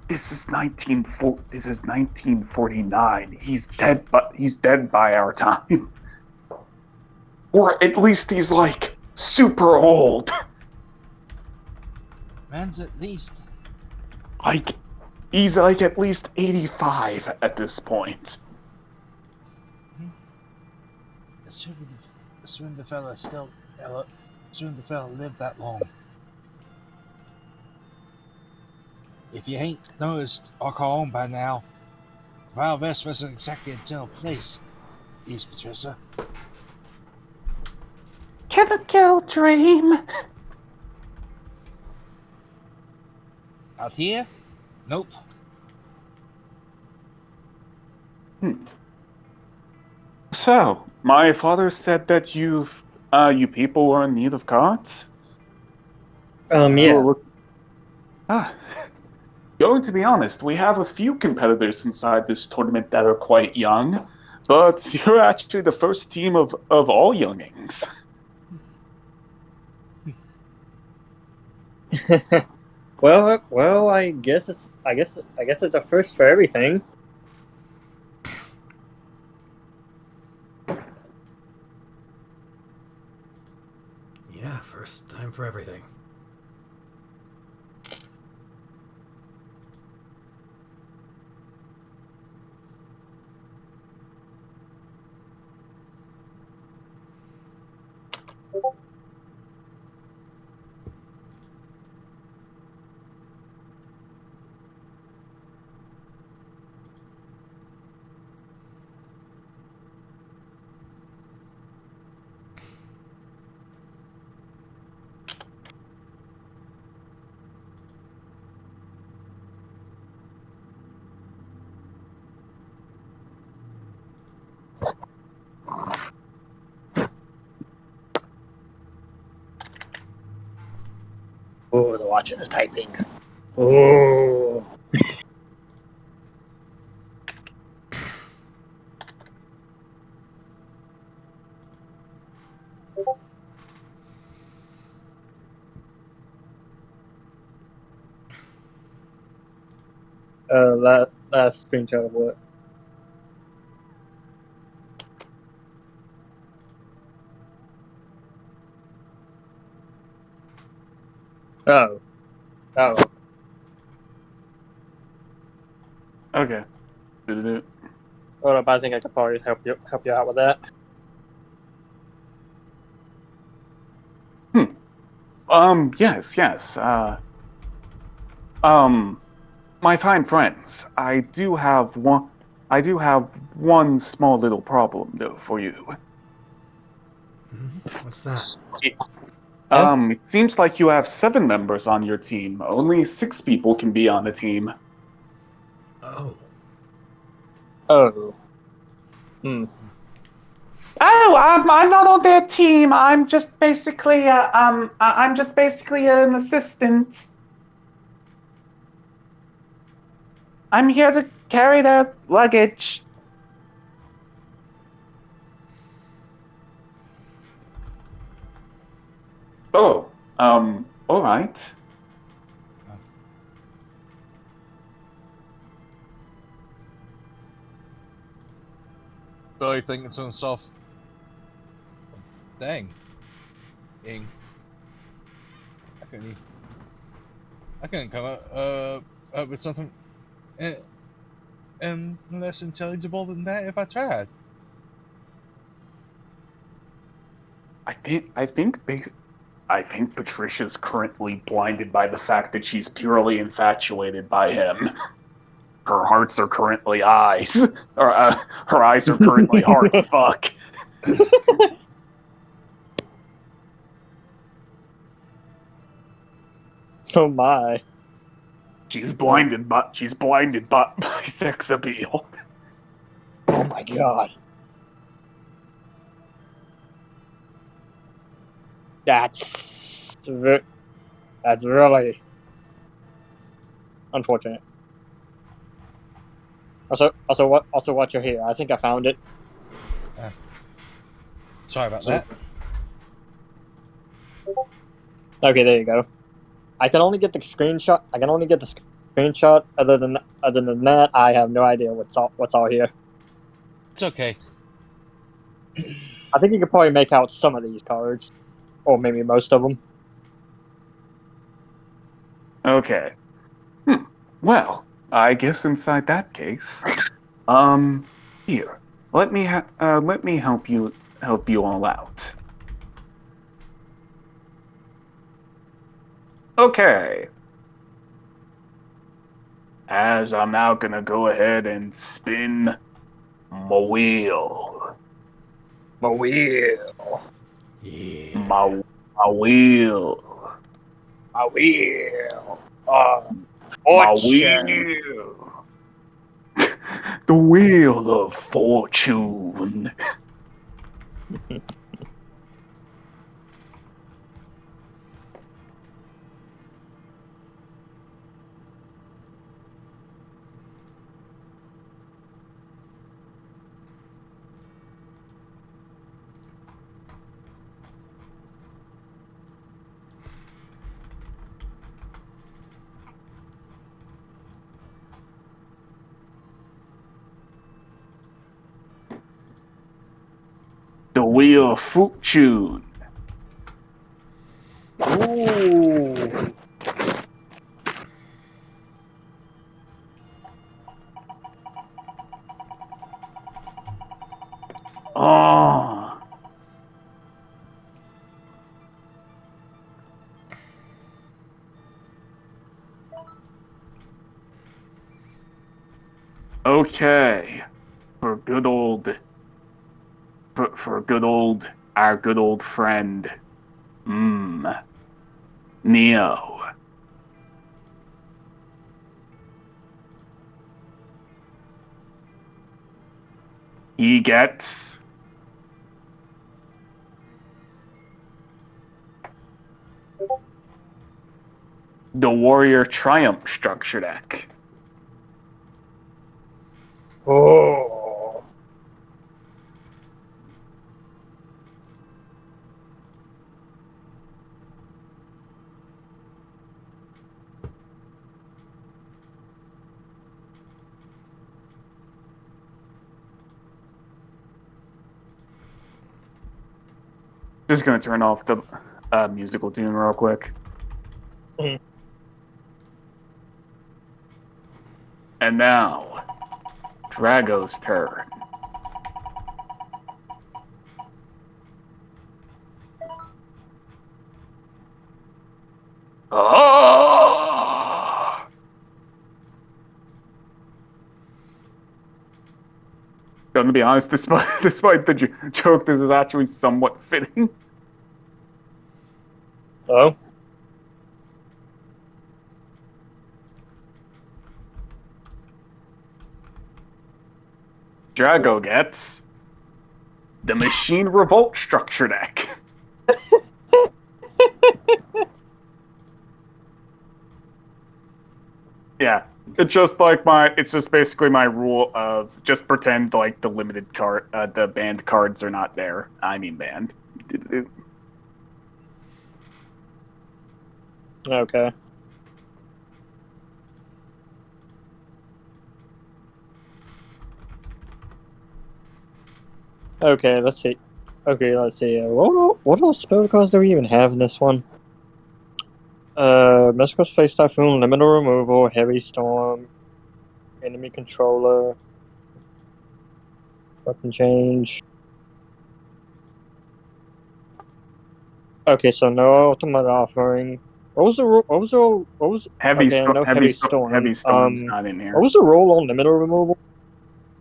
this is 1949. He's dead, but he's dead by our time, or at least he's like super old. Man's at least. Like he's like at least 85 at this point." Assume the fella lived that long. If you ain't noticed or caught on by now, the Wild West wasn't exactly a gentle place, East Patricia. Kill dream. Out here? Nope. So, my father said that you people were in need of cards? Yeah. Ah. Going to be honest, we have a few competitors inside this tournament that are quite young, but you're actually the first team of all youngings. Well, I guess it's a first for everything. Yeah, first time for everything. Oh, the watcher is typing. Oh. Last screenshot of what? Oh. Okay. Hold up, I think I could probably help you out with that. Yes. My fine friends, I do have one small little problem though for you. What's that? It seems like you have 7 members on your team. Only 6 people can be on the team. Oh. Oh. Oh, I'm not on their team. I'm just basically an assistant. I'm here to carry their luggage. Oh, all right. Billy thinking to himself, dang. I couldn't come up with something less intelligible than that if I tried. I think Patricia's currently blinded by the fact that she's purely infatuated by him. Her hearts are currently eyes. Or, her eyes are currently heart. Fuck. Oh my. She's blinded by sex appeal. Oh my god. That's really unfortunate. Also, what you're here? I think I found it. Sorry about that. Okay, there you go. I can only get the screenshot. Other than that, I have no idea what's all here. It's okay. I think you could probably make out some of these cards, or maybe most of them. Okay. Well, I guess inside that case, here, let me help you all out. Okay. As I'm now gonna go ahead and spin my wheel. My wheel. Yeah. My wheel. My wheel. My Fortune. wheel. The wheel of fortune. The wheel of fortune. Ooh. Oh. Okay. For good old our good old friend Neo. He gets the Warrior Triumph structure deck. Oh. Just gonna turn off the musical tune real quick. Mhm. And now, Drago's turn. Oh! Gonna be honest, despite the joke, this is actually somewhat fitting. Oh. Drago gets the Machine Revolt structure deck. Yeah, it's just basically my rule of just pretend like the the banned cards are not there. I mean banned. Okay. Okay, let's see. What else spell cards do we even have in this one? Mystical Space Typhoon, Limited Removal, Heavy Storm, Enemy Controller, Weapon Change. Okay, so no Ultimate Offering. What was Heavy okay, no Heavy Storm. Heavy Storm's not in What here. was the rule on Limited Removal?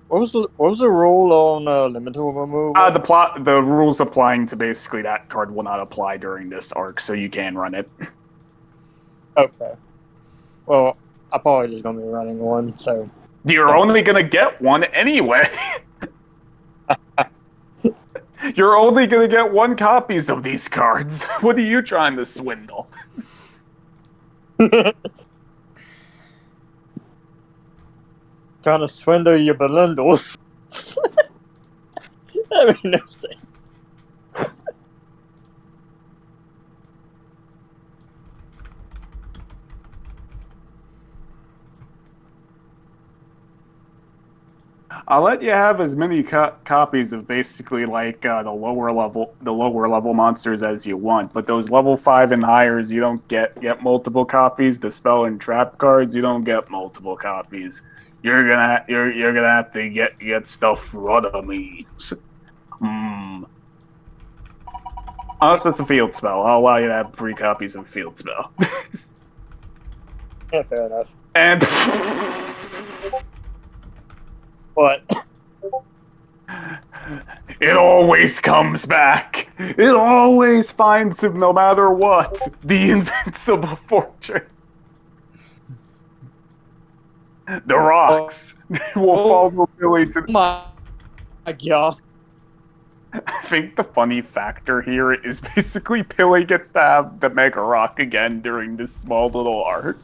What was the rule on Limited Removal? The rules applying to basically that card will not apply during this arc, so you can run it. Okay. Well, I'm probably just gonna be running one, so You're only gonna get one anyway. You're only gonna get one copies of these cards. What are you trying to swindle? trying to swindle your belindles. That made no sense. I'll let you have as many copies of basically like the lower level monsters as you want, but those level 5 and higher's you don't get multiple copies. The spell and trap cards you don't get multiple copies. You're gonna have to get stuff for other means. Hmm. Unless it's a field spell, I'll allow you to have 3 copies of field spell. Yeah, fair enough. And What? it always comes back. It always finds him no matter what. The invincible fortress. The rocks will follow Billy to. My God. I think the funny factor here is basically Billy gets to have the Mega Rock again during this small little arc.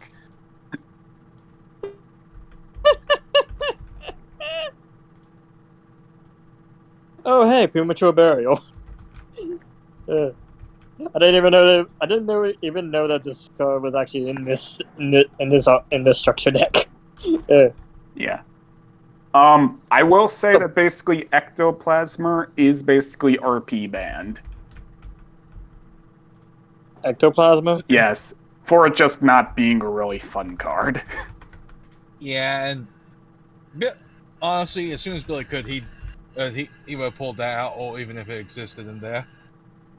Oh, hey, premature burial. I didn't even know that this card was actually in this structure deck. Yeah. I will say that basically Ectoplasma is basically RP banned. Ectoplasma? Yes, for it just not being a really fun card. Yeah, and honestly, as soon as Billy could, he would have pulled that out, or even if it existed in there.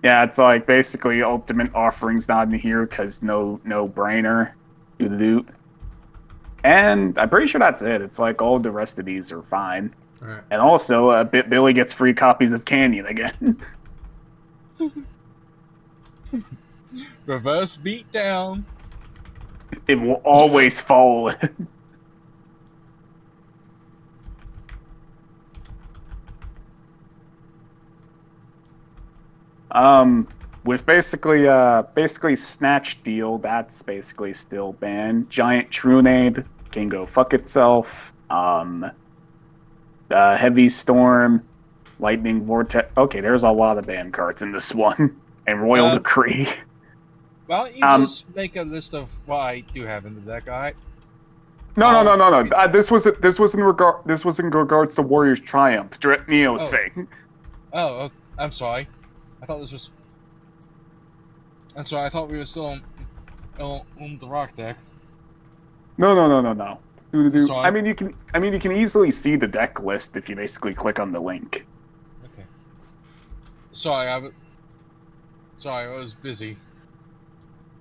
Yeah, it's like basically Ultimate Offering's not in here because no brainer. Do. And I'm pretty sure that's it. It's like all the rest of these are fine. All right. And also, Billy gets free copies of Canyon again. Reverse beat down. It will always fall. With basically Snatch Deal, that's basically still banned. Giant Trunade can go fuck itself. Heavy Storm, Lightning Vortex. Okay, there's a lot of banned cards in this one. And Royal Decree. Why don't you just make a list of what I do have in the deck, alright? No. This was in regards to Warrior's Triumph, Neo's thing. Oh, I'm sorry. I thought this was. I'm sorry. I thought we were still on the rock deck. No. Sorry. I mean, you can easily see the deck list if you basically click on the link. Okay. Sorry, I was busy.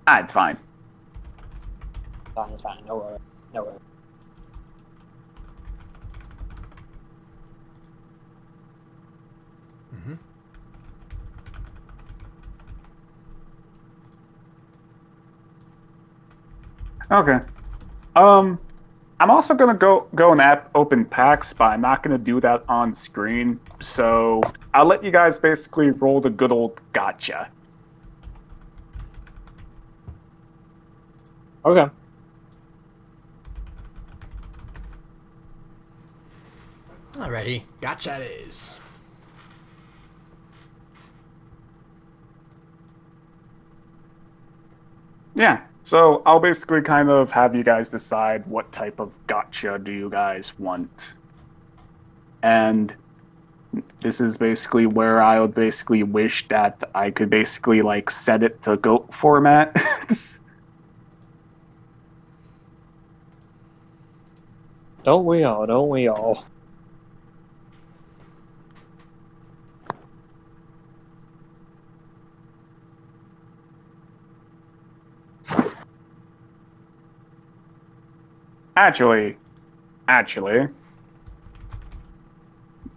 It's fine. It's fine. No worries. Mm-hmm. Okay. I'm also gonna go and open packs, but I'm not gonna do that on screen. So I'll let you guys basically roll the good old gotcha. Okay. Alrighty, gotcha it is. Yeah. So I'll basically kind of have you guys decide what type of gotcha do you guys want. And this is basically where I would basically wish that I could basically like set it to GOAT format. Don't we all? Actually,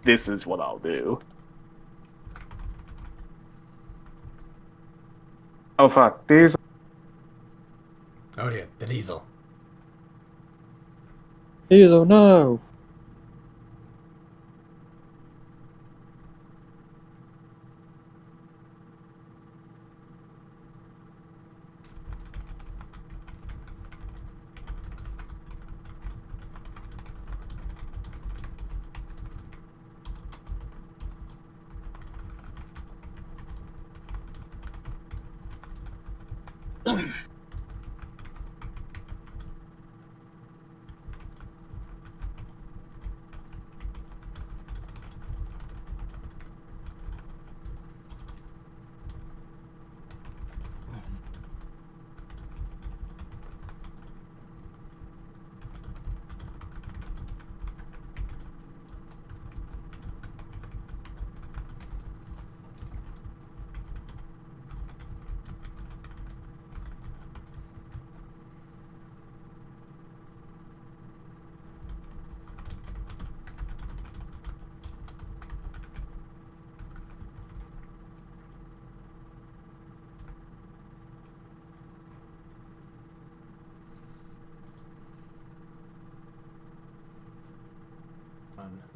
this is what I'll do. Oh fuck, these. Oh dear, the diesel. Diesel, no.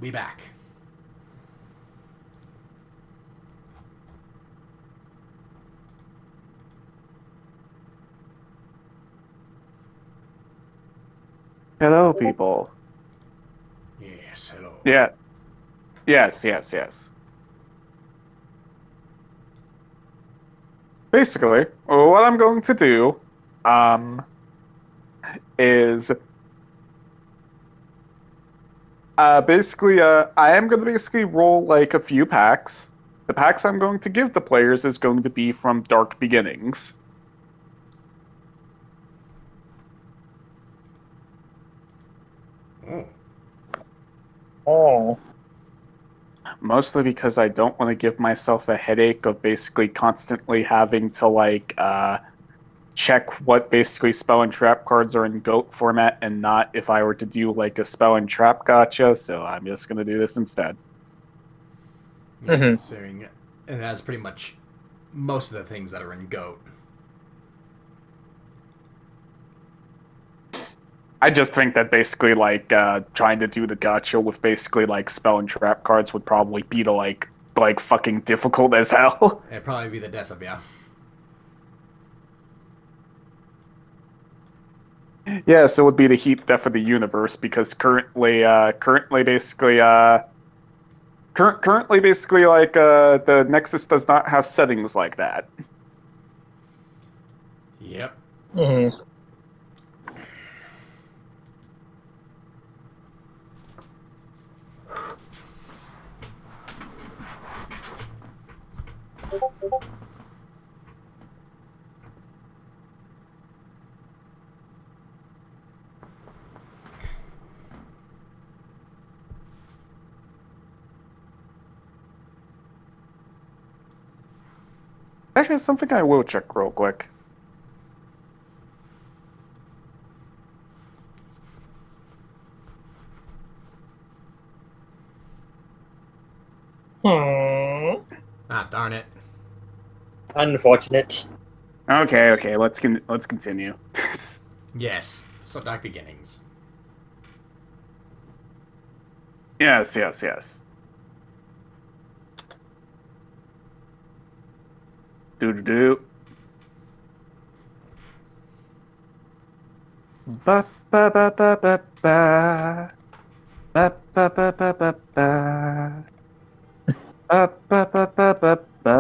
We back. Hello, people. Yes, hello. Yeah. Yes. Basically, what I'm going to do, is I am going to basically roll like a few packs. The packs I'm going to give the players is going to be from Dark Beginnings. Oh. Oh. Mostly because I don't want to give myself a headache of basically constantly having to check what basically spell and trap cards are in GOAT format and not if I were to do like a spell and trap gotcha, so I'm just gonna do this instead. Yeah, considering and that's pretty much most of the things that are in GOAT. I just think that basically trying to do the gotcha with basically like spell and trap cards would probably be the like fucking difficult as hell. It'd probably be the death of you. Yes, it would be the heat death of the universe because currently basically the Nexus does not have settings like that. Yep. Mm-hmm. Actually, it's something I will check real quick. Ah, darn it. Unfortunate. Okay, let's continue. Yes. So Dark Beginnings. Yes. Do. Ba ba ba ba ba ba. Ba ba ba ba ba ba. Ba ba ba ba ba ba.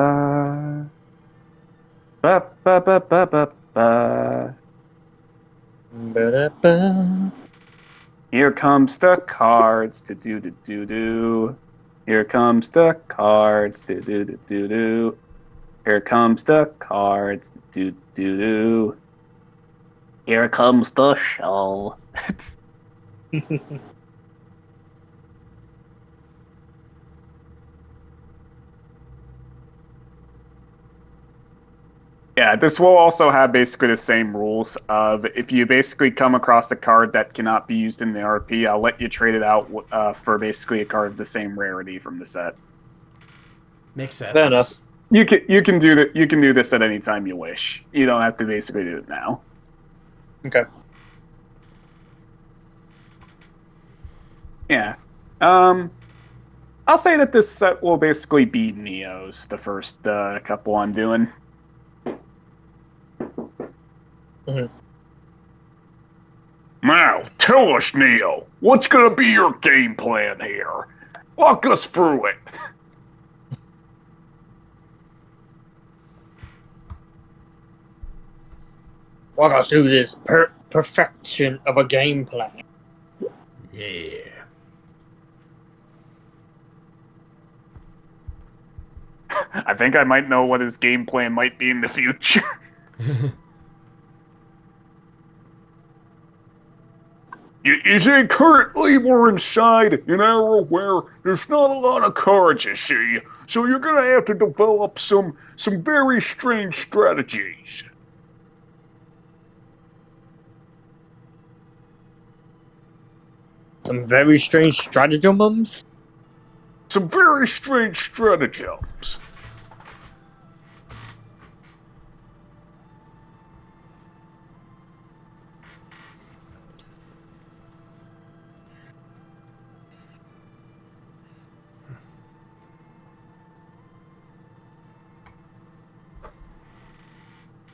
Ba ba ba ba ba ba. Ba-da-ba. Here comes the cards. Do. Here comes the cards. Do. Here comes the cards. Do. Here comes the show. Yeah, this will also have basically the same rules of if you basically come across a card that cannot be used in the RP, I'll let you trade it out for basically a card of the same rarity from the set. Makes sense. Fair enough. You can do this at any time you wish. You don't have to basically do it now. Okay. Yeah. I'll say that this set will basically be Neo's, the first couple I'm doing. Mm-hmm. Now, tell us, Neo, what's gonna be your game plan here? Walk us through it. Walk us through this perfection of a game plan. Yeah. I think I might know what his game plan might be in the future. You see, currently we're inside an era where there's not a lot of cards, you see, so you're gonna have to develop some very strange strategies. Some very strange stratagems. Some very strange stratagems.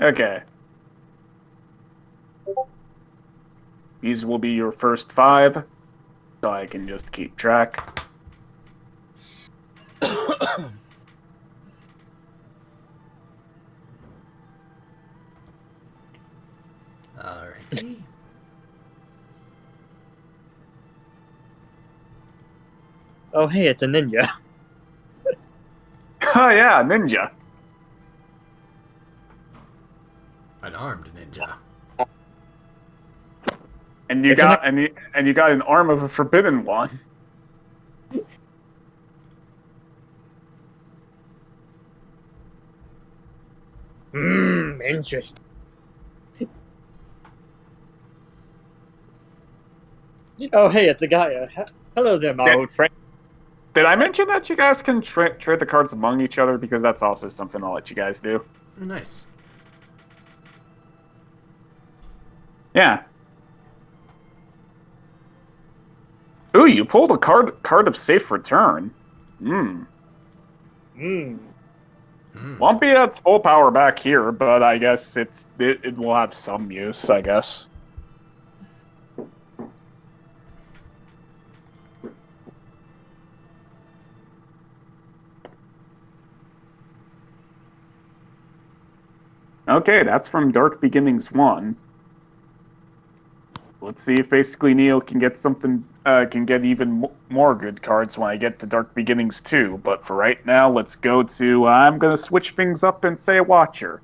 Okay. These will be your first 5, so I can just keep track. Alrighty. Oh, hey, it's a ninja. Oh yeah, ninja. An armed ninja. And you got an arm of a forbidden one. Interesting. Oh, hey, it's a guy. Hello there, my old friend. Did I mention that you guys can trade the cards among each other? Because that's also something I'll let you guys do. Nice. Yeah. Ooh, you pulled a card of safe return. Won't be at its full power back here, but I guess it will have some use, I guess. Okay, that's from Dark Beginnings 1. Let's see if basically Neo can get something, can get even more good cards when I get to Dark Beginnings 2. But for right now, let's go to, I'm gonna switch things up and say Watcher.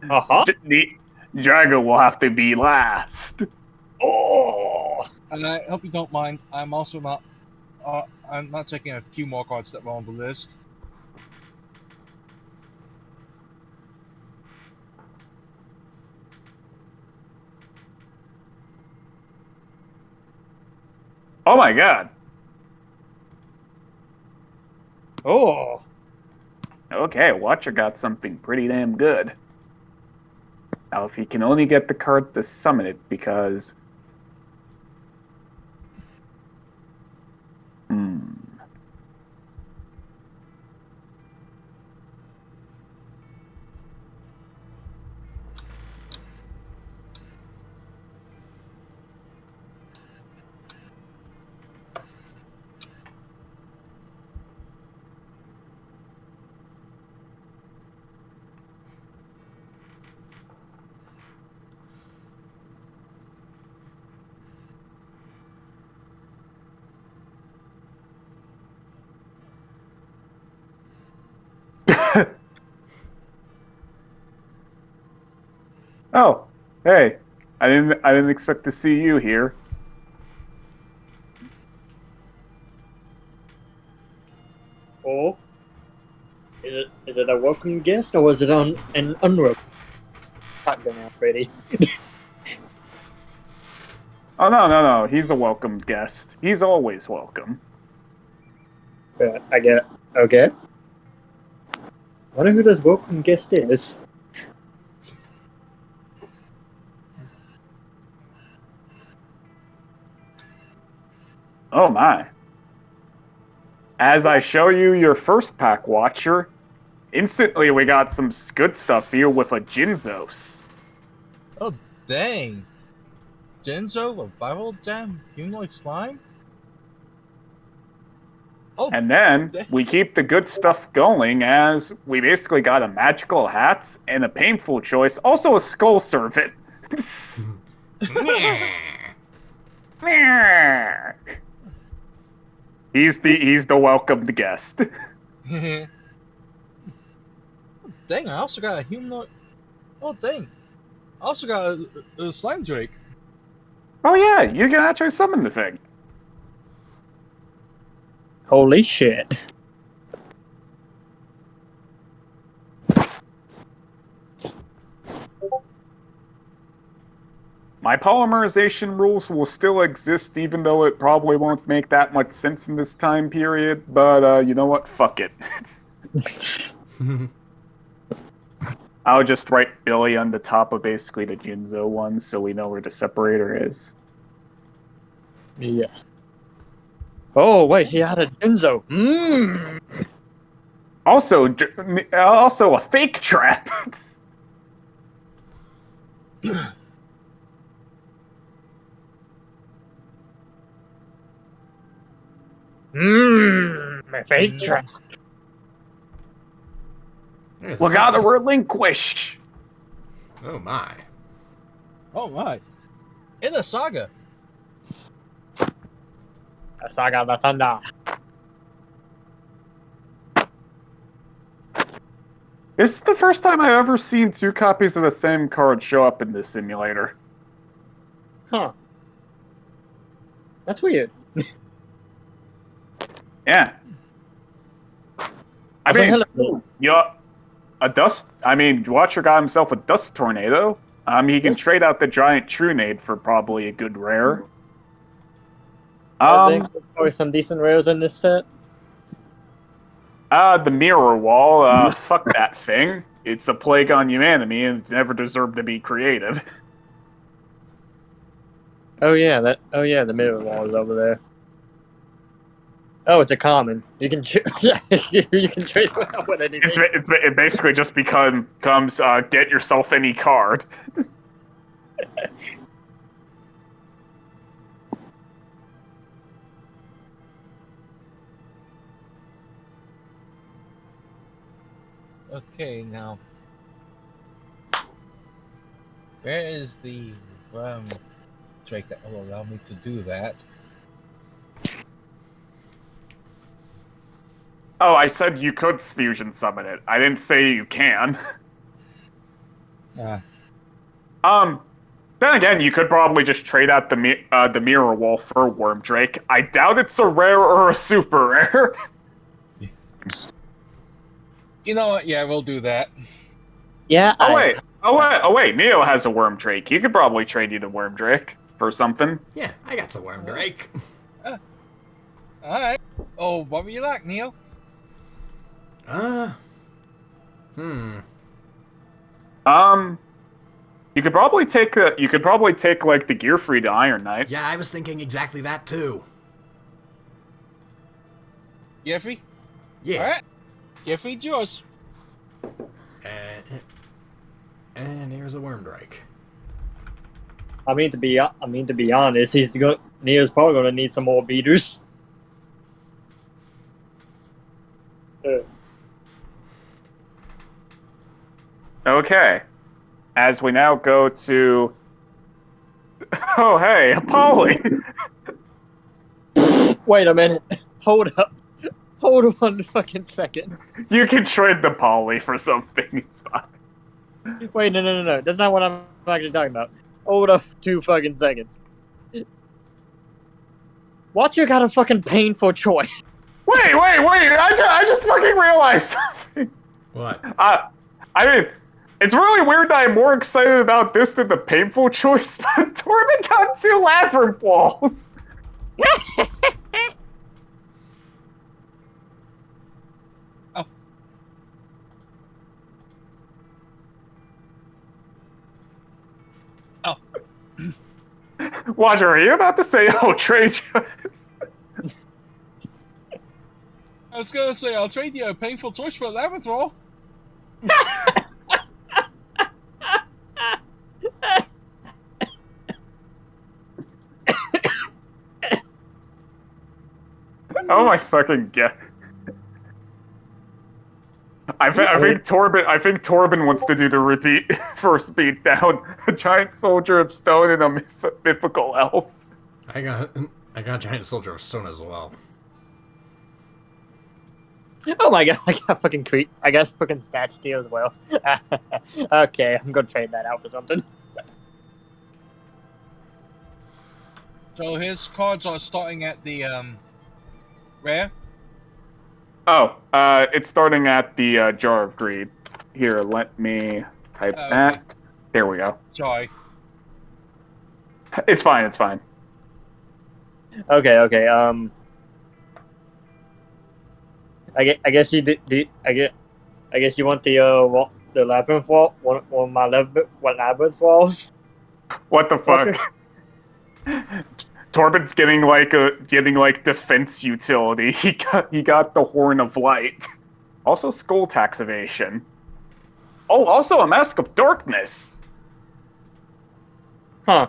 Uh-huh. Drago will have to be last. Oh! And I hope you don't mind. I'm also not. I'm not taking a few more cards that were on the list. Oh my god. Oh! Okay, Watcher got something pretty damn good. Now, if he can only get the card to summon it, because... Oh, hey. I didn't expect to see you here. Oh? Is it a welcome guest, or was it an unwelcome? Shotgun already. Oh, no. He's a welcome guest. He's always welcome. I get it. Okay. Wonder who this welcome guest is. Oh my. As I show you your first pack, Watcher, instantly we got some good stuff here with a Jinzos. Oh, dang. Genzo, a viral jam, humanoid slime? Oh, And then we keep the good stuff going as we basically got a magical hat and a painful choice, also a skull servant. He's the welcomed guest. dang, I also got a humanoid. Oh, dang. I also got a slime drake. Oh yeah, you can actually summon the thing. Holy shit. My polymerization rules will still exist, even though it probably won't make that much sense in this time period, but you know what? Fuck it. I'll just write Billy on the top of basically the Jinzo one, so we know where the separator is. Yes. Oh, wait, he had a Jinzo. Also a fake trap. My fate trap. There's We a gotta sign. relinquish. Oh my. Oh my! In the saga. Saga the Thunder. This is the first time I've ever seen 2 copies of the same card show up in this simulator. Huh. That's weird. Yeah. I Also, mean, hello. Watcher got himself a Dust Tornado. He can trade out the Giant Trunade for probably a good rare. I think there's probably some decent rares in this set. The Mirror Wall, fuck that thing. It's a plague on humanity and it's never deserved to be created. Oh yeah, the mirror wall is over there. Oh, it's a common. You can you can trade it out with anything. It basically just becomes get yourself any card. Okay, now. Where is the Drake that will allow me to do that? Oh, I said you could fusion summon it. I didn't say you can. Then again, you could probably just trade out the Mirror Wall for Wormdrake. I doubt it's a rare or a super rare. You know what? Yeah, we'll do that. Yeah. Oh wait, Neo has a Wormdrake. He could probably trade you the Wormdrake for something. Yeah, I got some Wormdrake. Alright. Oh, what would you like, Neo? You could probably take like the Gearfried Iron Knight. Yeah, I was thinking exactly that too. Jeffrey? Yeah. Alright. Jeffrey's yours. And here's a Wormdrake. I mean to be honest, Neo's probably gonna need some more beaters. Okay. As we now go to... Oh, hey, Polly! Wait a minute. Hold up. Hold on a fucking second. You can trade the Polly for something, it's fine. Wait, no. That's not what I'm actually talking about. Hold up 2 fucking seconds. Watcher got a fucking painful choice. Wait! I just fucking realized something. What? I mean, it's really weird that I'm more excited about this than the painful choice, but Torben got 2 Labyrinth Walls. Watcher, are you about to say, oh, trade choice? I was gonna say, I'll trade you a painful choice for a Labrador. Oh my fucking god. I think Torben wants to do the repeat first beat down. A giant soldier of stone and a mythical elf. I got Giant Soldier of Stone as well. Oh my god, I got fucking I guess fucking stat steal as well. Okay, I'm gonna trade that out for something. So his cards are starting at the rare. Oh, it's starting at the Jar of Greed. Here, let me type that. Okay. There we go. Sorry. It's fine. Okay. I guess you did. I guess you want the labyrinth wall. One of my labyrinth walls. What the fuck? Torben's getting like defense utility. He got the Horn of Light. Also Skull Tax Evasion. Oh, also a Mask of Darkness. Huh.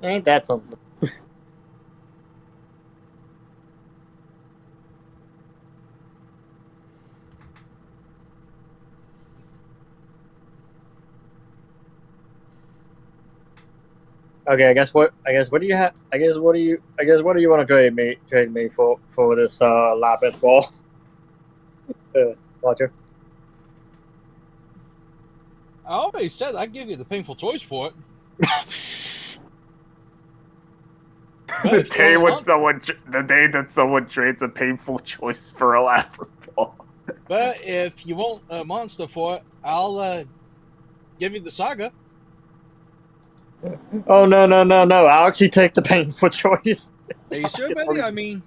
Ain't that something? Okay, what do you have? What do you want to trade me for this labyrinth ball? Roger. I already said I'd give you the painful choice for it. The day that someone trades a painful choice for a laughter ball. But if you want a monster for it, I'll give you the saga. Oh no! I'll actually take the painful choice. Are you sure, buddy? I mean,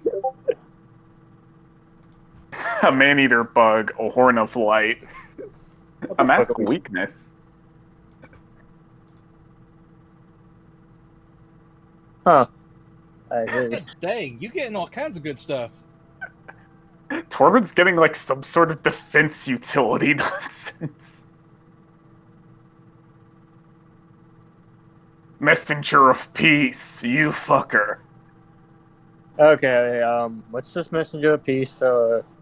A man-eater bug, a horn of light, a mask of weakness. Huh. I agree. dang, you getting all kinds of good stuff. Torben's getting like some sort of defense utility nonsense. Messenger of peace, you fucker. Okay, what's this messenger of peace?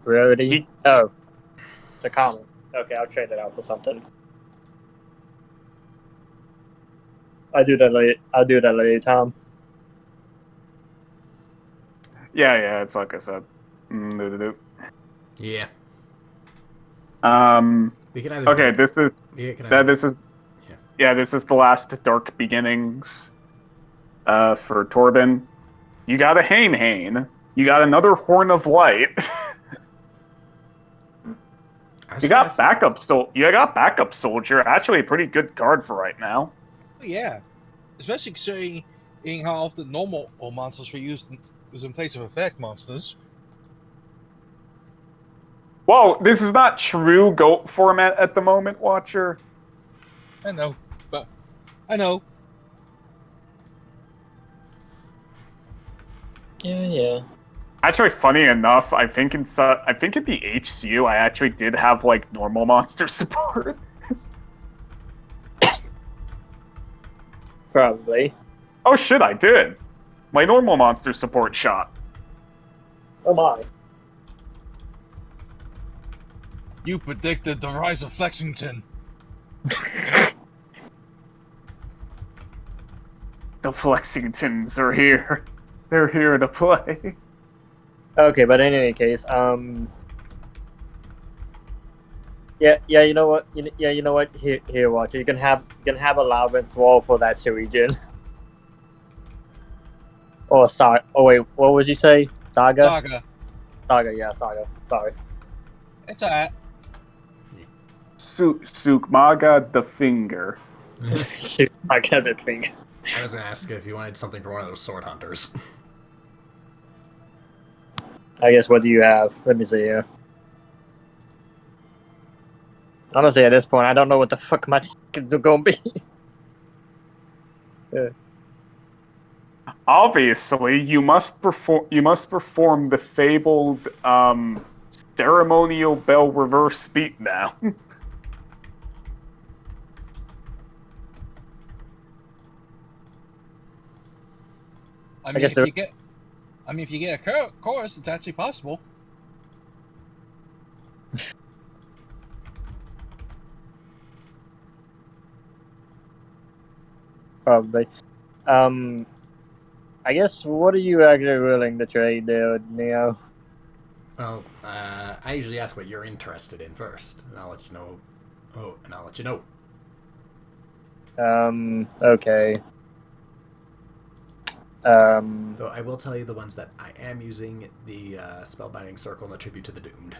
Rarity? Oh, it's a common. Okay, I'll trade it out for something. I'll do that later, Tom. Yeah, it's like I said. Yeah. We can either Okay, this is yeah. this is the last Dark Beginnings for Torben. You got a Hane. You got another Horn of Light. You got backup soldier. Actually, a pretty good card for right now. Yeah, especially considering how often normal monsters were used in place of effect monsters. Well, this is not true GOAT format at the moment, Watcher. I know, but I know. Yeah. Actually, funny enough, I think in the HCU, I actually did have like normal monster support. Probably. Oh shit, I did. My normal monster support shot. Oh my. You predicted the rise of Flexington. The Flexingtons are here. They're here to play. Okay, but in any case, yeah, you know what? You know what? Here, Watcher. You can have a labyrinth wall for that region. Oh, sorry. Oh wait, what would you say? Saga. Yeah, Saga. Sorry. It's alright. Sukmaga the finger. Sukmaga the finger. I was gonna ask if you wanted something for one of those sword hunters. I guess, what do you have? Let me see here. Honestly, at this point, I don't know what the fuck my tickets are gonna be. Yeah. Obviously, you must perform the fabled ceremonial bell reverse beatdown. I mean, if you get a chorus, it's actually possible. Probably. I guess, what are you actually willing to trade there, Neo? Well, I usually ask what you're interested in first, and I'll let you know. Okay. Though I will tell you the ones that I am using: the Spellbinding Circle and the Tribute to the Doomed.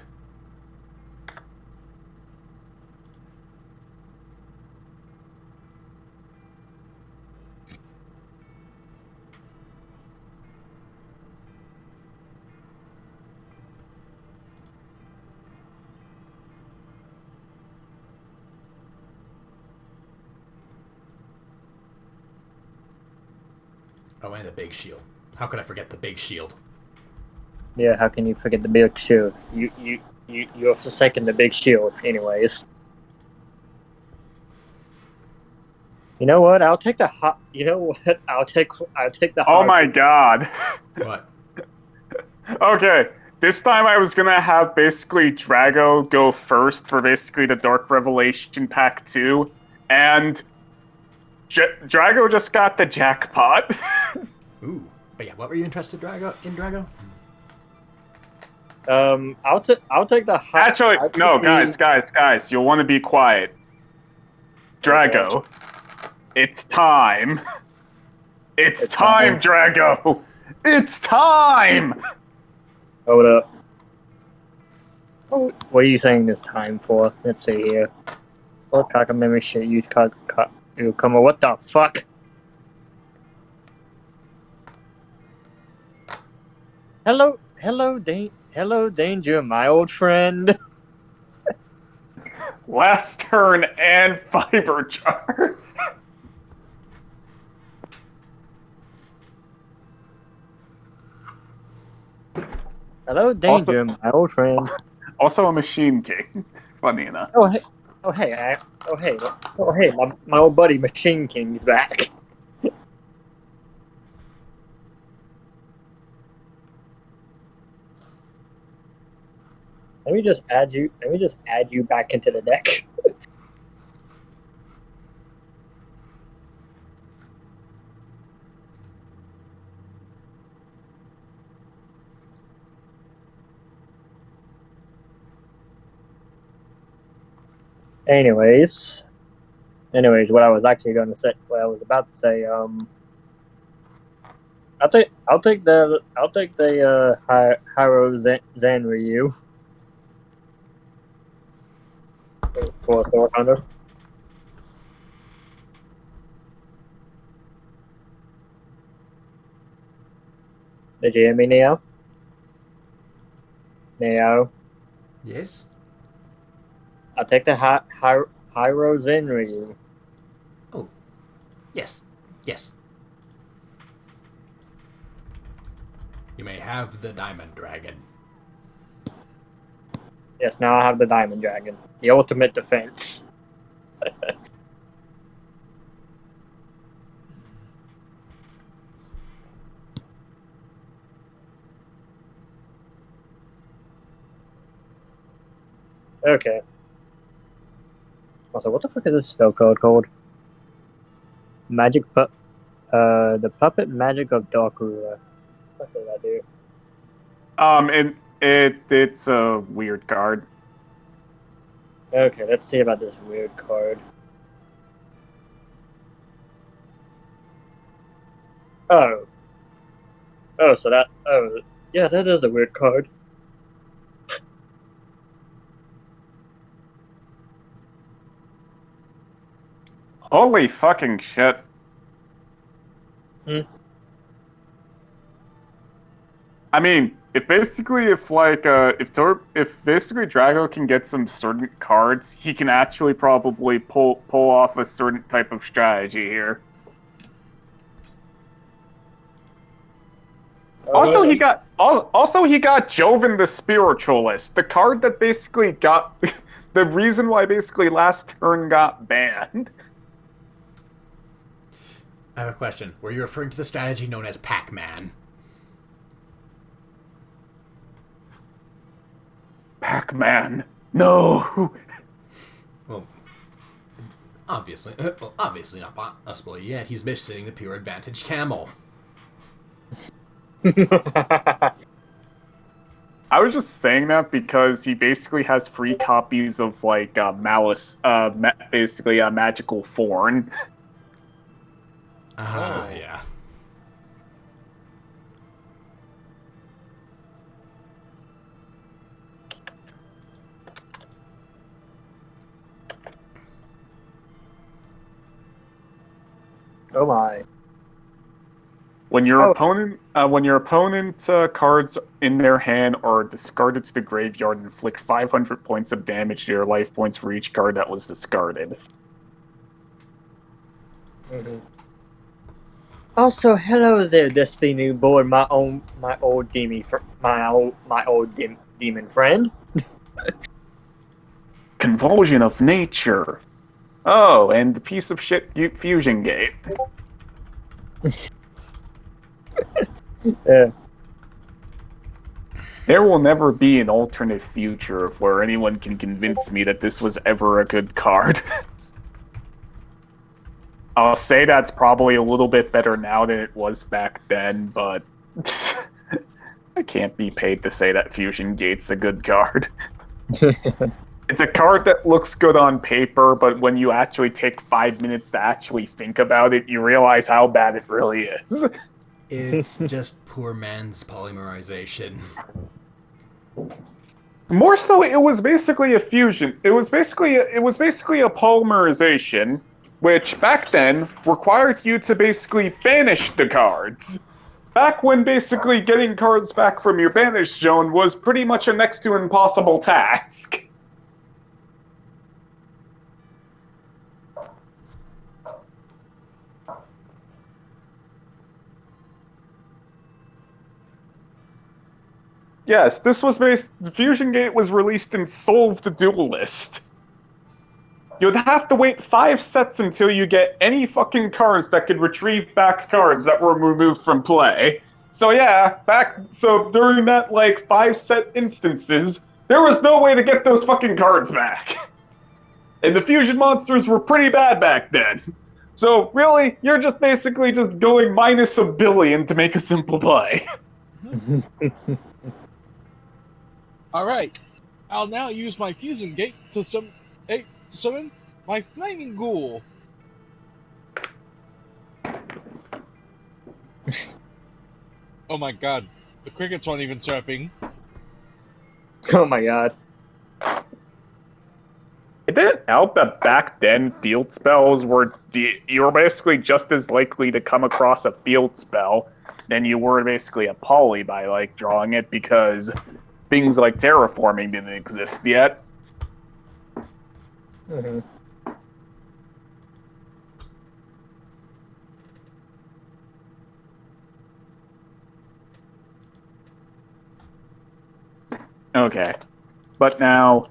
Oh, and the Big Shield. How could I forget the Big Shield? Yeah, how can you forget the Big Shield? You have forsaken the Big Shield, anyways. You know what? I'll take the hot. You know what? I'll take the. Oh hot my god. What? Okay, this time I was gonna have basically Drago go first for basically the Dark Revelation Pack 2, and Drago just got the jackpot. Ooh. But yeah, what were you interested in Drago? I'll take the hot. Actually, no, guys, you'll want to be quiet. Drago, it's time. It's time, Drago. It's time. Hold up. Oh, what are you saying this time for? Let's see here. What cock memory shit you come on, what the fuck? Hello, Danger, my old friend. Last turn and fiber jar. Hello, Danger, my old friend. Also a Machine King. Funny enough. Hey, my old buddy Machine King's back. Let me just add you back into the deck. Anyways, what I was about to say, I'll take the Hyro Zanryu for a Sword Hunter. Did you hear me, Neo? Neo? Yes? I'll take the Hyro Zanryu. Oh. Yes. Yes. You may have the Diamond Dragon. Yes, now I have the Diamond Dragon. The ultimate defense. Okay. Also, what the fuck is this spell code called? The Puppet Magic of Dark Ruler. What did I do? It's a weird card. Okay, let's see about this weird card. Oh, yeah, that is a weird card. Holy fucking shit. I mean, if basically Drago can get some certain cards, he can actually probably pull off a certain type of strategy here. Also, he got Joven the Spiritualist, the card that basically got the reason why basically last turn got banned. I have a question. Were you referring to the strategy known as Pac-Man? Pac-Man. No. Well, obviously not possible yet. He's missing the Pure Advantage Camel. I was just saying that because he basically has free copies of like Malice, basically a Magical Thorn. Yeah. Oh my. When your opponent's cards in their hand are discarded to the graveyard, inflict 500 points of damage to your life points for each card that was discarded. Mm-hmm. Also, hello there, Destiny board, my old demon friend. Convulsion of Nature. Oh, and the piece of shit fusion gate. Yeah. There will never be an alternate future where anyone can convince me that this was ever a good card. I'll say that's probably a little bit better now than it was back then, but I can't be paid to say that Fusion Gate's a good card. It's a card that looks good on paper, but when you actually take 5 minutes to actually think about it, you realize how bad it really is. It's just poor man's polymerization. More so, it was basically a fusion. It was basically a polymerization, which back then required you to basically banish the cards. Back when basically getting cards back from your banish zone was pretty much a next to impossible task. Yes, this was the Fusion Gate was released in Solve the Duelist. You'd have to wait 5 sets until you get any fucking cards that could retrieve back cards that were removed from play. So yeah, during that, 5 set instances, there was no way to get those fucking cards back. And the fusion monsters were pretty bad back then. So really, you're just basically just going minus $1 billion to make a simple play. Alright, I'll now use my Fusion Gate to summon my Flaming Ghoul. Oh my god, the crickets aren't even chirping. Oh my god. It didn't help that back then field spells you were basically just as likely to come across a field spell than you were basically a poly by drawing it, because things like terraforming didn't exist yet. Mm-hmm. Okay. But now,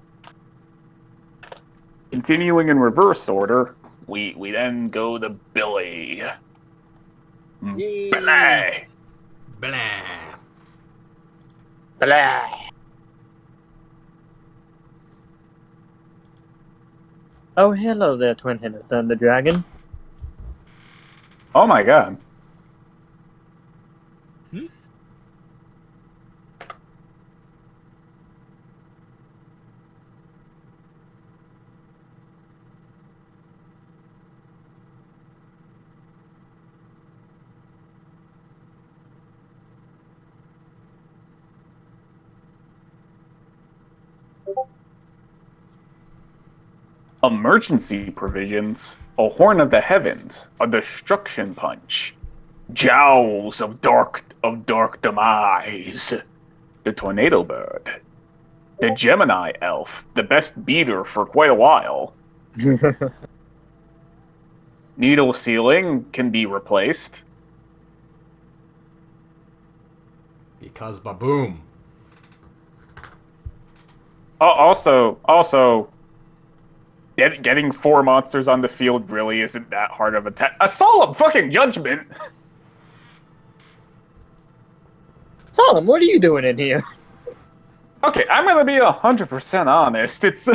continuing in reverse order, we then go to Billy. Yay! Billy! Blah. Blah. Oh, hello there, Twin-Headed Thunder Dragon. Oh my god. Emergency provisions, a horn of the heavens, a destruction punch, jowls of dark demise, the tornado bird, the Gemini elf, the best beater for quite a while. Needle ceiling can be replaced. Because baboom. Also, getting 4 monsters on the field really isn't that hard of a task. A solemn fucking judgment! Solemn, what are you doing in here? Okay, I'm gonna be 100% honest. It's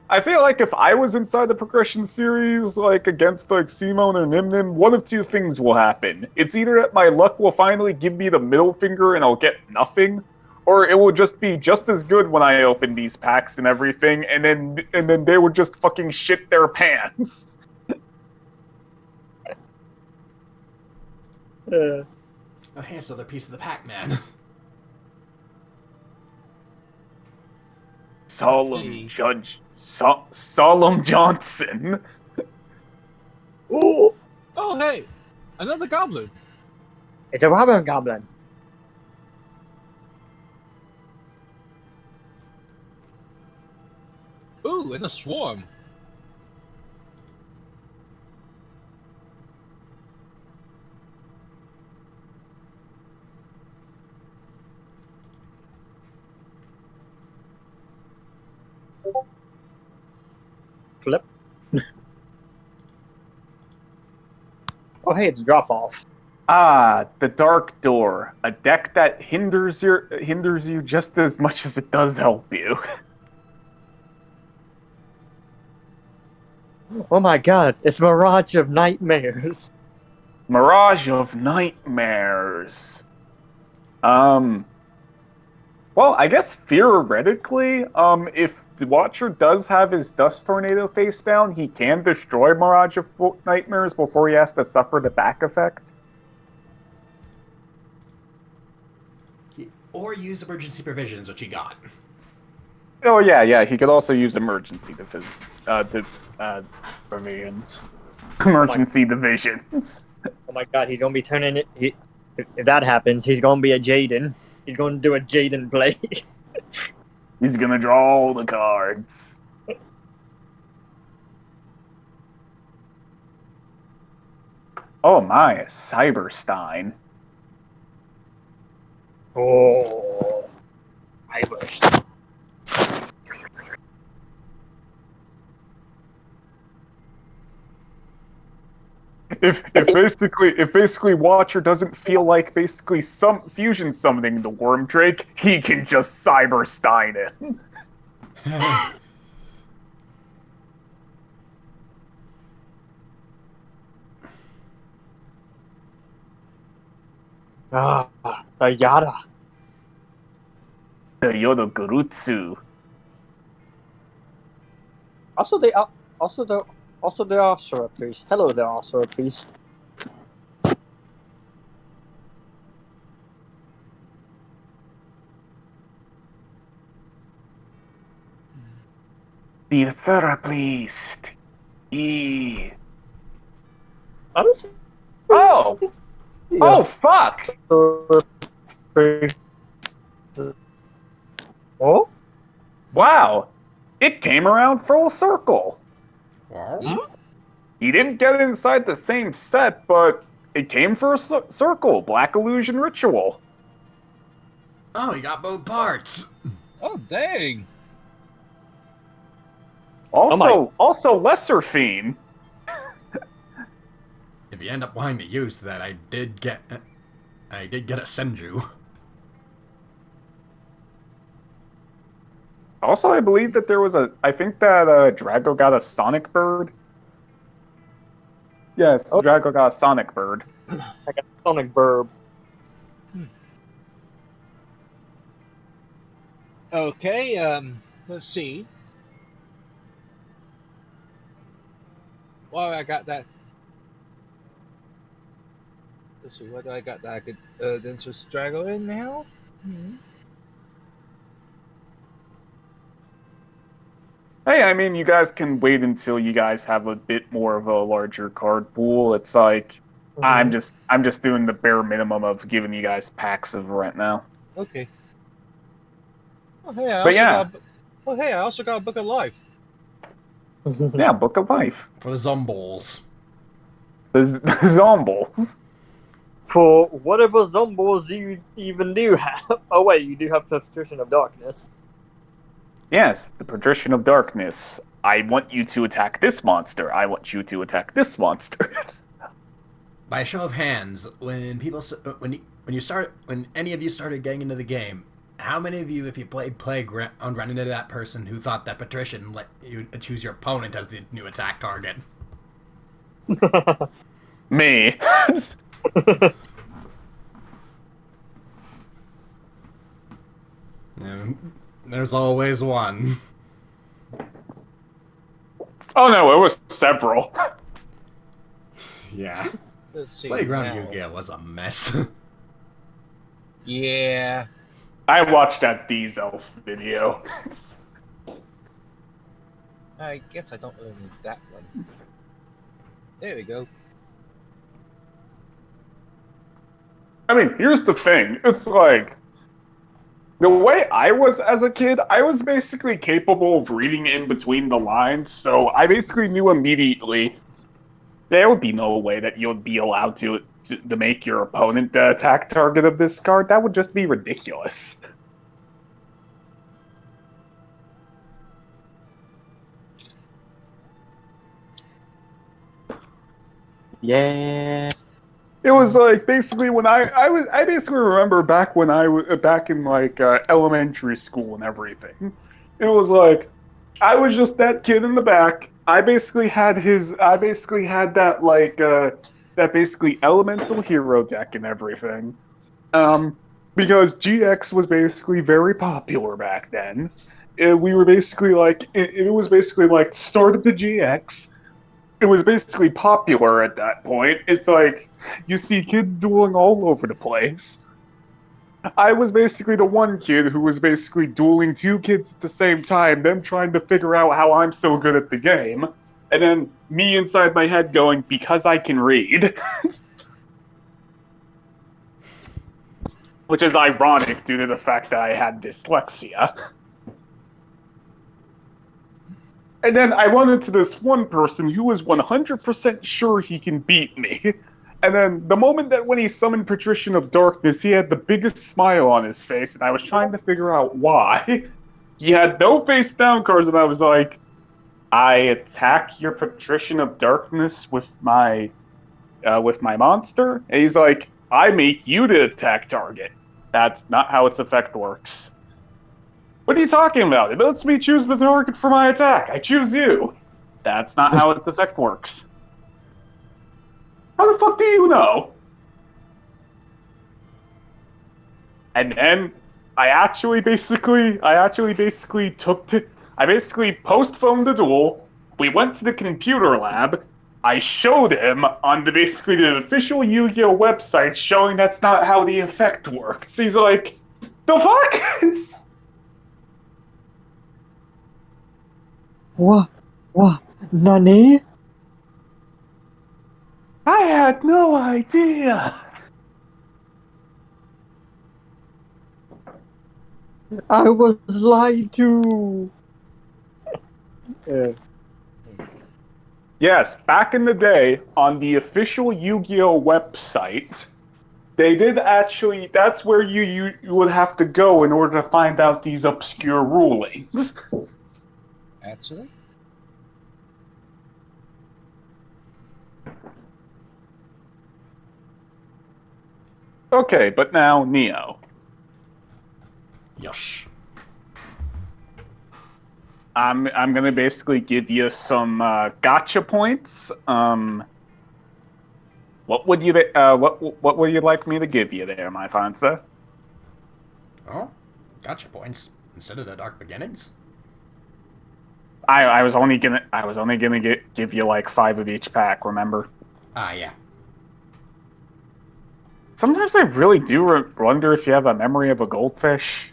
I feel like if I was inside the progression series, against Simone or Nimnim, one of 2 things will happen. It's either that my luck will finally give me the middle finger and I'll get nothing, or it will just be just as good when I open these packs and everything, and then they would just fucking shit their pants. Oh, hey, it's another piece of the Pac-Man. Solemn Johnson. Ooh! Oh, hey! Another goblin! It's a robber goblin. Ooh, and a swarm! Flip. Oh, hey, it's drop off. Ah, the Dark Door, a deck that hinders you just as much as it does help you. Oh my god, it's Mirage of Nightmares. Mirage of Nightmares. Well, I guess theoretically, if the Watcher does have his Dust Tornado face down, he can destroy Mirage of Nightmares before he has to suffer the back effect. Or use emergency provisions, which he got. Oh yeah, he could also use emergency provisions. Emergency divisions. Oh my god, he's gonna be turning it. If that happens, he's gonna be a Jaden. He's gonna do a Jaden play. He's gonna draw all the cards. Oh my, Cyberstein. Oh, I wish. If basically Watcher doesn't feel like basically some fusion summoning the Worm Drake, he can just Cyberstein it. Ah, the Yada. The Yodogurutsu. Also, there are Asura Priest. Hello there, Asura Priest. The therapist. E. Honestly, Oh! Oh, fuck! Asura Priest. Oh? Wow! It came around full circle. Well, He didn't get it inside the same set, but it came for a circle. Black Illusion Ritual. oh, he got both parts. Oh, dang. Also Lesser Fiend. If you end up wanting to use that, I did get a Senju. Also, I believe that there was I think that Drago got a Sonic Bird. Yes, Oh. Drago got a Sonic Bird. I got Sonic Burb. Okay, let's see. Well, I got that. Let's see, what do I got that I could then just Drago in now? Hey, I mean, you guys can wait until you guys have a bit more of a larger card pool. It's like I'm just doing the bare minimum of giving you guys packs of right now. Okay. Oh, hey, I But also yeah. got. Oh, hey, I also got a Book of Life. Yeah, Book of Life. For the Zomballs. The Zombles. For whatever Zombies you even do have. Oh wait, you do have the Patrician of Darkness. Yes, the Patrician of Darkness. I want you to attack this monster. I want you to attack this monster. By a show of hands, when any of you started getting into the game, how many of you, if you played Playground, ran into that person who thought that Patrician let you choose your opponent as the new attack target? Me. There's always one. Oh no, it was several. Yeah. Let's see. Playground now. Yu-Gi-Oh! Was a mess. Yeah. I watched that These Elf video. I guess I don't really need that one. There we go. I mean, here's the thing. It's like, the way I was as a kid, I was basically capable of reading in between the lines, so I basically knew immediately there would be no way that you'd be allowed to make your opponent the attack target of this card. That would just be ridiculous. Yeah. It was like basically when I basically remember back when I was back in like elementary school and everything. It was like I was just that kid in the back. I basically had that like that basically elemental hero deck and everything. Um, because GX was basically very popular back then. We were basically like it was basically like the start of the GX. It was basically popular at that point. It's like you see kids dueling all over the place. I was basically the one kid who was basically dueling two kids at the same time, them trying to figure out how I'm so good at the game, and then me inside my head going, because I can read. Which is ironic due to the fact that I had dyslexia. And then I run into this one person who is 100% sure he can beat me. And then the moment that when he summoned Patrician of Darkness, he had the biggest smile on his face, and I was trying to figure out why. He had no face down cards, and I was like, I attack your Patrician of Darkness with my monster? And he's like, I make you the attack target. That's not how its effect works. What are you talking about? It lets me choose the target for my attack. I choose you. That's not how its effect works. How the fuck do you know? And then I basically postponed the duel. We went to the computer lab. I showed him on the official Yu-Gi-Oh website showing that's not how the effect works. He's like, the fuck? What? Nani? I had no idea. I was lied to. Yes, back in the day, on the official Yu-Gi-Oh website, they did actually. That's where you would have to go in order to find out these obscure rulings. Actually? Okay, but now Neo. Yosh. I'm gonna basically give you some gotcha points. What would you what would you like me to give you there, my Fansa? Oh, gotcha points instead of the Dark Beginnings. I was only gonna give you like 5 of each pack. Remember? Ah, yeah. Sometimes I really do wonder if you have a memory of a goldfish.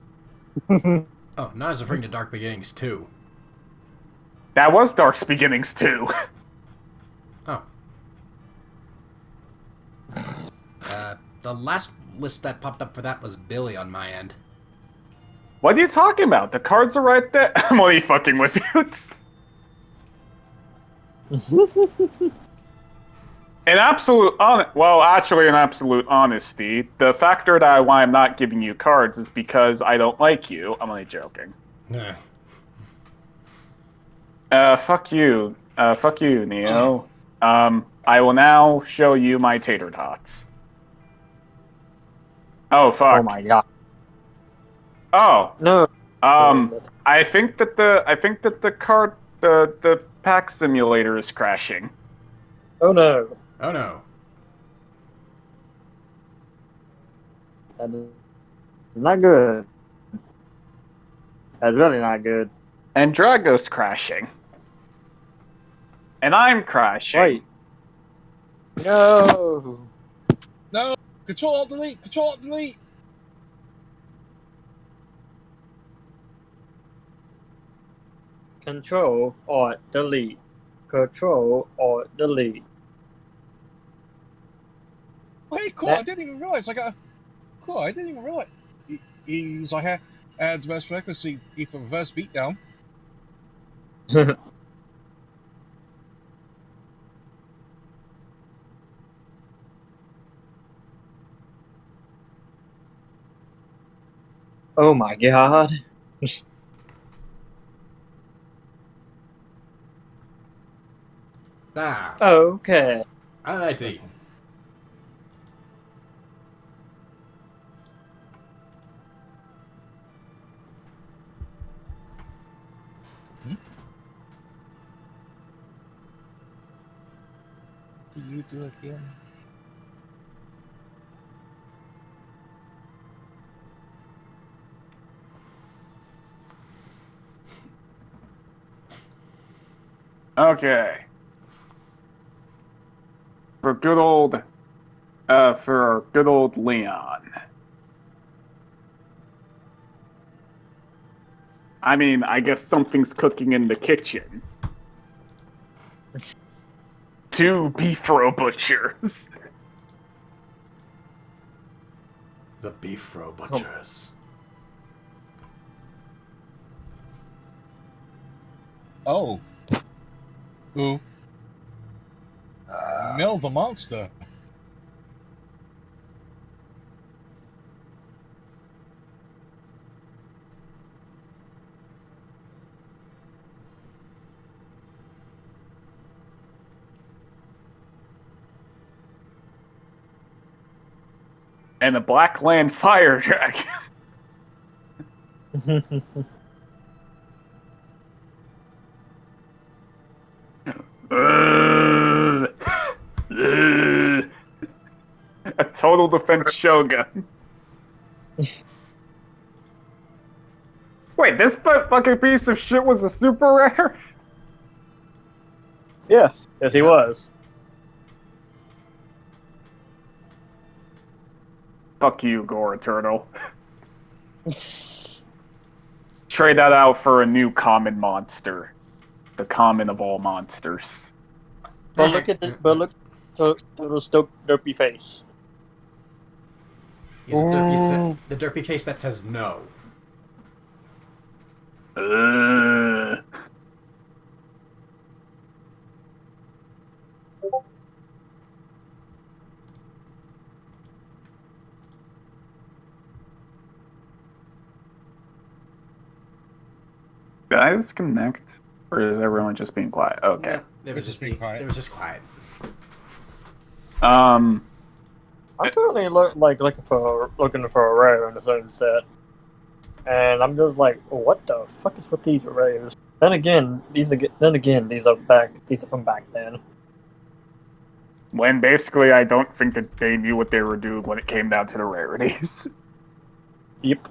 Oh, now I was referring to Dark Beginnings too. That was Dark's Beginnings too. Oh. The last list that popped up for that was Billy on my end. What are you talking about? The cards are right there. I'm only fucking with you. In absolute honesty, the factor that why I'm not giving you cards is because I don't like you. I'm only joking. Fuck you. Fuck you, Neo. I will now show you my tater tots. Oh, fuck. Oh my god. Oh. No. I think that the pack simulator is crashing. Oh no. Oh no. That's not good. That's really not good. And Drago's crashing. And I'm crashing. Wait. No. No! Control Alt Delete! Control Alt Delete! Control Alt Delete. Control Alt Delete. Hey, cool! I didn't even realize I got. Cool! I didn't even realize. He's like add reverse frequency for reverse beatdown. Oh my god. Ah. Okay. Alrighty. Do you do again? Okay. For good old Leon. I mean, I guess something's cooking in the kitchen. 2 beef row butchers. The beef row butchers. Oh. Who? Mill the monster. And a Blackland fire dragon. A total defense shogun. Wait, this fucking piece of shit was a super rare? Yes, he was. Fuck you, Gora Turtle. Trade that out for a new common monster. The common of all monsters. But look at this. But look to Turtle's derpy face. He's the derpy face that says no. Did I disconnect? Or is everyone just being quiet? Okay. They were just being quiet. They were just quiet. I'm currently looking for a rare in a certain set, and I'm just like, what the fuck is with these rares? Then again, these are from back then. When basically I don't think that they knew what they were doing when it came down to the rarities. Yep.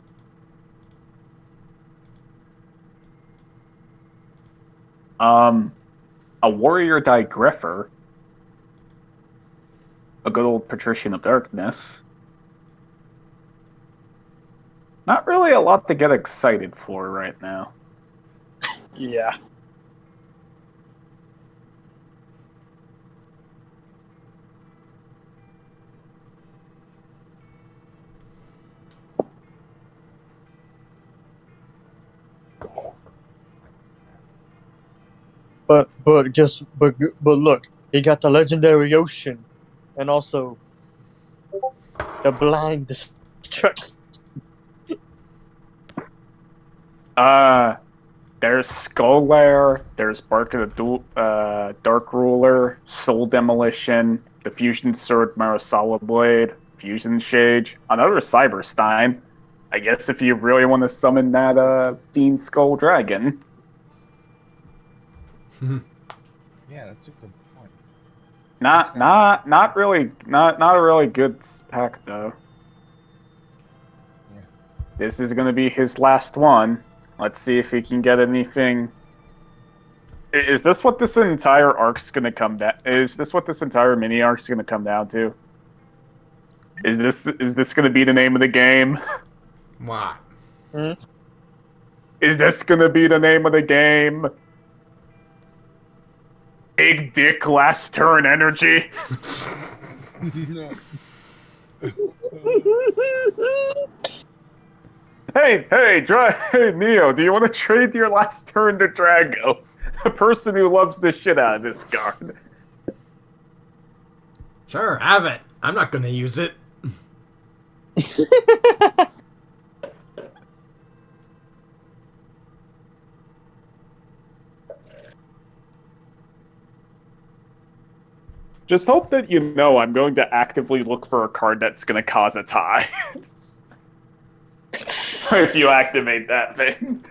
A warrior digriffer. A good old patrician of darkness. Not really a lot to get excited for right now. Yeah. But look, he got the legendary ocean, and also the blind destruction. There's Skull Lair, there's Bark of the Dark Ruler, Soul Demolition, the Fusion Sword Marasala Blade, Fusion Shade, another Cyberstein. I guess if you really want to summon that Fiend Skull Dragon. Yeah, that's a good point. Not a really good pack though. Yeah. This is gonna be his last one. Let's see if he can get anything. Is this what this entire arc's gonna come down? Is this what this entire mini arc's gonna come down to? Is this gonna be the name of the game? What? Is this gonna be the name of the game? Big Dick Last Turn Energy. Hey, Neo, do you want to trade your last turn to Drago? A person who loves the shit out of this card. Sure, have it. I'm not gonna use it. Just hope that you know I'm going to actively look for a card that's going to cause a tie. If you activate that thing.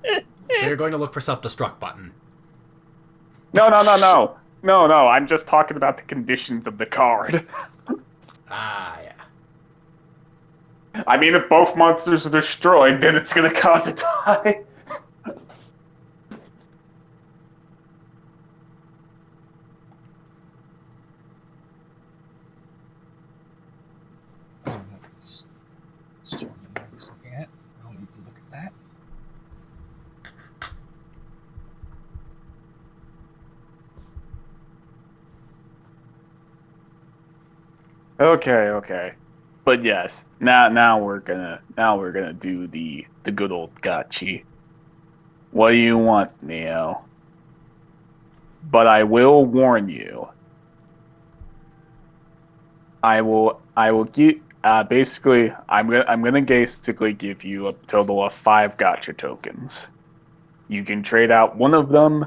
So you're going to look for self-destruct button. No. I'm just talking about the conditions of the card. Ah, yeah. I mean, if both monsters are destroyed, then it's going to cause a tie. That's strong I was looking at. I don't need to look at that. Okay. But yes, now we're gonna do the good old gotchi. What do you want, Neo? But I will warn you. I will give basically I'm gonna basically give you a total of 5 gotcha tokens. You can trade out one of them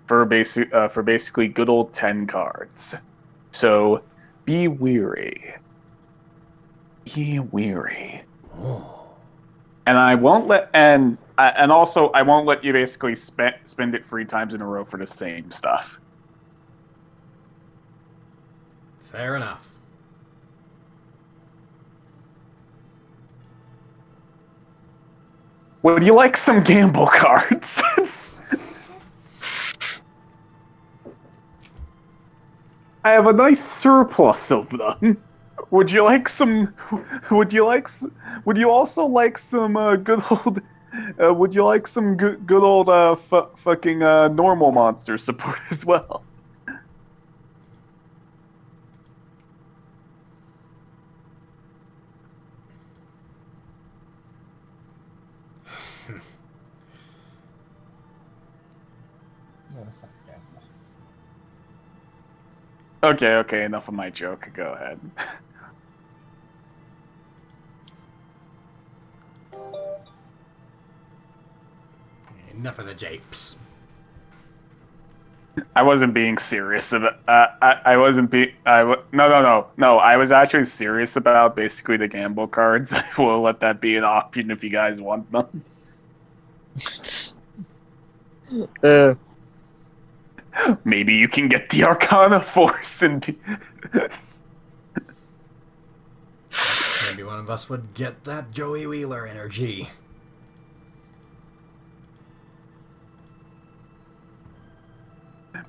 for basically good old 10 cards. So be weary. Be weary. Oh. And I won't let also I won't let you basically spend it 3 times in a row for the same stuff. Fair enough. Would you like some gamble cards? I have a nice surplus of them. Would you like some? Would you also like some good old? Would you like some good old fucking normal monster support as well? No, that's not bad enough. Okay, enough of my joke. Go ahead. Enough of the japes. I wasn't being serious about. I wasn't be. No. I was actually serious about basically the gamble cards. I will let that be an option if you guys want them. Maybe you can get the Arcana Force and. Maybe one of us would get that Joey Wheeler energy.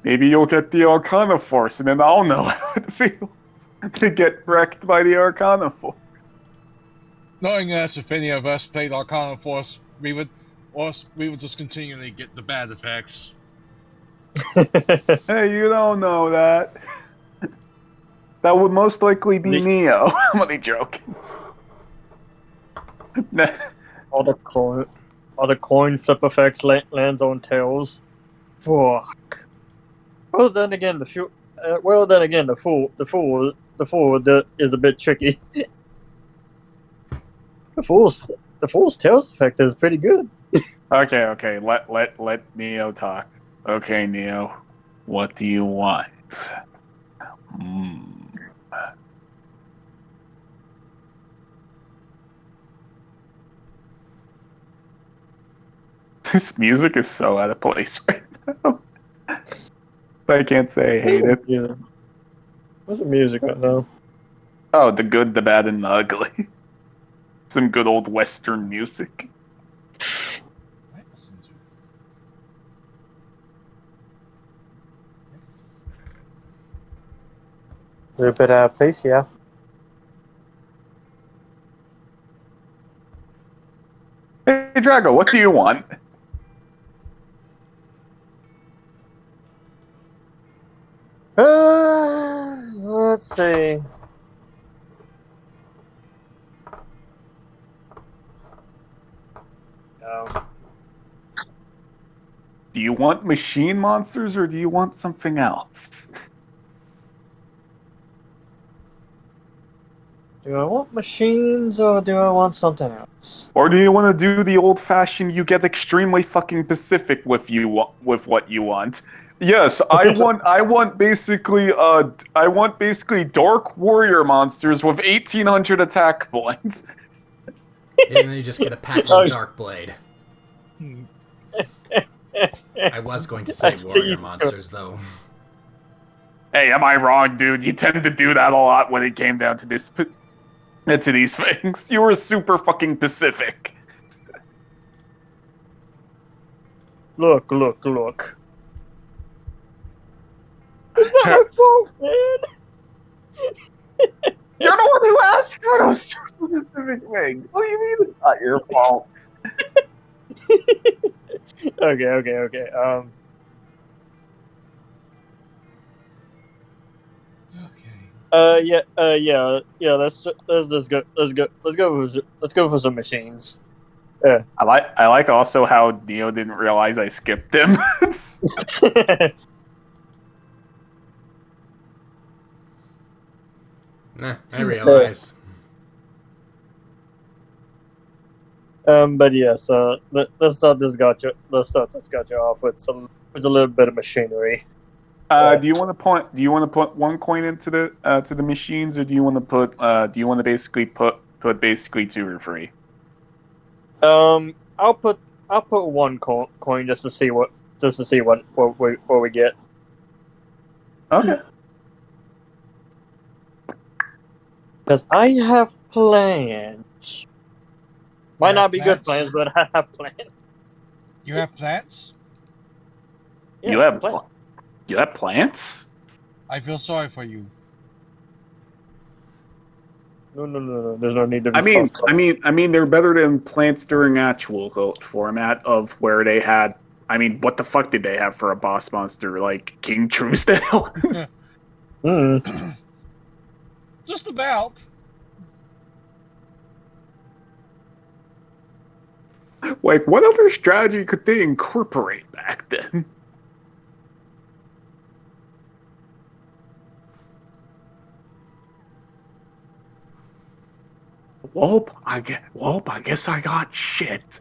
Maybe you'll get the Arcana Force, and then I'll know how it feels to get wrecked by the Arcana Force. Knowing us, if any of us played Arcana Force, we would just continually get the bad effects. Hey, you don't know that. That would most likely be Neo. I'm only joking. all the coin flip effects lands on tails. Fuck. Well, then again, the fool is a bit tricky. The fool's tails effect is pretty good. Okay. Let Neo talk. Okay, Neo, what do you want? This music is so out of place right now. I can't say I hate it. Yeah. What's the music right now? Oh, the good, the bad, and the ugly. Some good old Western music. A little bit out of place, yeah. Hey, Drago, what do you want? Let's see. Do you want machine monsters or do you want something else? Do I want machines or do I want something else? Or do you want to do the old-fashioned, you get extremely fucking specific with what you want? Yes, I want basically dark warrior monsters with 1800 attack points. And then you just get a pack of Dark Blade. I was going to say warrior monsters, though. Hey, am I wrong, dude? You tend to do that a lot when it came down to these things. You were super fucking Pacific. Look. It's not my fault, man. You're the one who asked for those specific things. What do you mean it's not your fault? Okay. Yeah. Let's just go. Let's go for some machines. Yeah. I like also how Neo didn't realize I skipped him. Nah, I realized. But yes, let's start this gotcha off with a little bit of machinery. Do you want to put one coin into the machines, or do you want to basically put basically two or three? I'll put one coin just to see what we get. Okay. Because I have plans. Might not be good plans? plans, but I have plans. You have plants? Yeah, You have plans. You have plants? I feel sorry for you. No. There's no need to be I mean, they're better than plants during actual goat format of where they had. I mean, what the fuck did they have for a boss monster like King Truesdale? Just about. Like, what other strategy could they incorporate back then? I guess I got shit.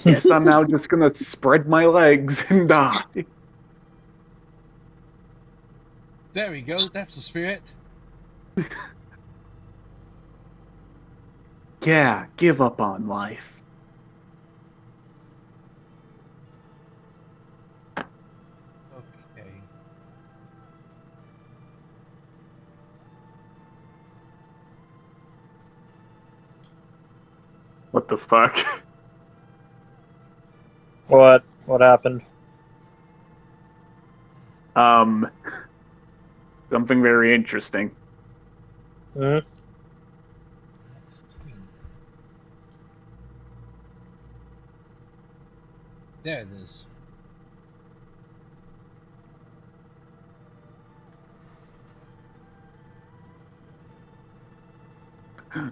Guess I'm now just gonna spread my legs and die. There we go. That's the spirit. Yeah, give up on life. Okay. What the fuck? What happened? Something very interesting. Hmm? There it is.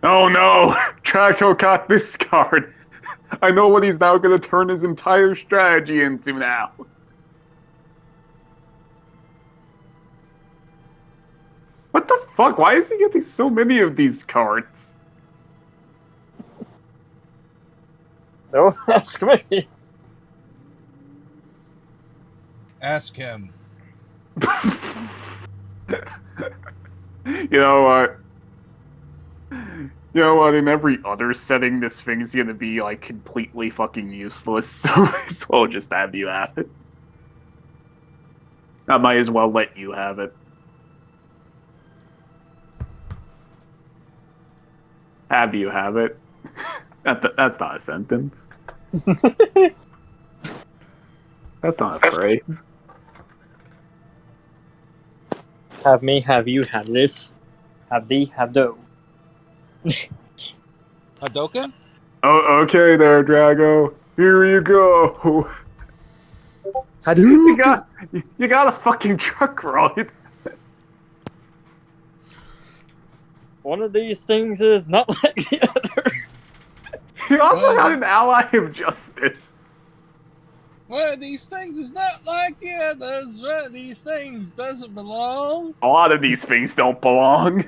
Oh no! Draco got this card. I know what he's now gonna turn his entire strategy into now. What the fuck? Why is he getting so many of these cards? Don't ask me. Ask him. You know what? You know what? In every other setting, this thing's gonna be like completely fucking useless. So I as well just have you have it. I might as well let you have it. Have you have it? That's not a sentence. That's not a phrase. Have me, have you, have this, have thee, have thou. Hadouken? Oh, okay there, Drago. Here you go. Hadouken! You got a fucking truck, right? One of these things is not like the other. You also got an ally of justice. One of these things is not like the others. One of these things doesn't belong. A lot of these things don't belong.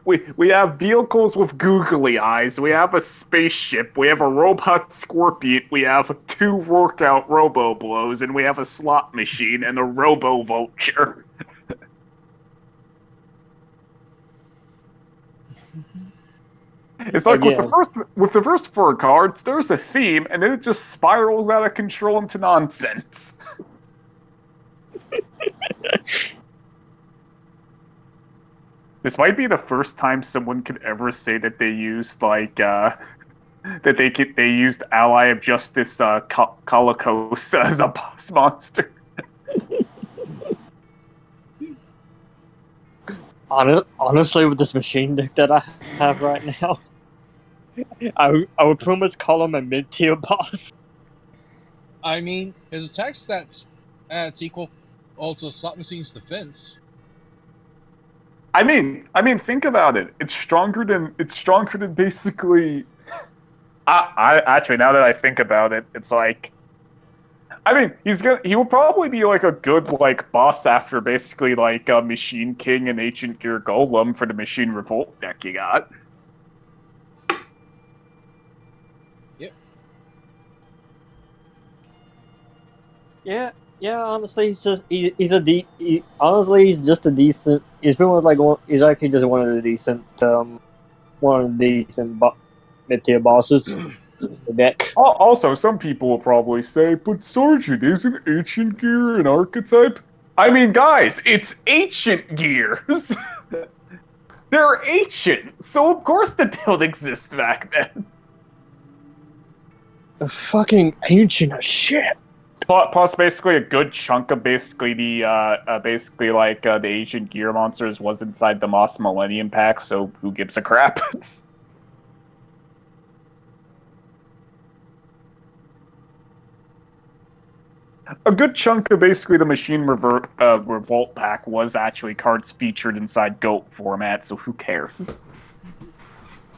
we have vehicles with googly eyes. We have a spaceship. We have a robot scorpion. We have 2 workout robo blows, and we have a slot machine and a robo vulture. It's like Again. with the first 4 cards, there's a theme, and then it just spirals out of control into nonsense. This might be the first time someone could ever say that they used that they used Ally of Justice Kalikos as a boss monster. Honestly, with this machine deck that I have right now, I would pretty much call him a mid-tier boss. I mean, his attack stats it's equal also slot machine's defense. I mean, think about it. It's stronger than basically. I actually, now that I think about it, it's like, I mean, he will probably be like a good like boss after basically like Machine King and Ancient Gear Golem for the Machine Revolt deck you got. Yep. Yeah. Honestly, he's just he's just a decent. He's pretty much like he's actually just one of the decent mid-tier bosses in the deck. Also, some people will probably say, but Sergeant, isn't Ancient Gear an archetype? I mean, guys, it's Ancient Gears! They're ancient, so of course they don't exist back then. They're fucking ancient as shit. Plus, basically, a good chunk of basically the Ancient Gear monsters was inside the Moss Millennium Pack, so who gives a crap? A good chunk of basically the Machine Revolt pack was actually cards featured inside GOAT format, so who cares?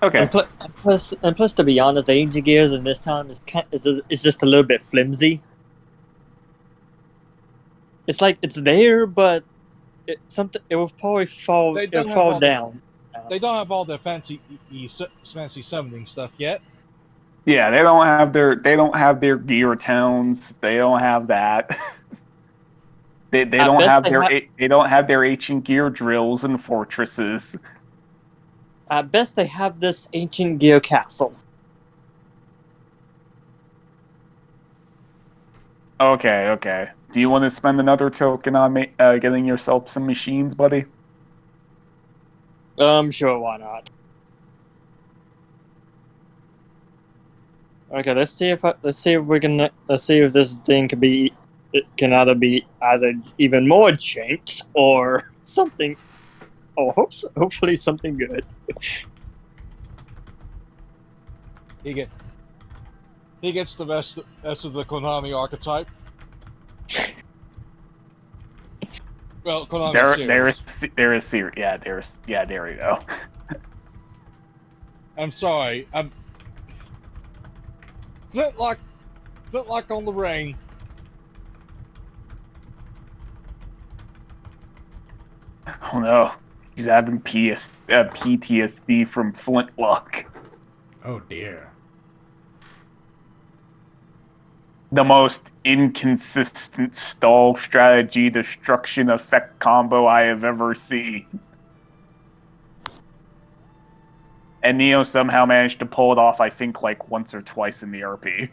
Okay. And plus, to be honest, the Ancient Gears in this time is just a little bit flimsy. It's like it's there, but it will probably fall down. They don't have all the fancy summoning stuff yet. Yeah, they don't have their gear tones. They don't have that. they don't have their ancient gear drills and fortresses. At best, they have this Ancient Gear castle. Okay. Do you want to spend another token on getting yourself some machines, buddy? Sure, why not? Okay, let's see if this thing can either be even more janks or something. Oh, hopefully something good. He gets the best of the Konami archetype. Well, Konami series. There is series. Yeah, there you go. I'm sorry. Flintlock on the ring. Oh no, he's having PTSD from Flintlock. Oh dear. The most inconsistent stall strategy destruction effect combo I have ever seen. And Neo somehow managed to pull it off, I think, like once or twice in the RP.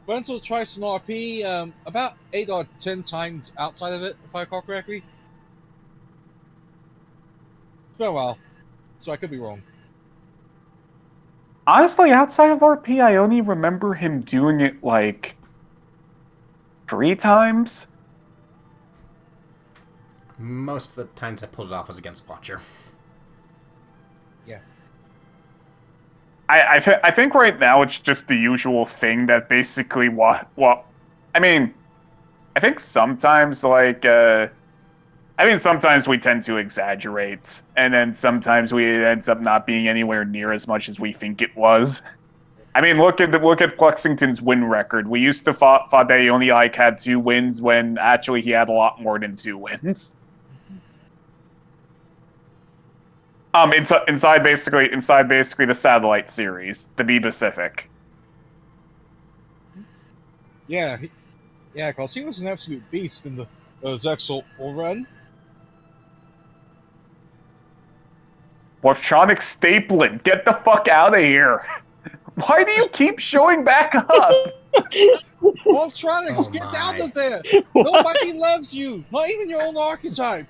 Wenzel tries an RP about 8 or 10 times outside of it, if I recall correctly. It's been a while, so I could be wrong. Honestly, outside of RP, I only remember him doing it like 3 times. Most of the times I pulled it off was against Botcher. Yeah. I think right now it's just the usual thing that basically I mean, I think sometimes sometimes we tend to exaggerate, and then sometimes it ends up not being anywhere near as much as we think it was. I mean, look at Flexington's win record. We used to thought that he only had 2 wins when actually he had a lot more than 2 wins. Inside basically the satellite series, to be specific. Yeah, because he was an absolute beast in the Zexal run. Morphtronic Stapling, get the fuck out of here! Why do you keep showing back up? Voltronics, Oh get my. out of there! Nobody loves you, not even your own archetype.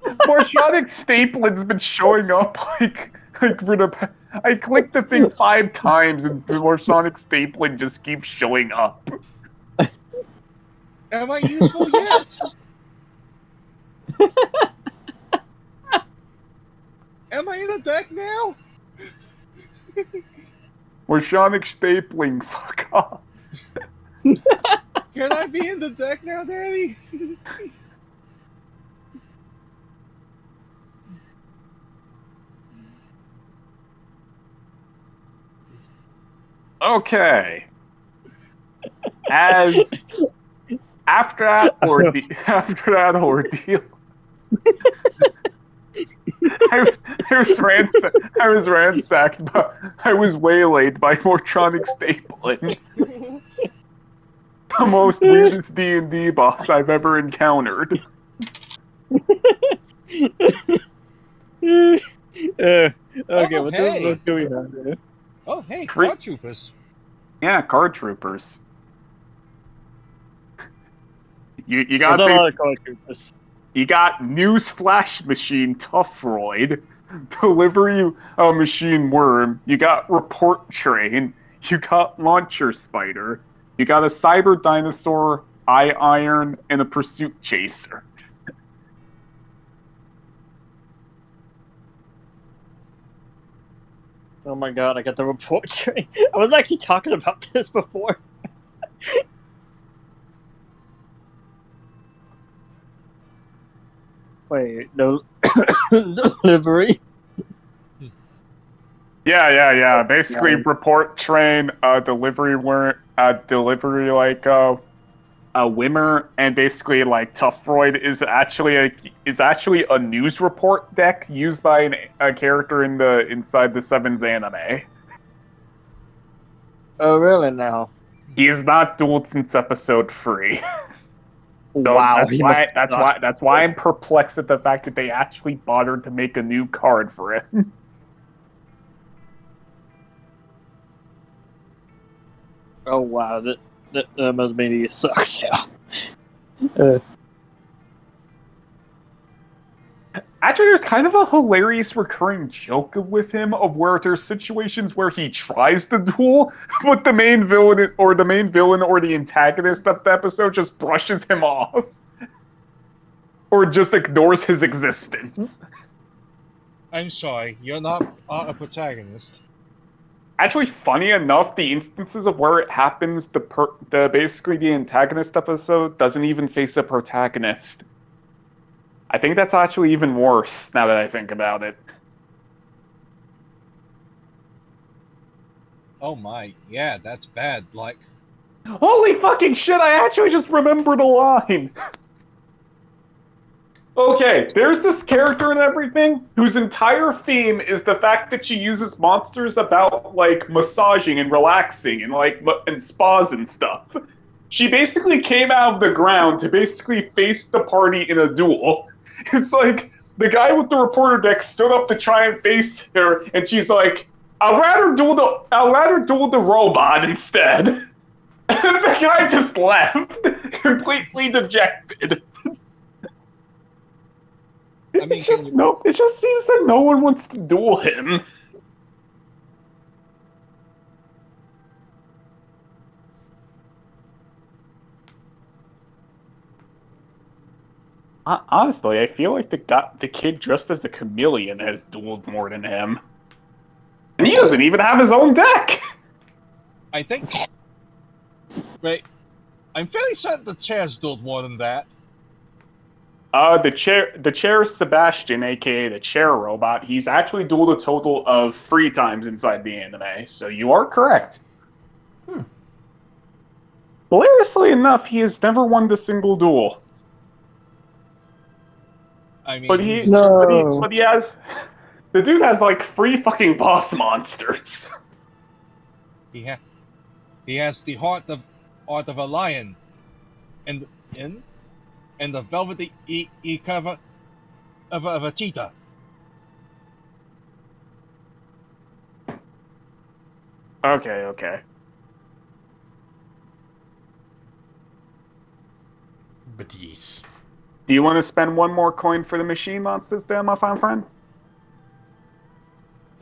Morphtronic Stapling's been showing up like for the. I clicked the thing 5 times and Morphtronic Stapling just keeps showing up. Am I useful yet? Am I in the deck now? Morphtronic Stapling, fuck off. Can I be in the deck now, Daddy? Okay. As after that ordeal, I was ransacked, but I was waylaid by Mortronic Stapling, the most weirdest D&D boss I've ever encountered. Okay, Oh, what hey. do we have here? Oh, hey, Free- Cloud Troopers. Yeah, card troopers. You There's got a lot of card troopers. You got News Flash Machine Toughroid, Delivery Machine Worm, you got Report Train, you got Launcher Spider, you got a Cyber Dinosaur, Eye Iron, and a Pursuit Chaser. Oh my god, I got the report train. I was actually talking about this before. Wait, no delivery. Yeah. Basically, Report Train, Delivery Worm, Delivery like a Wimmer, and basically like Toughroid is actually a news report deck used by a character inside the Sevens anime. Oh, really now? He is not dueled since episode 3. So Wow. that's why I'm perplexed at the fact that they actually bothered to make a new card for it. Oh, wow. That must mean he sucks, yeah. Actually, there's kind of a hilarious recurring joke with him of where there's situations where he tries to duel, but the main villain or the antagonist of the episode just brushes him off. Or just ignores his existence. I'm sorry, you're not a protagonist. Actually, funny enough, the instances of where it happens, basically the antagonist episode doesn't even face a protagonist. I think that's actually even worse, now that I think about it. Oh my, yeah, that's bad. Like, Holy fucking shit, I actually just remembered a line! Okay, there's this character and everything whose entire theme is the fact that she uses monsters about, like, massaging and relaxing and, like, and spas and stuff. She basically came out of the ground to basically face the party in a duel. It's like, the guy with the reporter deck stood up to try and face her, and she's like, I'll rather duel the robot instead. And the guy just left, completely dejected. I mean, It just seems that no one wants to duel him. Honestly, I feel like the kid dressed as a chameleon has dueled more than him. And he doesn't even have his own deck! I think. Wait, I'm fairly certain the chair's dueled more than that. The chair Sebastian, aka the chair robot, he's actually dueled a total of 3 times inside the anime, so you are correct. Hilariously enough, he has never won the single duel. I mean, But he No. but he has The dude has like 3 fucking boss monsters. He has the heart of a lion, and the velvety cover of a cheetah. Okay. But yes. Do you want to spend 1 more coin for the machine monsters there, my fine friend?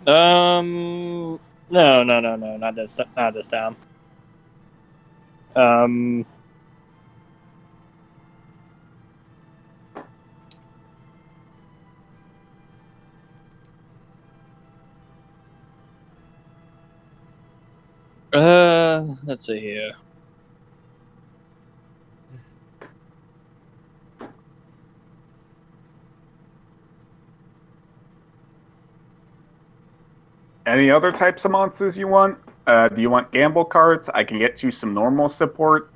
No, not this time. Let's see here. Any other types of monsters you want? Do you want gamble cards? I can get you some normal support.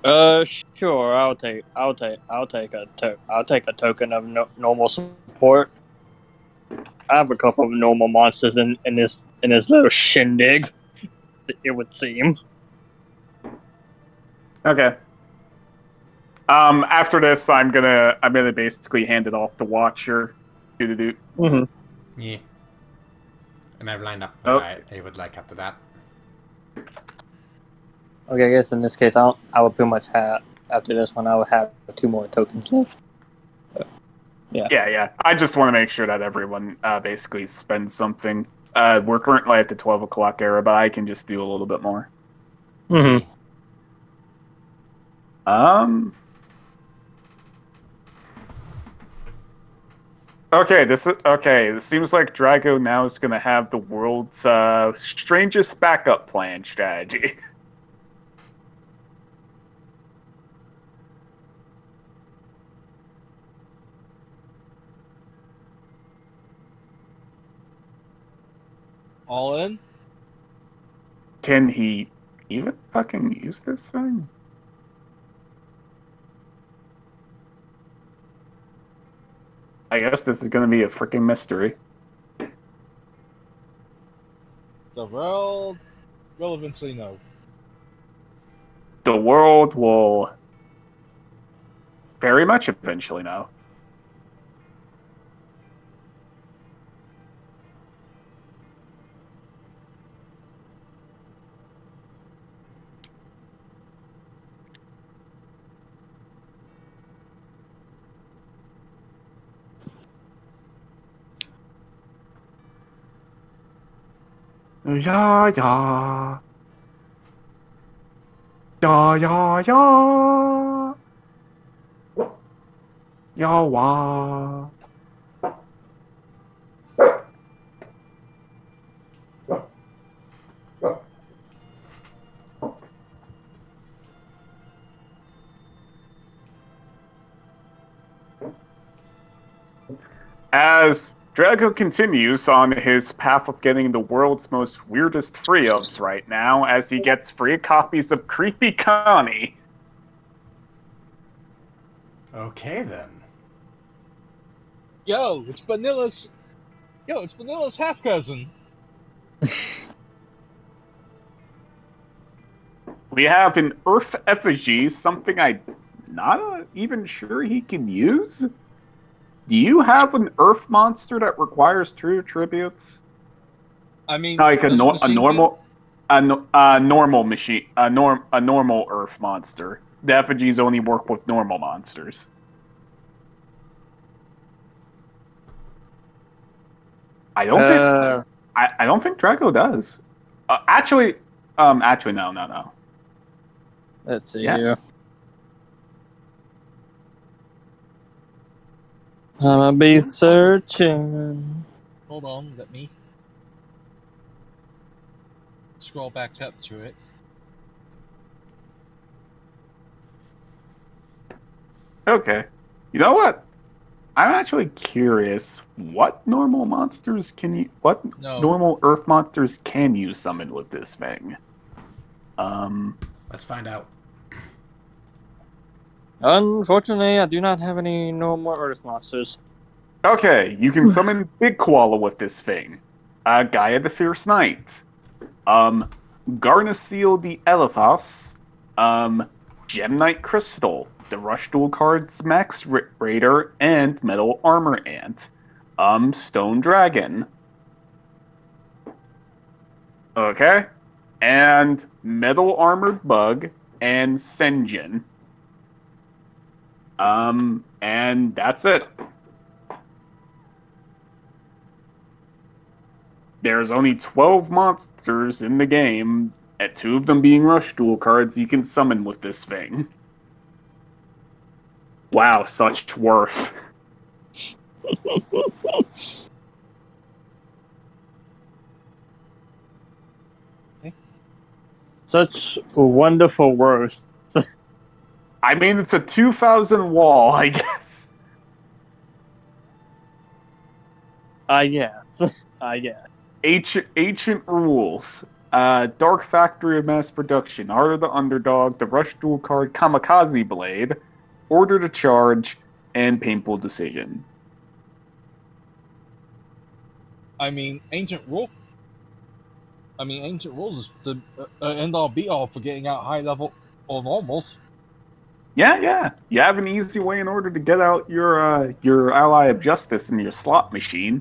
Sure. I'll take a token of normal support. I have a couple of normal monsters in this little shindig. It would seem. Okay. After this, I'm gonna basically hand it off to Watcher. Mm-hmm. Yeah. And I've lined up what I would like after that. Okay, I guess in this case, I would pretty much have after this one. I would have 2 more tokens left. So, yeah. Yeah. I just want to make sure that everyone basically spends something. We're currently at the 12 o'clock era, but I can just do a little bit more. Mm-hmm. Okay, this seems like Drago now is going to have the world's strangest backup plan strategy. All in? Can he even fucking use this thing? I guess this is going to be a freaking mystery. The world will eventually know. The world will very much eventually know. Ja. Ja. As Drago continues on his path of getting the world's most weirdest free-ups right now, as he gets free copies of Creepy Connie. Okay, then. Yo, it's Vanilla's half cousin. We have an Earth effigy, something I'm not even sure he can use. Do you have an Earth monster that requires true tributes? I mean, Like a normal Earth monster. The effigies only work with normal monsters. I don't think Draco does. Actually, no. Let's see Yeah. here. I'll be searching. Hold on, let me scroll back up to it. Okay. You know what? I'm actually curious. What normal monsters normal Earth monsters can you summon with this thing? Let's find out. Unfortunately, I do not have any normal Earth monsters. Okay, you can summon Big Koala with this thing. Gaia the Fierce Knight. Garnasil the Elephas. Gem Knight Crystal. The Rush Duel cards Max Raider and Metal Armor Ant. Stone Dragon. Okay. And Metal Armored Bug and Senjin. And that's it. There's only 12 monsters in the game, and 2 of them being Rush Duel cards you can summon with this thing. Wow, such worth. Such wonderful worth. I mean, it's a 2,000 wall, I guess. I guess. Ancient rules. Dark Factory of Mass Production, Art of the Underdog, the Rush Duel card, Kamikaze Blade, Order to Charge, and Painful Decision. Ancient Rules is the end-all be-all for getting out high-level or normals. Yeah. You have an easy way in order to get out your Ally of Justice in your slot machine.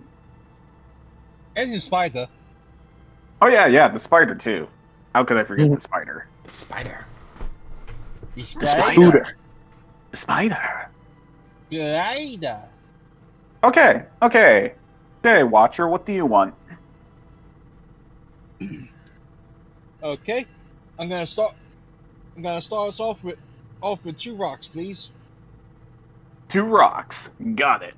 And your Spider. Oh yeah, the Spider too. How could I forget the Spider? The spider. The Spider. The Spider. Spider. Okay, Watcher, what do you want? Okay, I'm gonna start us off with 2 rocks, please. 2 rocks. Got it.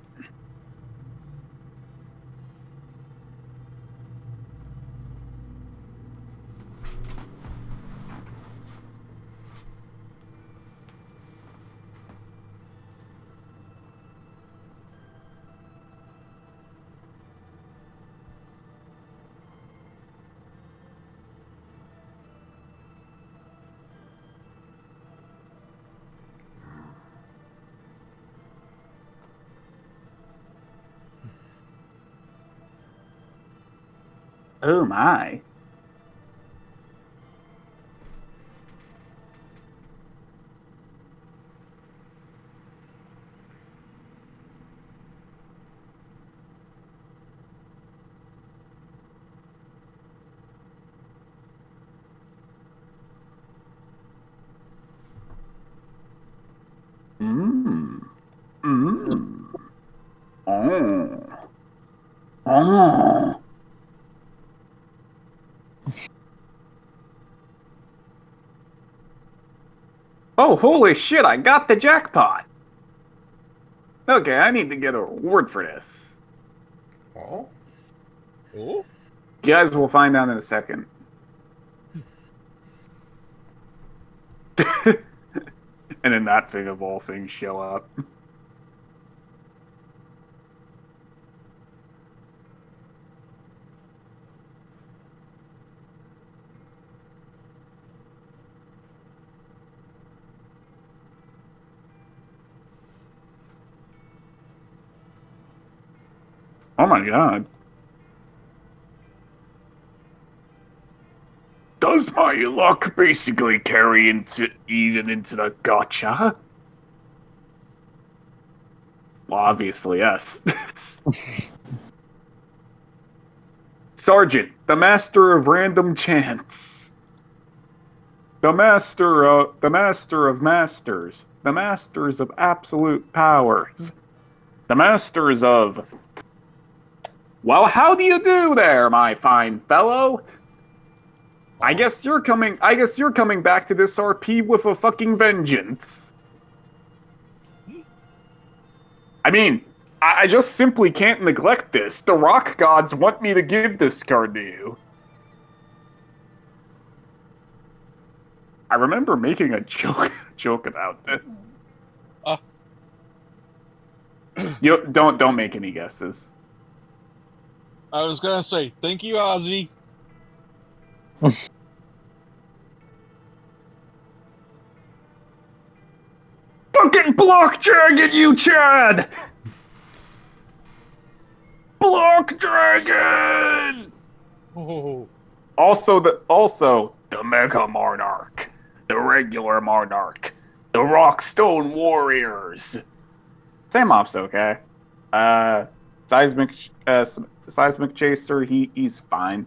Oh my. Oh. Oh, holy shit, I got the jackpot! Okay, I need to get a reward for this. Oh? Oh? You guys will find out in a second. And then that thing of all things show up. Oh my god. Does my luck basically carry even into the gotcha? Well, obviously, yes. Sergeant, the master of random chance. The master of masters. The masters of absolute powers. The masters of... Well, how do you do there, my fine fellow? I guess you're coming back to this RP with a fucking vengeance. I mean, I just simply can't neglect this. The rock gods want me to give this card to you. I remember making a joke about this. You don't make any guesses. I was gonna say, thank you, Ozzy. Fucking block dragon, you Chad! Block dragon! Oh, Also the Mega Monarch, the regular Monarch, the Rockstone Warriors. Samoff's okay. Seismic Chaser, he's fine.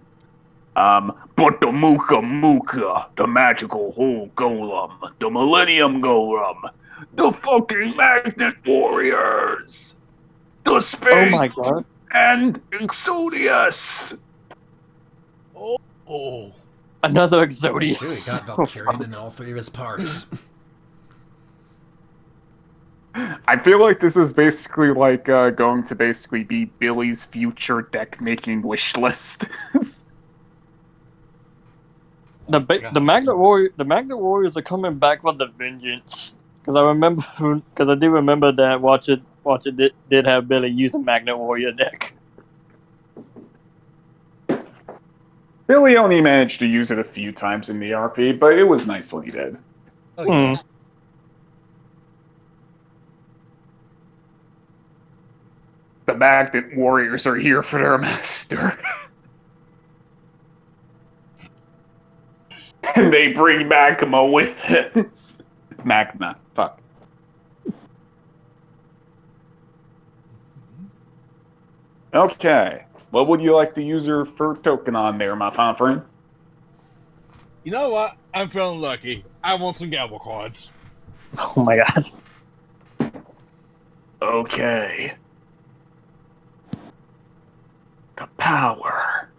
But the Muka Muka, the magical hole golem, the Millennium Golem, the fucking Magnet Warriors, the Sphinx, Oh my god. and Exodius. oh. Another Shoot, he Exodius. got Valkyrian in all three of his parts. I feel like this is basically like going to basically be Billy's future deck making wish list. The Magnet Warriors are coming back for the vengeance. Because I do remember that Watch It did have Billy use a Magnet Warrior deck. Billy only managed to use it a few times in the RP, but it was nice when he did. Oh, yeah. The Magnet Warriors are here for their master. And they bring Magma with it. Magna, fuck. Okay, what would you like to use your fur token on there, my fine friend? You know what? I'm feeling lucky. I want some gamble cards. Oh my god. Okay. The power.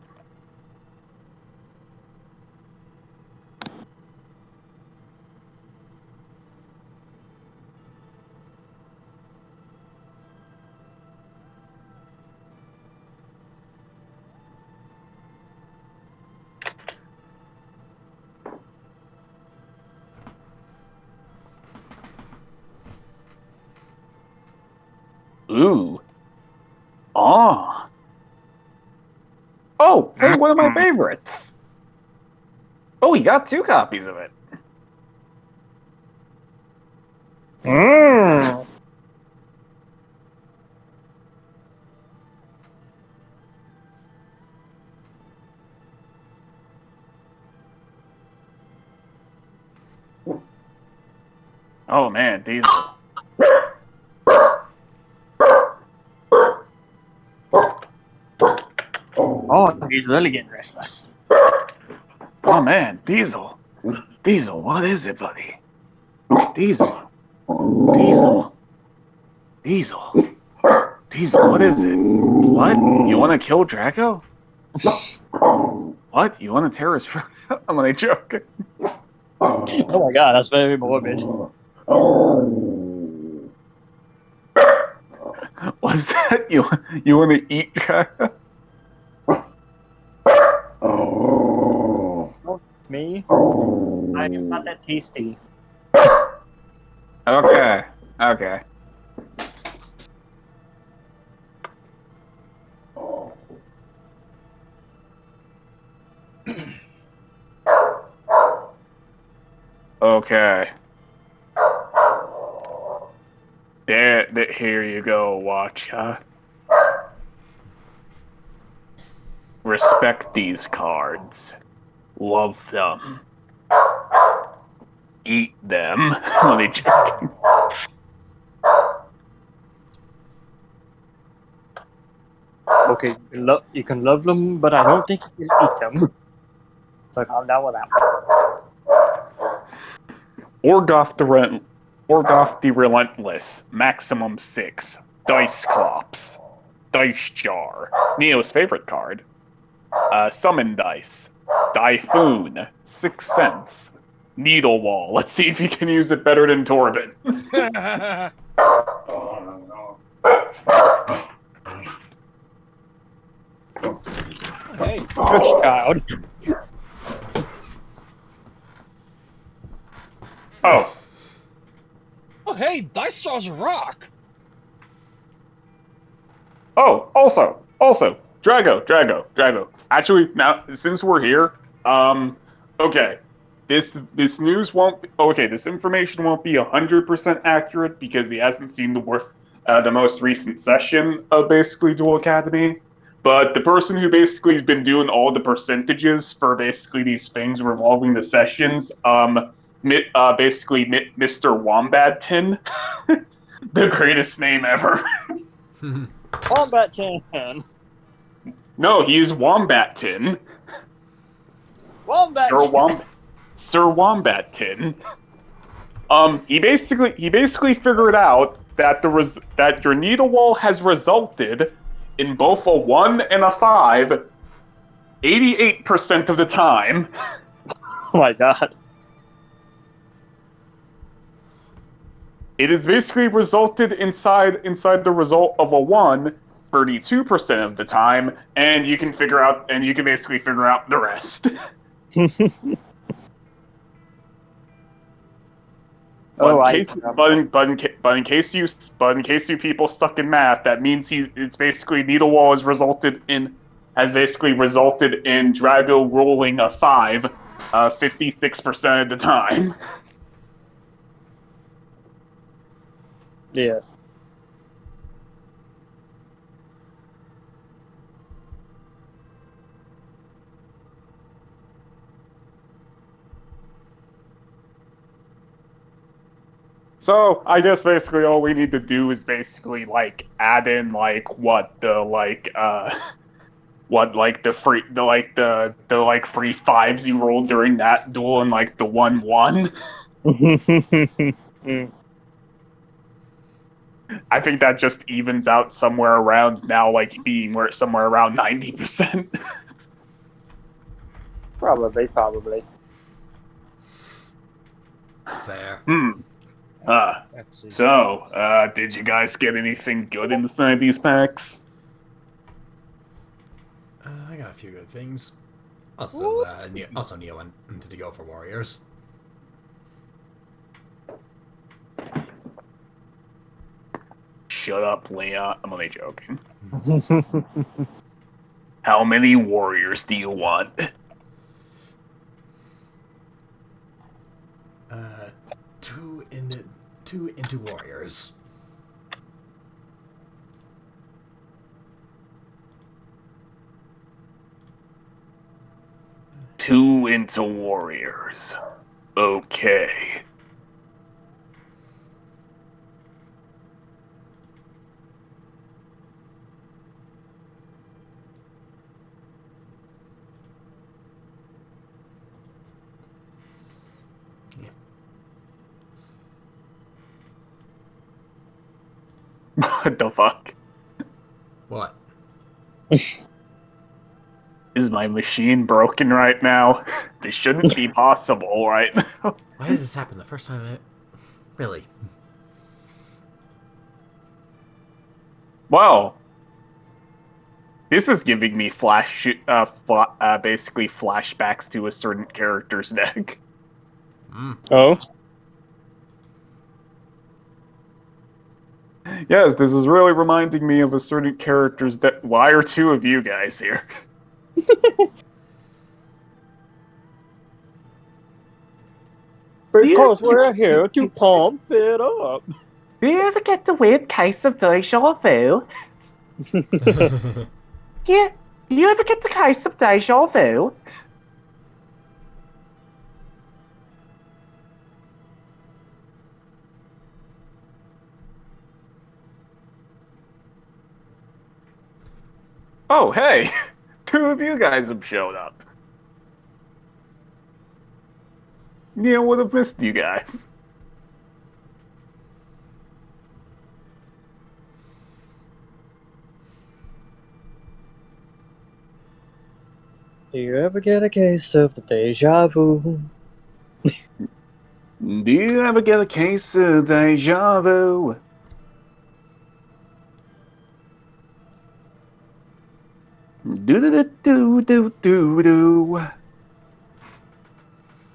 Ooh. Ah. Oh, hey, one of my favorites. Oh, he got 2 copies of it. Oh man, Diesel. Oh, he's really getting restless. Oh man, Diesel. Diesel, what is it, buddy? Diesel. Diesel. Diesel. Diesel, what is it? What? You want to kill Draco? What? You want to terrorist? I'm only joking. Oh my god, that's very morbid. What's that? You want to eat Draco? Me? I am not that tasty. Okay. Okay. Okay. Here you go, watch, huh? Respect these cards. Love them. Eat them. Only joking. Okay, you can love them, but I don't think you can eat them. So calm down with that. Orgoth the Relentless. Maximum 6. Dice Clops. Dice Jar. Neo's favorite card. Summon Dice. Typhoon. 6 cents. Needle Wall. Let's see if you can use it better than Torben. Hey. Good child. Oh. Oh, hey, dice jars rock. Oh, also, Drago. Actually, now, since we're here, okay. this news won't. Okay, this information won't be 100% accurate because he hasn't seen the most recent session of basically Duel Academy. But the person who basically has been doing all the percentages for basically these things revolving the sessions, basically Mr. Wombatin, the greatest name ever. Combat Chan. No, he's Wombatin. Wombat Sir Wombatin. He basically figured out that that your needle wall has resulted in both a 1 and a 5 88% of the time. Oh my god. It has basically resulted inside the result of a 1 32% of the time, and you can basically figure out the rest. But in case you people suck in math, that means it's basically needle wall has basically resulted in Drago rolling a 5, 56% of the time. Yes. So I guess basically all we need to do is basically like add in like free fives you rolled during that duel and like the 1-1. I think that just evens out somewhere around now, like being somewhere around 90%. Probably. Fair. Let's see. So, did you guys get anything good inside these packs? I got a few good things. Also, Neo wanted to go for Warriors. Shut up, Leah. I'm only joking. How many warriors do you want? Two into Warriors. Two into warriors. Okay. What the fuck? What? Is my machine broken right now? This shouldn't be possible right now. Why does this happen the first time? Really? Well, this is giving me basically flashbacks to a certain character's deck. Oh? Yes, this is really reminding me of a certain character's deck. Why are two of you guys here? Because we're here to pump it up. Do you ever get the weird case of deja vu? Do you ever get the case of deja vu? Oh, hey! Two of you guys have showed up. Neil would have missed you guys. Do you ever get a case of the deja vu? Do you ever get a case of deja vu? Do.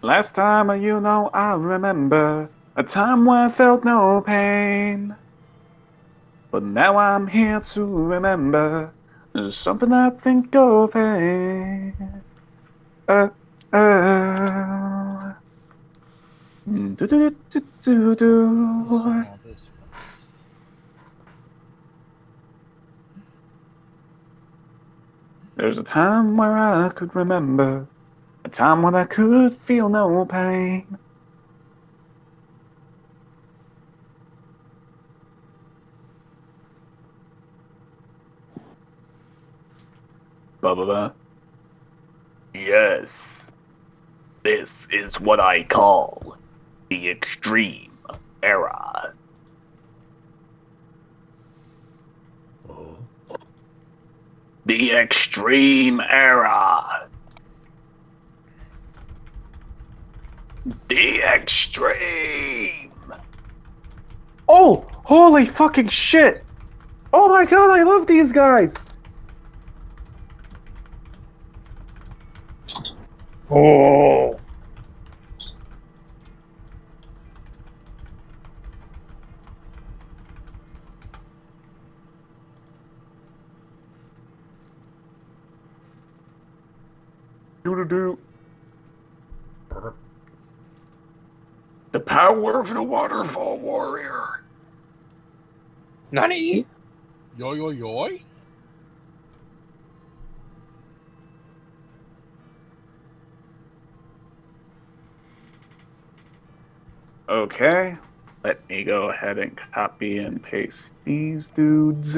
Last time, I remember a time when I felt no pain. But now I'm here to remember something I think of. All this once. There's a time where I could remember, a time when I could feel no pain. Blah, blah, blah. Yes, this is what I call the extreme era. Oh. The extreme era. The extreme. Oh, holy fucking shit. Oh my god, I love these guys. Oh. Do. The power of the waterfall warrior. Nani? Yo yo yo. Okay, let me go ahead and copy and paste these dudes.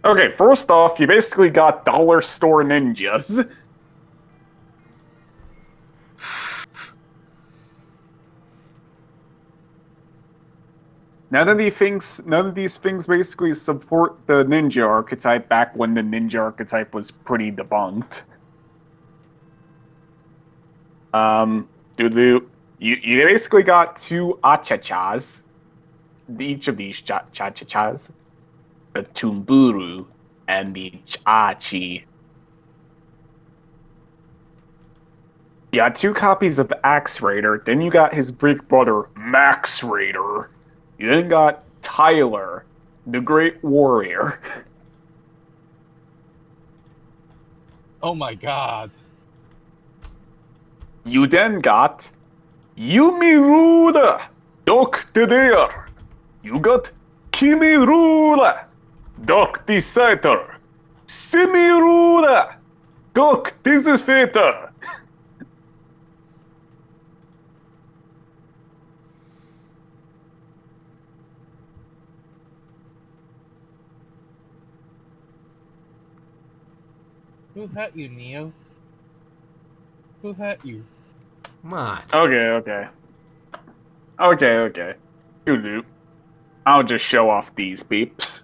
Okay, first off, you basically got dollar store ninjas. None of these things basically support the ninja archetype back when the ninja archetype was pretty debunked. You basically got two achachas. Each of these cha-cha-chas. The Tumburu and the Chachi. You got two copies of Axe Raider, then you got his big brother, Max Raider. You then got Tyler, the Great Warrior. Oh my god. You then got Yumiruda, Dr. Dare. You got Kimirula, Dr. Saiter. Simirula, Dr. Zephyter. Who hurt you, Neo? Who hurt you? What? Okay. Doo-doo. I'll just show off these beeps.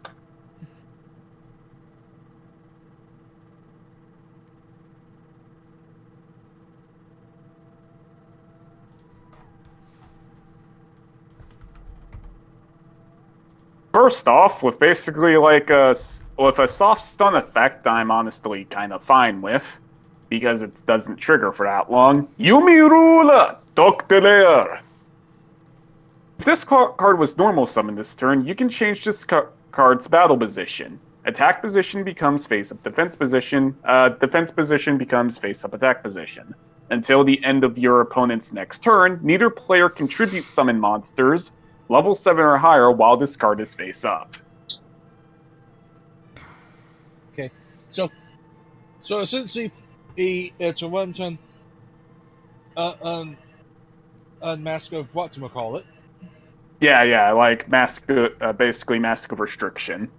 First off, with basically like with a soft stun effect, I'm honestly kind of fine with, because it doesn't trigger for that long. Yumirula, Dr. Lair. If this card was normal summoned this turn, you can change this card's battle position. Attack position becomes face-up defense position. Defense position becomes face-up attack position. Until the end of your opponent's next turn, neither player contributes summon monsters level 7 or higher while this card is face-up. Okay, so essentially, it's a one-turn mask of whatchamacallit. Yeah, like basically Mask of Restriction.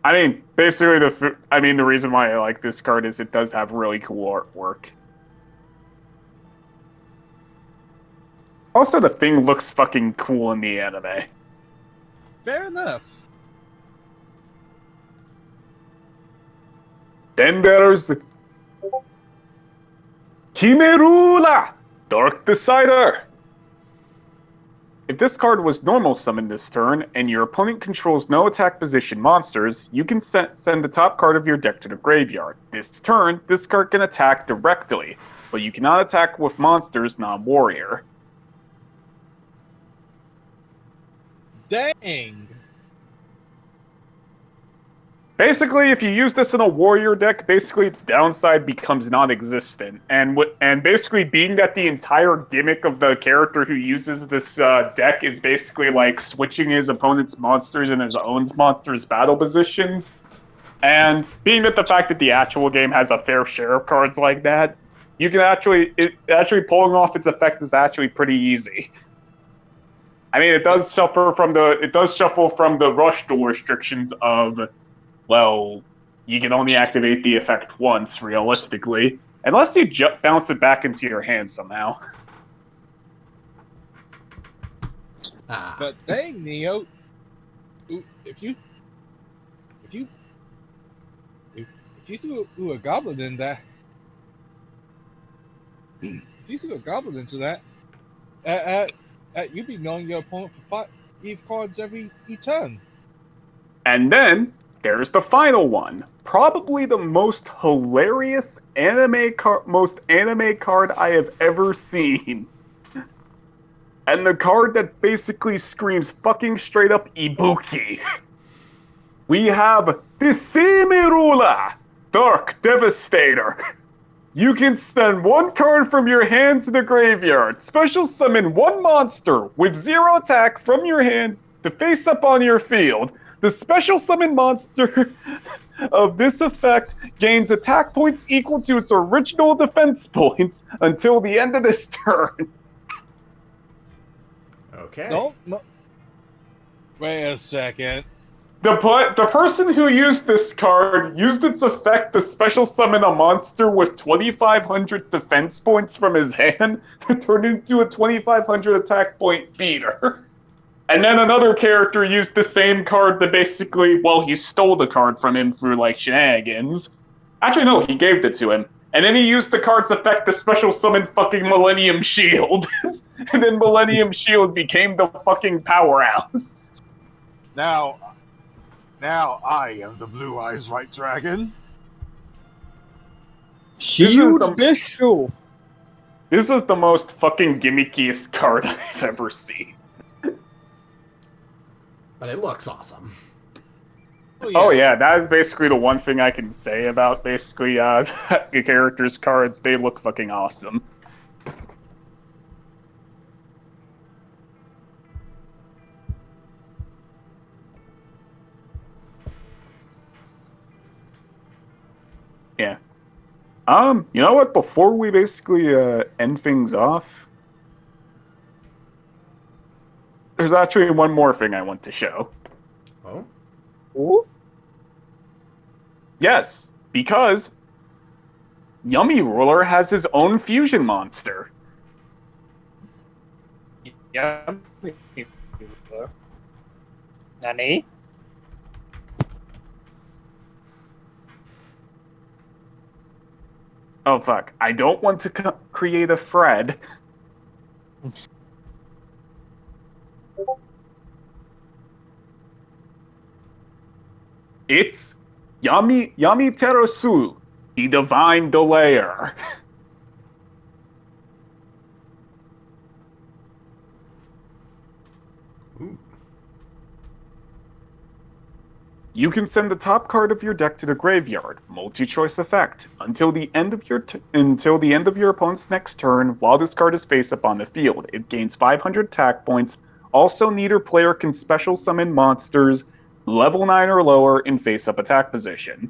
I mean, basically the reason why I like this card is it does have really cool artwork. Also, the thing looks fucking cool in the anime. Fair enough. Then there's Kimerula, Dark Decider. If this card was normal summoned this turn, and your opponent controls no attack position monsters, you can send the top card of your deck to the graveyard. This turn, this card can attack directly, but you cannot attack with monsters non-warrior. Dang. Basically, if you use this in a warrior deck, basically its downside becomes non-existent. And basically, being that the entire gimmick of the character who uses this deck is basically like switching his opponent's monsters and his own monsters' battle positions, and being that the fact that the actual game has a fair share of cards like that, you can actually pulling off its effect is actually pretty easy. I mean, it does suffer from the rush duel restrictions of, well, you can only activate the effect once, realistically. Unless you bounce it back into your hand somehow. But dang, Neo, if you threw a goblin in that, if you threw a goblin into that, you'd be knowing your opponent for 5 cards every turn. And then there's the final one. Probably the most hilarious anime card I have ever seen. And the card that basically screams fucking straight up Ibuki. We have the Semirula, Dark Devastator. You can send one card from your hand to the graveyard. Special summon one monster with 0 attack from your hand to face up on your field. The special summon monster of this effect gains attack points equal to its original defense points until the end of this turn. Okay. No. Wait a second. The person who used this card used its effect to special summon a monster with 2,500 defense points from his hand to turn into a 2,500 attack point beater. And then another character used the same card to basically, well, he stole the card from him through, like, shenanigans. Actually, no, he gave it to him. And then he used the card's effect to special summon fucking Millennium Shield. And then Millennium Shield became the fucking powerhouse. Now I am the Blue Eyes White Dragon. Shield Bishul. This is the most fucking gimmickiest card I've ever seen. But it looks awesome. Oh, yes. Oh yeah, that is basically the one thing I can say about basically the characters' cards. They look fucking awesome. Yeah. You know what? Before we basically end things off, there's actually one more thing I want to show. Oh? Ooh. Yes, because Yummy Ruler has his own fusion monster. Yeah. Nani? Oh fuck, I don't want to create a Fred. It's Yami Terusu, the Divine Delayer. Ooh. You can send the top card of your deck to the graveyard. Multi-choice effect. Until the end of your opponent's next turn, while this card is face up on the field, it gains 500 attack points. Also, neither player can special summon monsters level 9 or lower in face up attack position.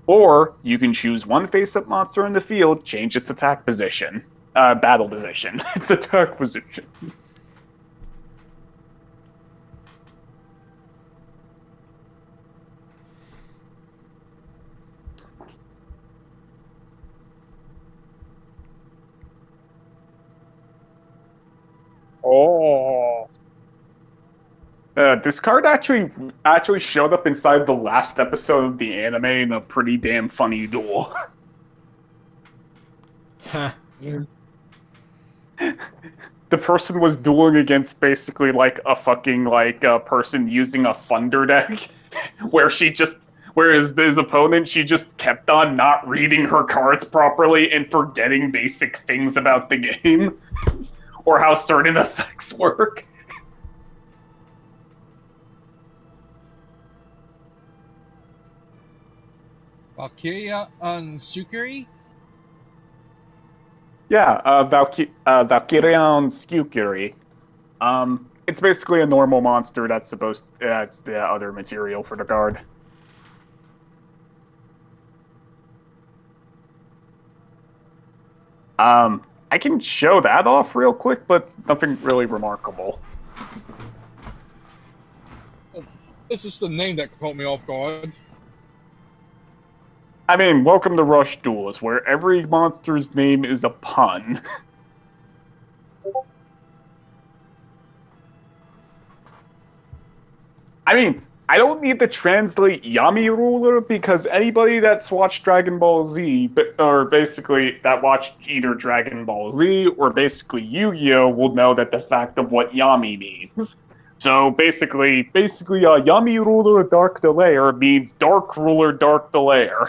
Or you can choose one face up monster in the field, change its attack position, battle position. Its attack position. Oh. This card actually showed up inside the last episode of the anime in a pretty damn funny duel. Huh. The person was dueling against basically like a fucking like person using a thunder deck, whereas his opponent, she just kept on not reading her cards properly and forgetting basic things about the game or how certain effects work. Valkyria on Sukiri? Yeah, Valkyrion Skukiri. It's basically a normal monster that's that's the other material for the card. I can show that off real quick, but nothing really remarkable. It's just the name that caught me off guard. I mean, welcome to Rush Duels, where every monster's name is a pun. I mean, I don't need to translate Yami Ruler because anybody that's watched Dragon Ball Z, or basically that watched either Dragon Ball Z or basically Yu-Gi-Oh, will know that the fact of what Yami means. So basically, Yami Ruler Dark Delayer means Dark Ruler Dark Delayer.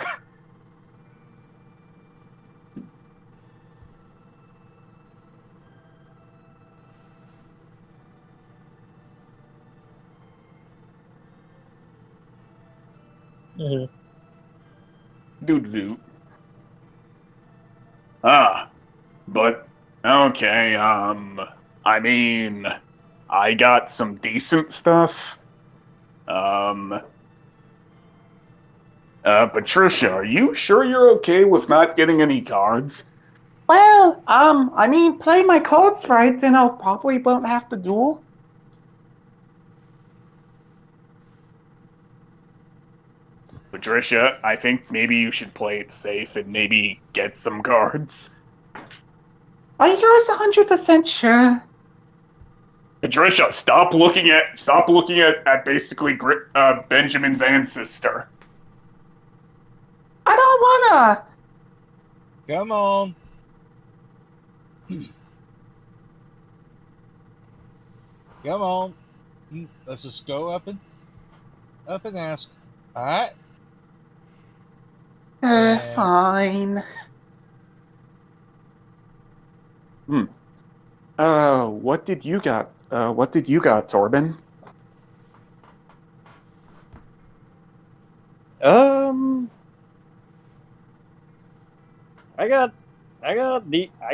Mhm. Doot. Ah, but okay, I mean, I got some decent stuff. Patricia, are you sure you're okay with not getting any cards? Well, I mean, play my cards right, then I'll probably won't have to duel. Patricia, I think maybe you should play it safe and maybe get some cards. Are you guys 100% sure? Patricia, stop looking at basically Benjamin's ancestor. I don't wanna. Come on. Come on. Let's just go up and ask. Alright? Fine. What did you got? Torben? I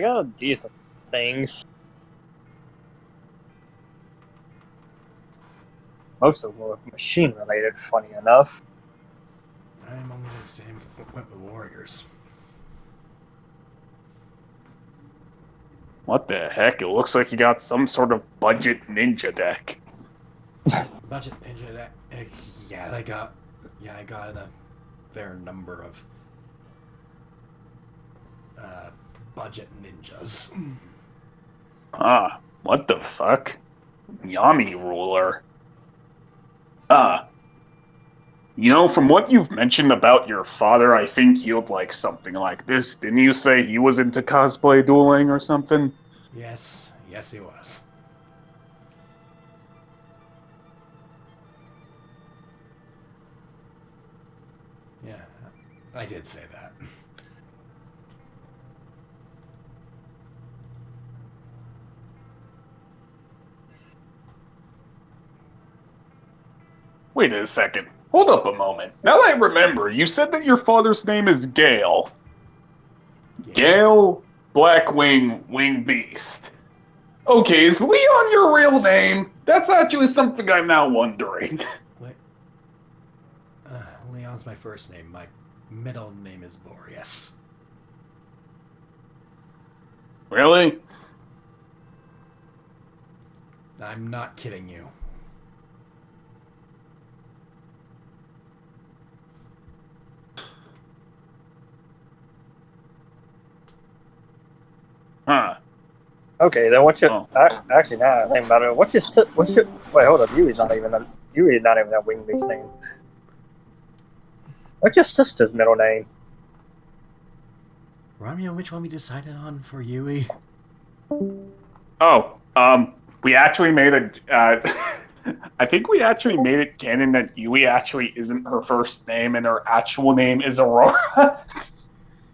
got decent things. Most of them were machine related, funny enough. I'm only the same with the Warriors. What the heck? It looks like you got some sort of budget ninja deck. Budget ninja deck. I got a fair number of budget ninjas. What the fuck? Yami Ruler. From what you've mentioned about your father, I think you'd like something like this. Didn't you say he was into cosplay dueling or something? Yes, he was. Yeah, I did say that. Wait a second. Hold up a moment. Now that I remember, you said that your father's name is Gale. Gale Blackwing Wing Beast. Okay, is Leon your real name? That's actually something I'm now wondering. Leon's my first name. My middle name is Boreas. Really? I'm not kidding you. Huh. Okay, then what's your... actually, now that I think about it, what's your... Wait, hold up. Yui's not even a Wing Beast name. What's your sister's middle name? Romeo, which one we decided on for Yui? Oh, we actually made a. I think we actually made it canon that Yui actually isn't her first name, and her actual name is Aurora.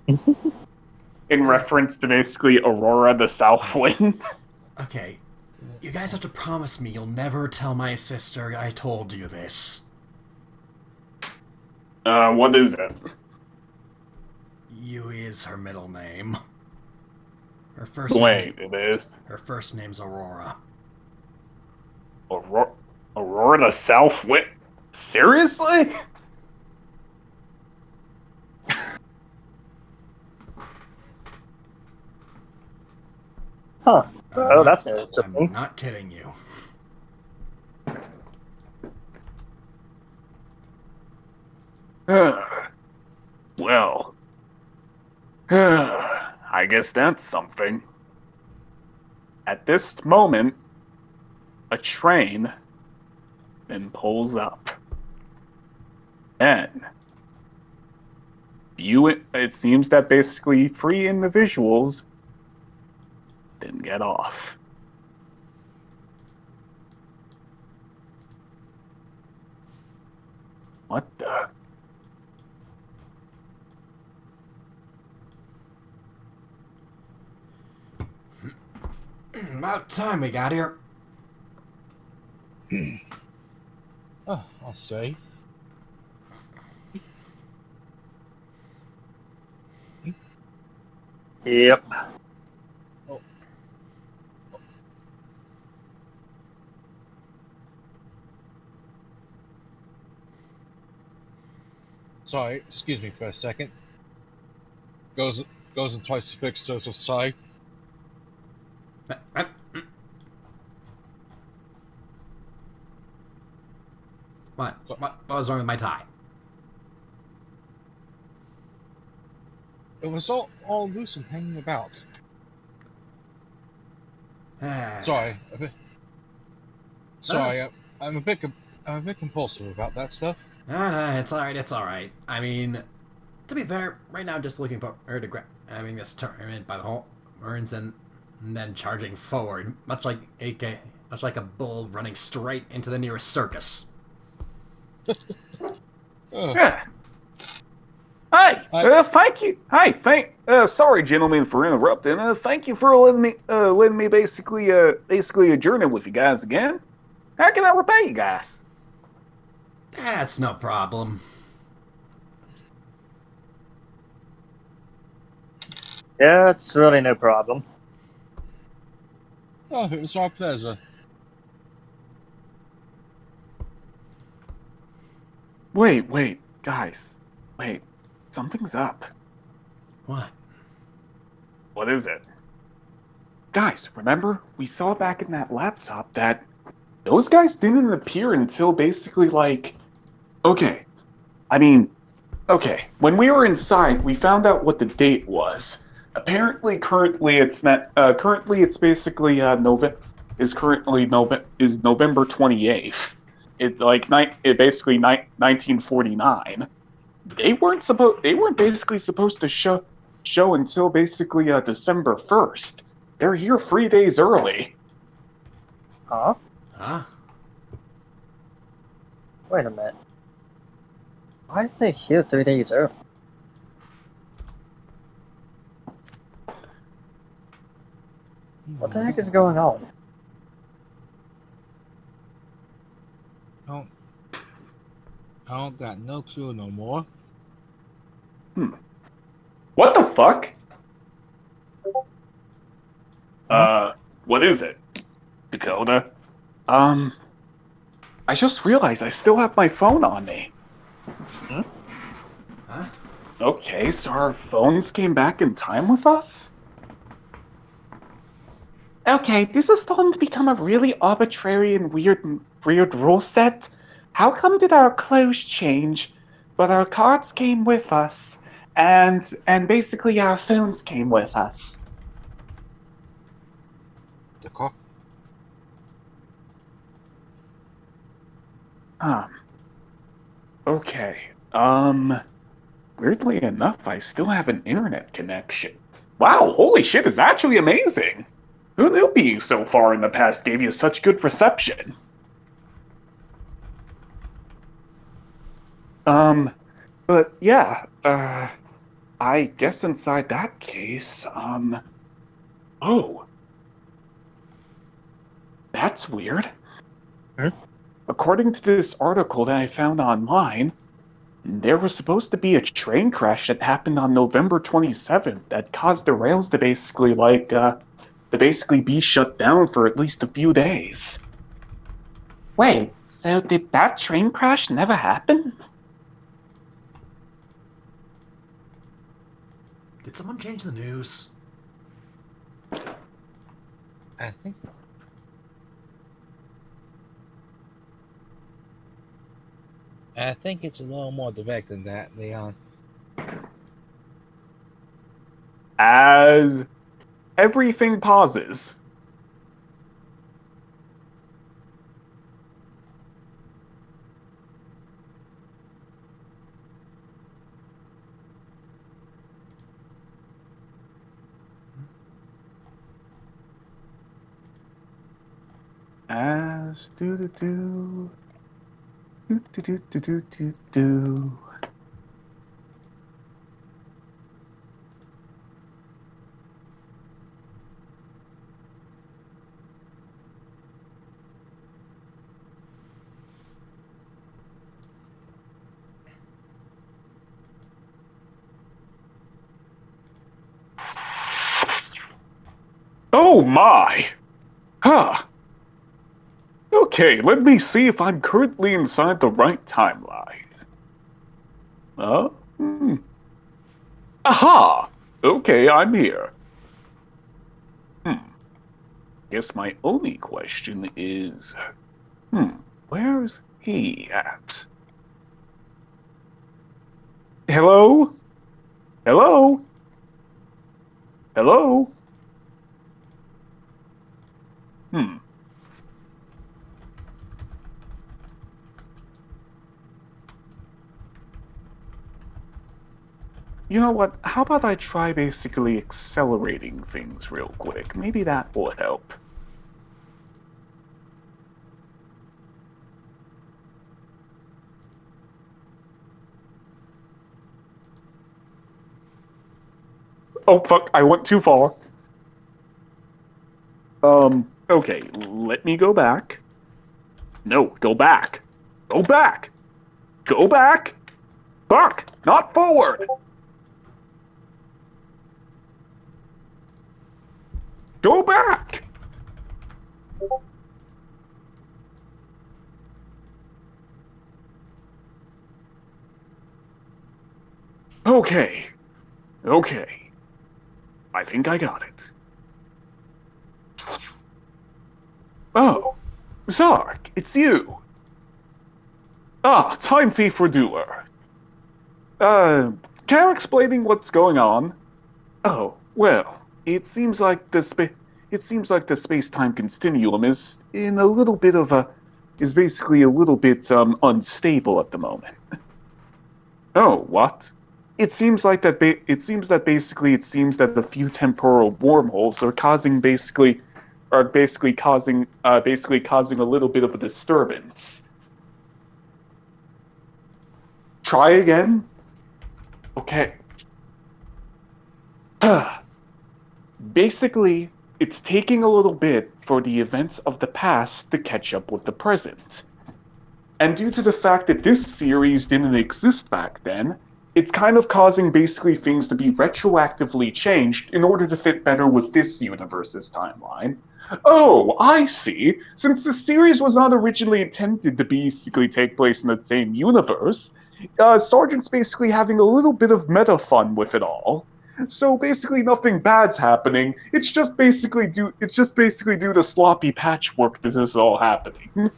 In reference to basically Aurora the South Wind. Okay, you guys have to promise me you'll never tell my sister I told you this. What is it? Yui is her middle name. Her Wait, it is her first name's Aurora. Aurora the South Wind. Seriously? Huh. Oh, that's interesting. I'm not kidding you. Well, I guess that's something. At this moment, a train then pulls up. And it seems that basically 3 individuals didn't get off. What the? About time we got here. Oh, I'll say. Yep. Oh. Sorry, excuse me for a second. Goes and tries to fix Joseph's side. What? What was wrong with my tie? It was all loose and hanging about. Sorry, I'm a bit compulsive about that stuff. No, it's alright, it's alright. I mean, to be fair, right now I'm just looking for her to grab having this tournament by the horns and then charging forward, much like a bull running straight into the nearest circus. Yeah. Hey, thank you. Hey, sorry, gentlemen, for interrupting. Thank you for letting me basically adjourn with you guys again. How can I repay you guys? That's no problem. Yeah, it's really no problem. Oh, it was our pleasure. Wait, guys. Wait, something's up. What? What is it? Guys, remember? We saw back in that laptop that those guys didn't appear until basically okay. When we were inside, we found out what the date was. Apparently, currently it's basically November 28th. It basically 1949. They weren't basically supposed to show until basically December 1st. They're here 3 days early. Huh? Huh? Wait a minute. Why is they here 3 days early? What the heck is going on? I don't got no clue no more. What the fuck? What is it? Dakota? I just realized I still have my phone on me. Huh? Huh? Okay, so our phones came back in time with us? Okay, this is starting to become a really arbitrary and weird rule set. How come did our clothes change, but our cards came with us, and basically our phones came with us? The car. Okay. Weirdly enough, I still have an internet connection. Wow, holy shit, it's actually amazing. Who knew being so far in the past gave you such good reception? But yeah, I guess inside that case, oh, that's weird. Hmm? According to this article that I found online, there was supposed to be a train crash that happened on November 27th that caused the rails to basically be shut down for at least a few days. Wait, so did that train crash never happen? Did someone change the news? I think. I think it's a little more direct than that, Leon. As everything pauses. As do do do do do do do do do. Oh my! Huh. Okay, let me see if I'm currently inside the right timeline. Hmm. Aha! Okay, I'm here. Guess my only question is, where's he at? Hello? Hello? Hello? You know what? How about I try basically accelerating things real quick? Maybe that will help. Oh, fuck, I went too far. Okay, let me go back. No, go back. Go back! Go back! Back, not forward! Go back! Okay. Okay. I think I got it. Oh, Zark, it's you. Ah, time thief for doer. Care explaining what's going on? Oh, well, it seems like the space-time continuum is in a little bit of a is basically a little bit unstable at the moment. Oh, what? It seems like that. It seems that a few temporal wormholes are basically causing a little bit of a disturbance. Try again. Okay. Basically, it's taking a little bit for the events of the past to catch up with the present. And due to the fact that this series didn't exist back then, it's kind of causing basically things to be retroactively changed in order to fit better with this universe's timeline. Oh, I see. Since the series was not originally intended to basically take place in the same universe, Sergeant's basically having a little bit of meta fun with it all. So basically nothing bad's happening. It's just basically due to sloppy patchwork that this is all happening.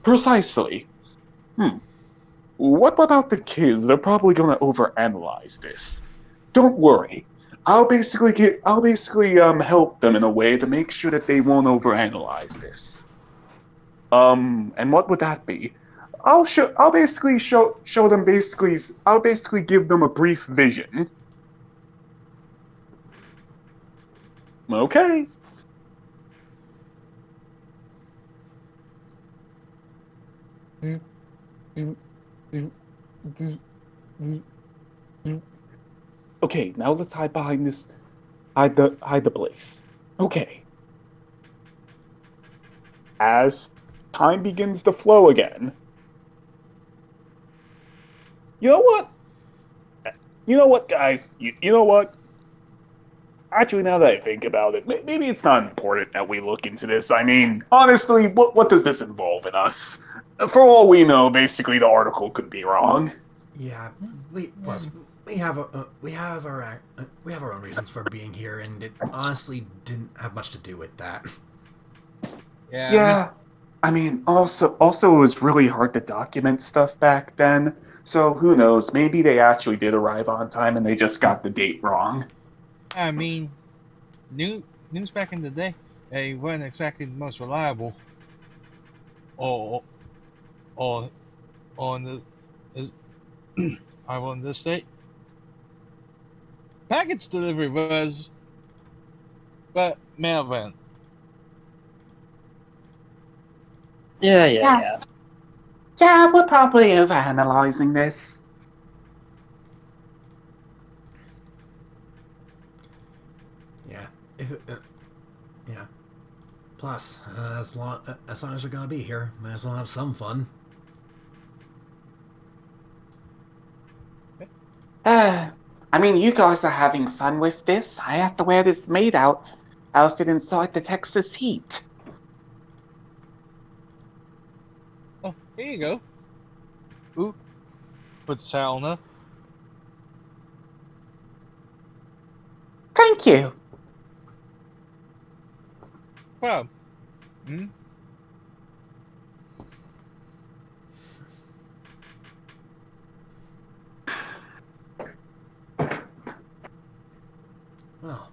Precisely. What about the kids? They're probably gonna overanalyze this. Don't worry. I'll basically help them in a way to make sure that they won't overanalyze this. And what would that be? I'll basically show them basically. I'll basically give them a brief vision. Okay. Okay, now let's hide behind this. Hide the place. Okay. As time begins to flow again. You know what? You know what, guys? You know what? Actually, now that I think about it, maybe it's not important that we look into this. I mean, honestly, what does this involve in us? For all we know, basically the article could be wrong. Yeah, we have our own reasons for being here, and it honestly didn't have much to do with that. Yeah. I mean, also it was really hard to document stuff back then. So who knows? Maybe they actually did arrive on time and they just got the date wrong. I mean, news back in the day, they weren't exactly the most reliable. Or on the I on this state. Package delivery was, but mail went. Yeah. Yeah, we're probably overanalyzing this. Yeah, yeah. Plus, as long as we're gonna be here, might as well have some fun. I mean, you guys are having fun with this. I have to wear this outfit inside the Texas heat. Oh, here you go. Ooh, with sauna. Thank you. Wow. Well,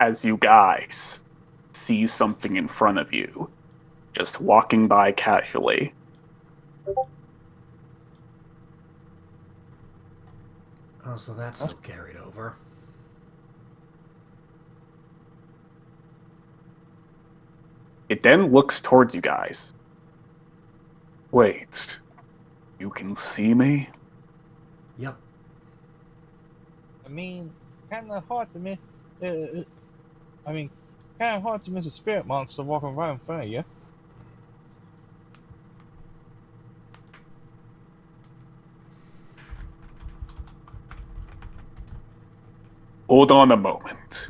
As you guys see something in front of you, just walking by casually. oh, so that's still carried over. It then looks towards you guys. Wait, you can see me? Yep. I mean, kind of hard to miss. Kind of hard to miss a spirit monster walking right in front of you. Hold on a moment.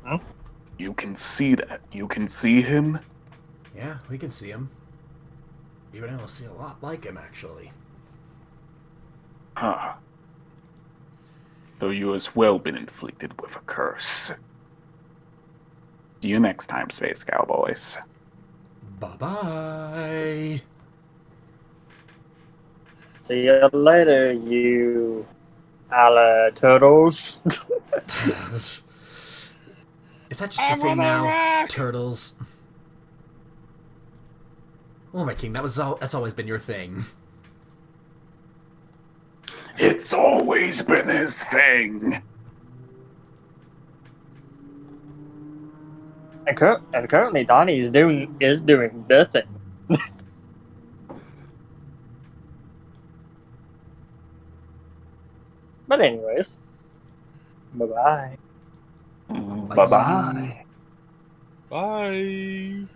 Huh? You can see that. You can see him? Yeah, we can see him. You've been able to see a lot like him, actually. Huh. So you as well been inflicted with a curse. See you next time, Space Cowboys. Bye-bye. See you later, you turtles. Is that just your thing now? Turtles. Oh my king, that's always been your thing. It's always been his thing. And currently Donnie is doing nothing. But anyways, bye-bye. Bye-bye. Bye.